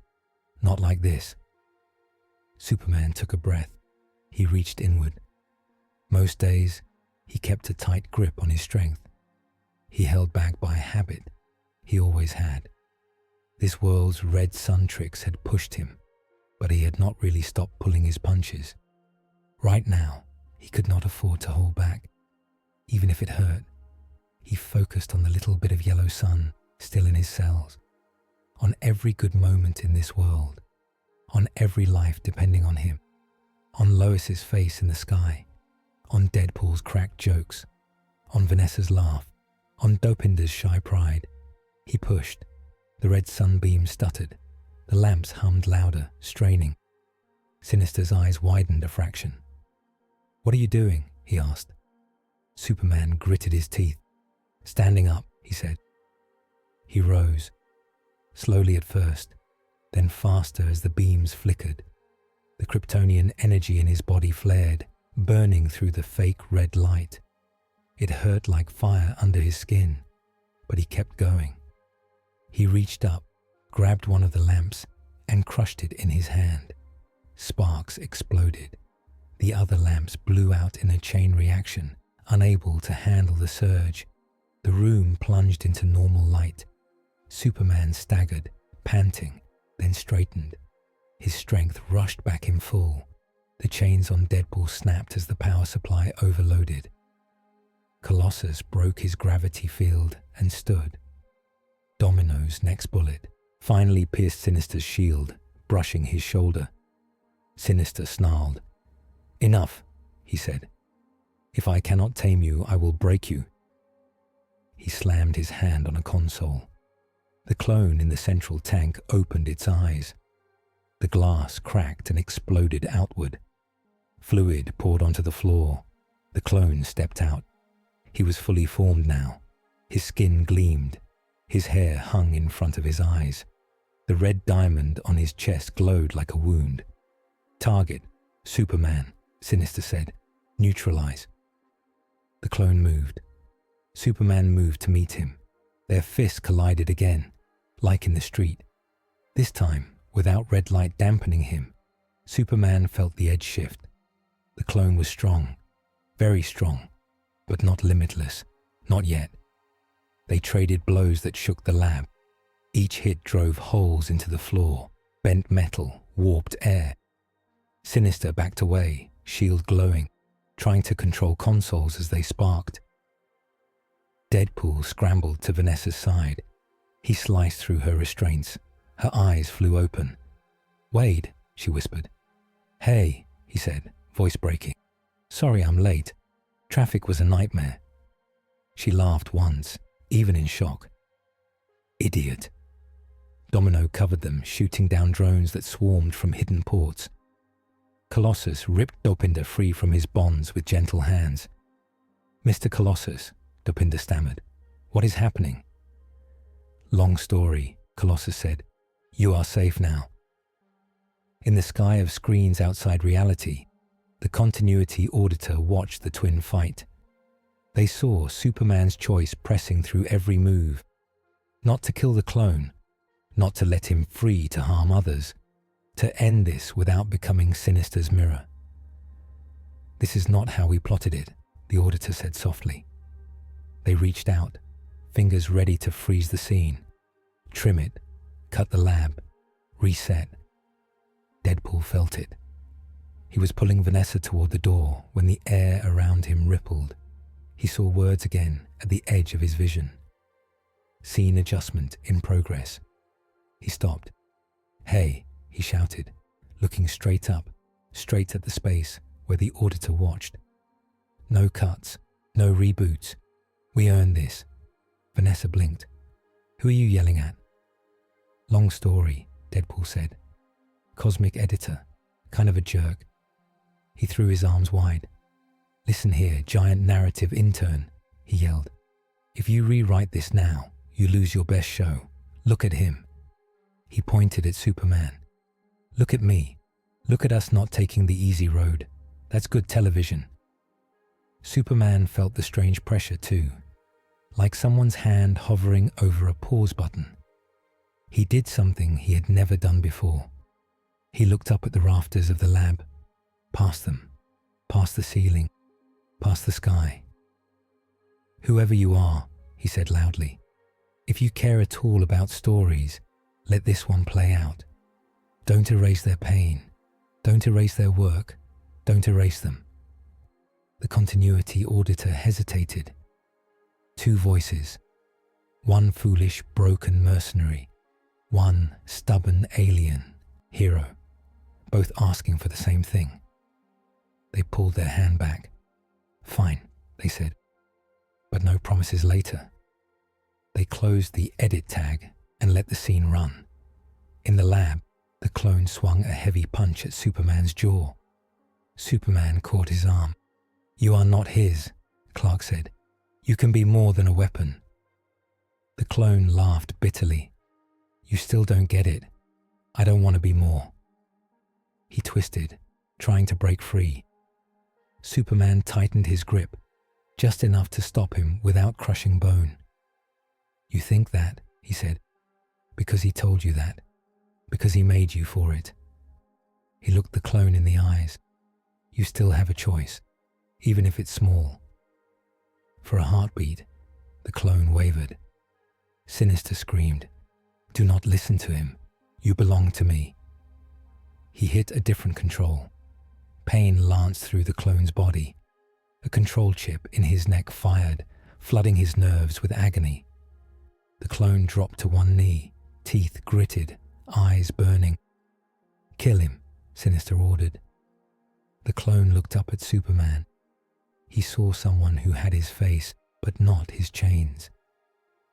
Not like this. Superman took a breath. He reached inward. Most days, he kept a tight grip on his strength. He held back by habit. He always had. This world's red sun tricks had pushed him, but he had not really stopped pulling his punches. Right now, he could not afford to hold back, even if it hurt. He focused on the little bit of yellow sun still in his cells, on every good moment in this world, on every life depending on him, on Lois's face in the sky, on Deadpool's cracked jokes, on Vanessa's laugh, on Dopinder's shy pride. He pushed. The red sunbeam stuttered. The lamps hummed louder, straining. Sinister's eyes widened a fraction. What are you doing? He asked. Superman gritted his teeth. Standing up, he said. He rose, slowly at first, then faster as the beams flickered. The Kryptonian energy in his body flared, burning through the fake red light. It hurt like fire under his skin, but he kept going. He reached up, grabbed one of the lamps, and crushed it in his hand. Sparks exploded. The other lamps blew out in a chain reaction, unable to handle the surge. The room plunged into normal light. Superman staggered, panting, then straightened. His strength rushed back in full. The chains on Deadpool snapped as the power supply overloaded. Colossus broke his gravity field and stood. Domino's next bullet finally pierced Sinister's shield, brushing his shoulder. Sinister snarled. Enough, he said. If I cannot tame you, I will break you. He slammed his hand on a console. The clone in the central tank opened its eyes. The glass cracked and exploded outward. Fluid poured onto the floor. The clone stepped out. He was fully formed now. His skin gleamed. His hair hung in front of his eyes. The red diamond on his chest glowed like a wound. Target, Superman, Sinister said. Neutralize. The clone moved. Superman moved to meet him. Their fists collided again, like in the street. This time, without red light dampening him, Superman felt the edge shift. The clone was strong, very strong, but not limitless, not yet. They traded blows that shook the lab. Each hit drove holes into the floor, bent metal, warped air. Sinister backed away, shield glowing, trying to control consoles as they sparked. Deadpool scrambled to Vanessa's side. He sliced through her restraints. Her eyes flew open. Wade, she whispered. Hey, he said, voice breaking. Sorry I'm late. Traffic was a nightmare. She laughed once, even in shock. Idiot. Domino covered them, shooting down drones that swarmed from hidden ports. Colossus ripped Dopinder free from his bonds with gentle hands. Mr. Colossus, Dopinder stammered. What is happening? Long story, Colossus said. You are safe now. In the sky of screens outside reality, the continuity auditor watched the twin fight. They saw Superman's choice pressing through every move. Not to kill the clone, not to let him free to harm others, to end this without becoming Sinister's mirror. This is not how we plotted it, the auditor said softly. They reached out, fingers ready to freeze the scene, trim it, cut the lab, reset. Deadpool felt it. He was pulling Vanessa toward the door when the air around him rippled. He saw words again at the edge of his vision. Scene adjustment in progress. He stopped. Hey, he shouted, looking straight up, straight at the space where the auditor watched. No cuts, no reboots. We earned this. Vanessa blinked. Who are you yelling at? Long story, Deadpool said. Cosmic editor, kind of a jerk. He threw his arms wide. Listen here, giant narrative intern, he yelled. If you rewrite this now, you lose your best show. Look at him. He pointed at Superman. Look at me. Look at us not taking the easy road. That's good television. Superman felt the strange pressure too, like someone's hand hovering over a pause button. He did something he had never done before. He looked up at the rafters of the lab, past them, past the ceiling, past the sky. Whoever you are, he said loudly, if you care at all about stories, let this one play out. Don't erase their pain. Don't erase their work. Don't erase them. The continuity auditor hesitated. Two voices. One foolish, broken mercenary. One stubborn alien hero. Both asking for the same thing. They pulled their hand back. Fine, they said. But no promises later. They closed the edit tag and let the scene run. In the lab, the clone swung a heavy punch at Superman's jaw. Superman caught his arm. You are not his, Clark said. You can be more than a weapon. The clone laughed bitterly. You still don't get it. I don't want to be more. He twisted, trying to break free. Superman tightened his grip, just enough to stop him without crushing bone. You think that, he said, because he told you that, because he made you for it. He looked the clone in the eyes. You still have a choice, even if it's small. For a heartbeat, the clone wavered. Sinister screamed, do not listen to him. You belong to me. He hit a different control. Pain lanced through the clone's body. A control chip in his neck fired, flooding his nerves with agony. The clone dropped to one knee, teeth gritted, eyes burning. Kill him, Sinister ordered. The clone looked up at Superman. He saw someone who had his face, but not his chains.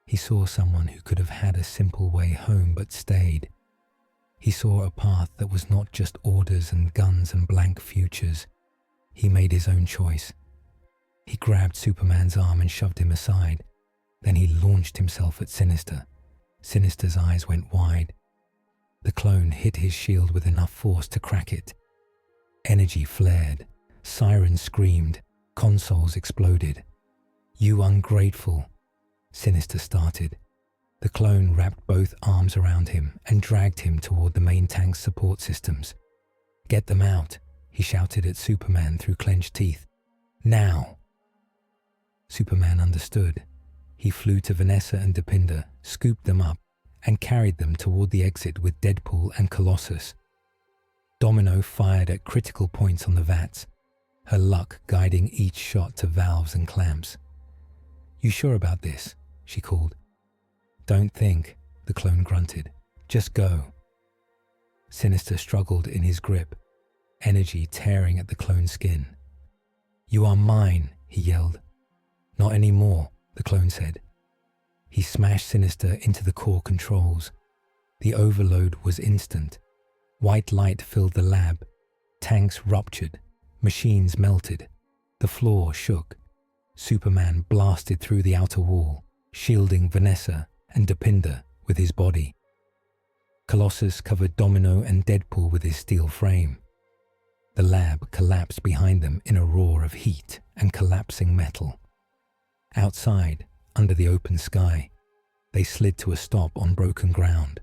He saw someone who could have had a simple way home but stayed. He saw a path that was not just orders and guns and blank futures. He made his own choice. He grabbed Superman's arm and shoved him aside. Then he launched himself at Sinister. Sinister's eyes went wide. The clone hit his shield with enough force to crack it. Energy flared. Sirens screamed. Consoles exploded. You ungrateful, Sinister started. The clone wrapped both arms around him and dragged him toward the main tank's support systems. Get them out, he shouted at Superman through clenched teeth. Now! Superman understood. He flew to Vanessa and Depinder, scooped them up, and carried them toward the exit with Deadpool and Colossus. Domino fired at critical points on the vats, her luck guiding each shot to valves and clamps. You sure about this? She called. Don't think, the clone grunted. Just go. Sinister struggled in his grip, energy tearing at the clone's skin. You are mine, he yelled. Not anymore, the clone said. He smashed Sinister into the core controls. The overload was instant. White light filled the lab. Tanks ruptured. Machines melted. The floor shook. Superman blasted through the outer wall, shielding Vanessa and Depinder with his body. Colossus covered Domino and Deadpool with his steel frame. The lab collapsed behind them in a roar of heat and collapsing metal. Outside, under the open sky, they slid to a stop on broken ground.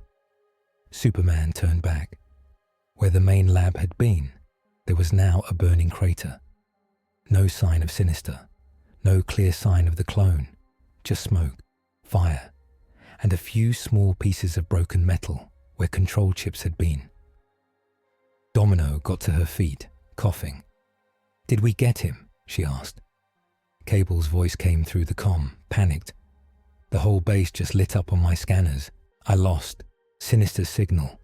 Superman turned back. Where the main lab had been, there was now a burning crater. No sign of Sinister, no clear sign of the clone, just smoke, fire, and a few small pieces of broken metal where control chips had been. Domino got to her feet, coughing. Did we get him? She asked. Cable's voice came through the comm, panicked. The whole base just lit up on my scanners. I lost. Sinister's signal.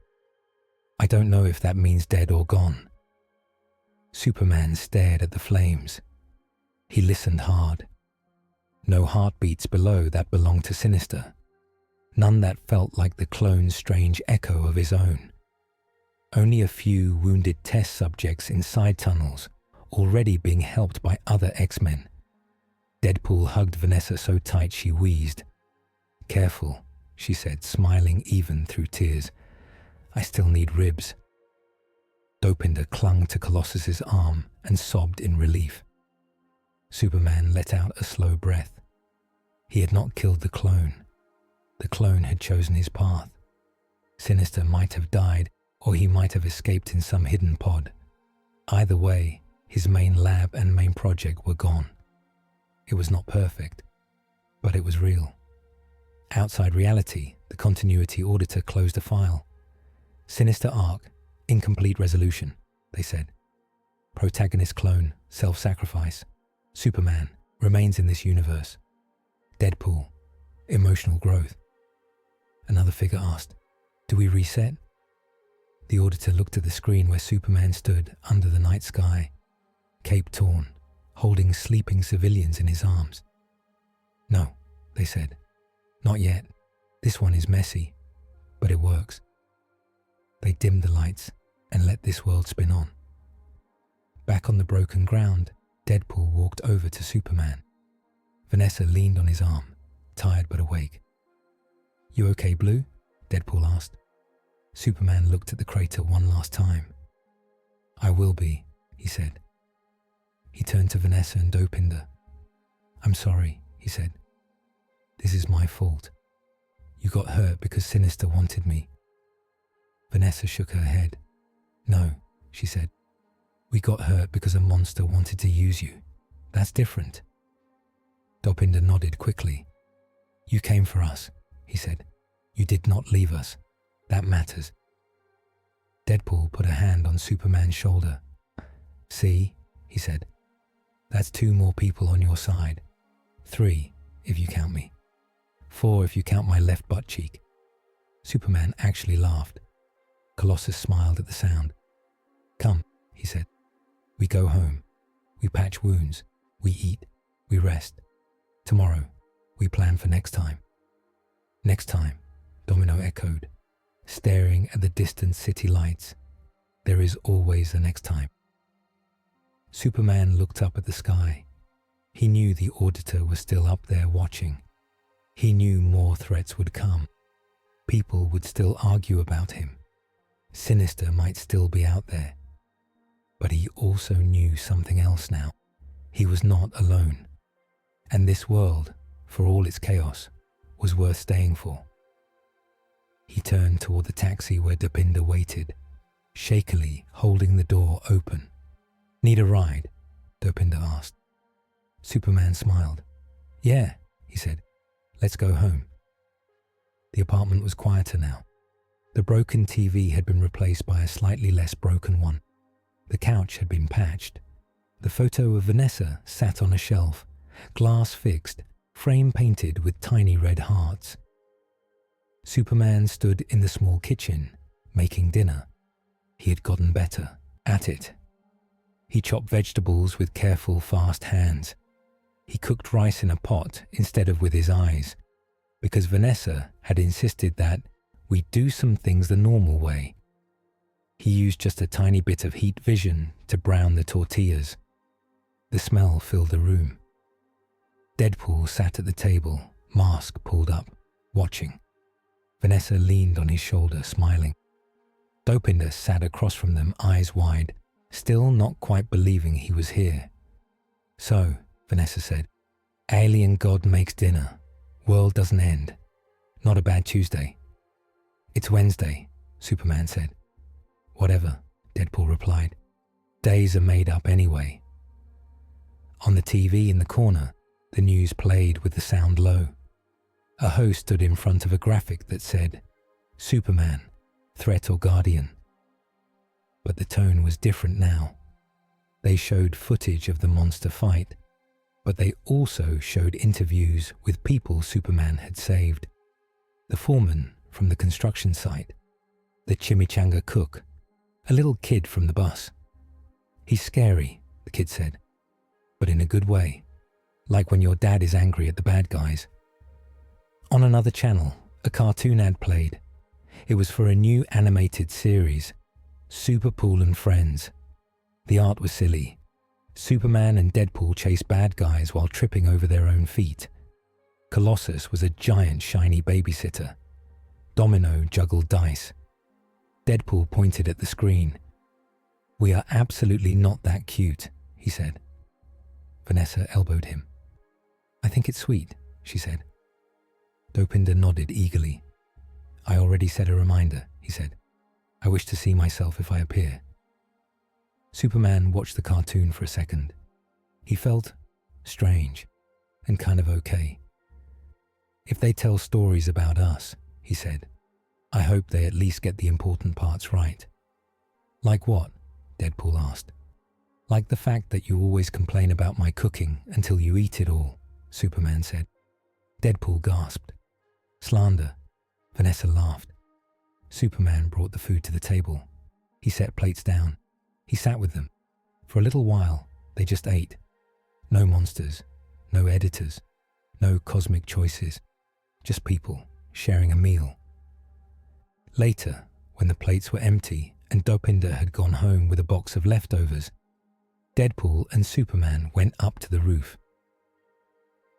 I don't know if that means dead or gone. Superman stared at the flames. He listened hard. No heartbeats below that belonged to Sinister. None that felt like the clone's strange echo of his own. Only a few wounded test subjects in side tunnels, already being helped by other X-Men. Deadpool hugged Vanessa so tight she wheezed. "Careful," she said, smiling even through tears. "I still need ribs." Dopinder clung to Colossus's arm and sobbed in relief. Superman let out a slow breath. He had not killed the clone. The clone had chosen his path. Sinister might have died, or he might have escaped in some hidden pod. Either way, his main lab and main project were gone. It was not perfect, but it was real. Outside reality, the continuity auditor closed a file. "Sinister arc, incomplete resolution," they said. "Protagonist clone, self-sacrifice. Superman, remains in this universe. Deadpool, emotional growth." Another figure asked, "Do we reset?" The auditor looked at the screen where Superman stood under the night sky, cape torn, holding sleeping civilians in his arms. "No," they said. "Not yet. This one is messy, but it works." They dimmed the lights and let this world spin on. Back on the broken ground, Deadpool walked over to Superman. Vanessa leaned on his arm, tired but awake. "You okay, Blue?" Deadpool asked. Superman looked at the crater one last time. "I will be," he said. He turned to Vanessa and Dopinder. "I'm sorry," he said. "This is my fault. You got hurt because Sinister wanted me." Vanessa shook her head. "No," she said. "We got hurt because a monster wanted to use you. That's different." Dopinder nodded quickly. "You came for us," he said. "You did not leave us. That matters." Deadpool put a hand on Superman's shoulder. "See," he said. "That's 2 more people on your side. 3, if you count me. 4 if you count my left butt cheek." Superman actually laughed. Colossus smiled at the sound. "Come," he said. "We go home. We patch wounds. We eat. We rest. Tomorrow, we plan for next time." "Next time," Domino echoed, staring at the distant city lights. "There is always a next time." Superman looked up at the sky. He knew the auditor was still up there watching. He knew more threats would come. People would still argue about him. Sinister might still be out there. But he also knew something else now. He was not alone. And this world, for all its chaos, was worth staying for. He turned toward the taxi where Dopinder waited, shakily holding the door open. "Need a ride?" Dopinder asked. Superman smiled. "Yeah," he said. "Let's go home." The apartment was quieter now. The broken TV had been replaced by a slightly less broken one. The couch had been patched. The photo of Vanessa sat on a shelf, glass fixed, frame painted with tiny red hearts. Superman stood in the small kitchen, making dinner. He had gotten better at it. He chopped vegetables with careful, fast hands. He cooked rice in a pot instead of with his eyes, because Vanessa had insisted that we do some things the normal way. He used just a tiny bit of heat vision to brown the tortillas. The smell filled the room. Deadpool sat at the table, mask pulled up, watching. Vanessa leaned on his shoulder, smiling. Dopinder sat across from them, eyes wide, still not quite believing he was here. "So," Vanessa said, "alien god makes dinner. World doesn't end. Not a bad Tuesday." "It's Wednesday," Superman said. "Whatever," Deadpool replied. "Days are made up anyway." On the TV in the corner, the news played with the sound low. A host stood in front of a graphic that said, "Superman, threat or guardian." But the tone was different now. They showed footage of the monster fight, but they also showed interviews with people Superman had saved. The foreman from the construction site, the chimichanga cook, a little kid from the bus. He's scary, the kid said, but in a good way, like when your dad is angry at the bad guys. On another channel, a cartoon ad played. It was for a new animated series, Superpool and Friends. The art was silly. Superman and Deadpool chased bad guys while tripping over their own feet. Colossus was a giant shiny babysitter. Domino juggled dice. Deadpool pointed at the screen. "We are absolutely not that cute," he said. Vanessa elbowed him. "I think it's sweet," she said. Dopinder nodded eagerly. "I already set a reminder," he said. "I wish to see myself if I appear." Superman watched the cartoon for a second. He felt strange and kind of okay. "If they tell stories about us," he said, "I hope they at least get the important parts right." "Like what?" Deadpool asked. "Like the fact that you always complain about my cooking until you eat it all," Superman said. Deadpool gasped. "Slander." Vanessa laughed. Superman brought the food to the table. He set plates down. He sat with them. For a little while, they just ate. No monsters, no editors, no cosmic choices, just people sharing a meal. Later, when the plates were empty and Dopinder had gone home with a box of leftovers, Deadpool and Superman went up to the roof.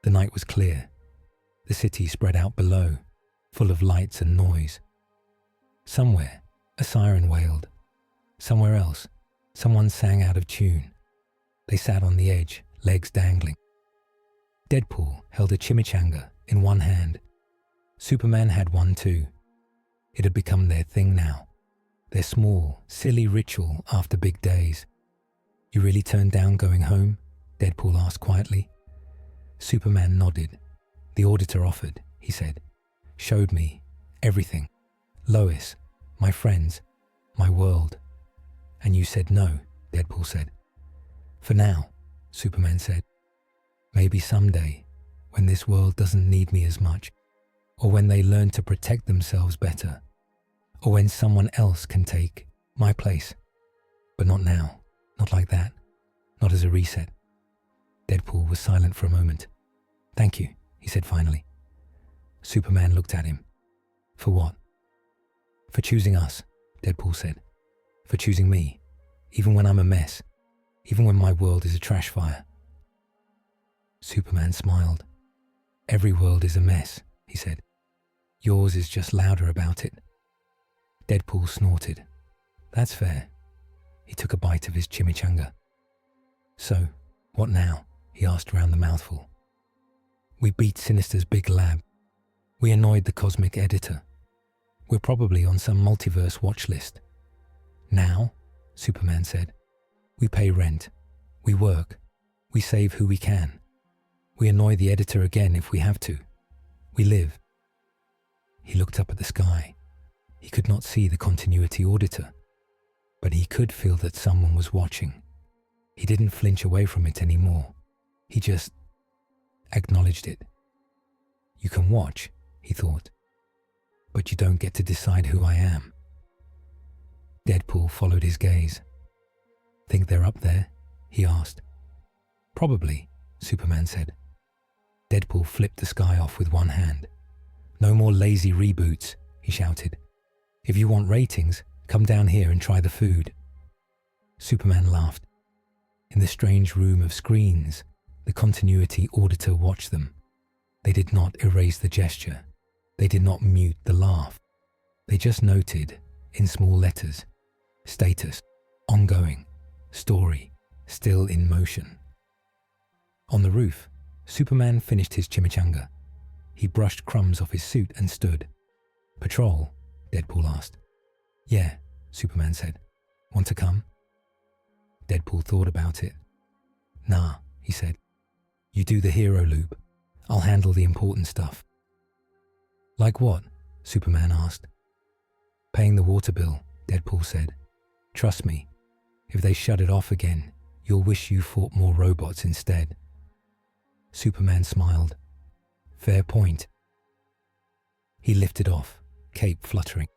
The night was clear. The city spread out below, full of lights and noise. Somewhere, a siren wailed. Somewhere else, someone sang out of tune. They sat on the edge, legs dangling. Deadpool held a chimichanga in one hand. Superman had one too. It had become their thing now, their small, silly ritual after big days. "You really turned down going home?" Deadpool asked quietly. Superman nodded. "The auditor offered," he said. "Showed me everything. Lois, my friends, my world. And you said no," Deadpool said. "For now," Superman said. "Maybe someday, when this world doesn't need me as much, or when they learn to protect themselves better, or when someone else can take my place. But not now, not like that, not as a reset." Deadpool was silent for a moment. "Thank you," he said finally. Superman looked at him. "For what?" "For choosing us," Deadpool said. "For choosing me, even when I'm a mess, even when my world is a trash fire." Superman smiled. "Every world is a mess," he said. "Yours is just louder about it." Deadpool snorted. "That's fair." He took a bite of his chimichanga. "So, what now?" he asked around the mouthful. "We beat Sinister's big lab. We annoyed the cosmic editor. We're probably on some multiverse watch list. Now," Superman said, "we pay rent. We work. We save who we can. We annoy the editor again if we have to. We live." He looked up at the sky. He could not see the continuity auditor, but he could feel that someone was watching. He didn't flinch away from it anymore. He just acknowledged it. "You can watch," he thought, "but you don't get to decide who I am." Deadpool followed his gaze. "Think they're up there?" he asked. "Probably," Superman said. Deadpool flipped the sky off with one hand. "No more lazy reboots," he shouted. "If you want ratings, come down here and try the food." Superman laughed. In the strange room of screens, the continuity auditor watched them. They did not erase the gesture. They did not mute the laugh. They just noted, in small letters, status, ongoing, story, still in motion. On the roof, Superman finished his chimichanga. He brushed crumbs off his suit and stood. "Patrol?" Deadpool asked. "Yeah," Superman said. "Want to come?" Deadpool thought about it. "Nah," he said. "You do the hero loop. I'll handle the important stuff." "Like what?" Superman asked. "Paying the water bill," Deadpool said. "Trust me, if they shut it off again, you'll wish you fought more robots instead." Superman smiled. "Fair point." He lifted off, cape fluttering.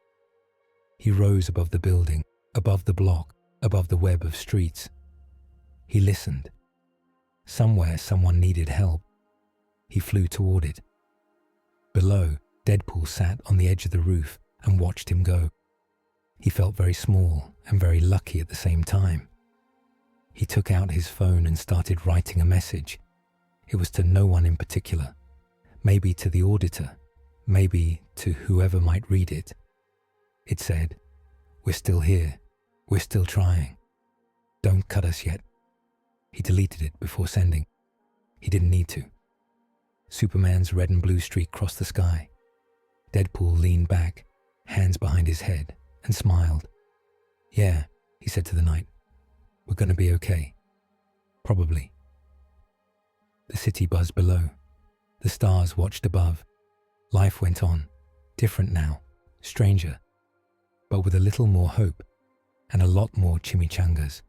He rose above the building, above the block, above the web of streets. He listened. Somewhere someone needed help. He flew toward it. Below, Deadpool sat on the edge of the roof and watched him go. He felt very small and very lucky at the same time. He took out his phone and started writing a message. It was to no one in particular. Maybe to the auditor, maybe to whoever might read it. It said, "We're still here. We're still trying. Don't cut us yet." He deleted it before sending. He didn't need to. Superman's red and blue streak crossed the sky. Deadpool leaned back, hands behind his head, and smiled. "Yeah," he said to the night. "We're going to be okay. Probably." The city buzzed below. The stars watched above. Life went on, different now, stranger, but with a little more hope and a lot more chimichangas.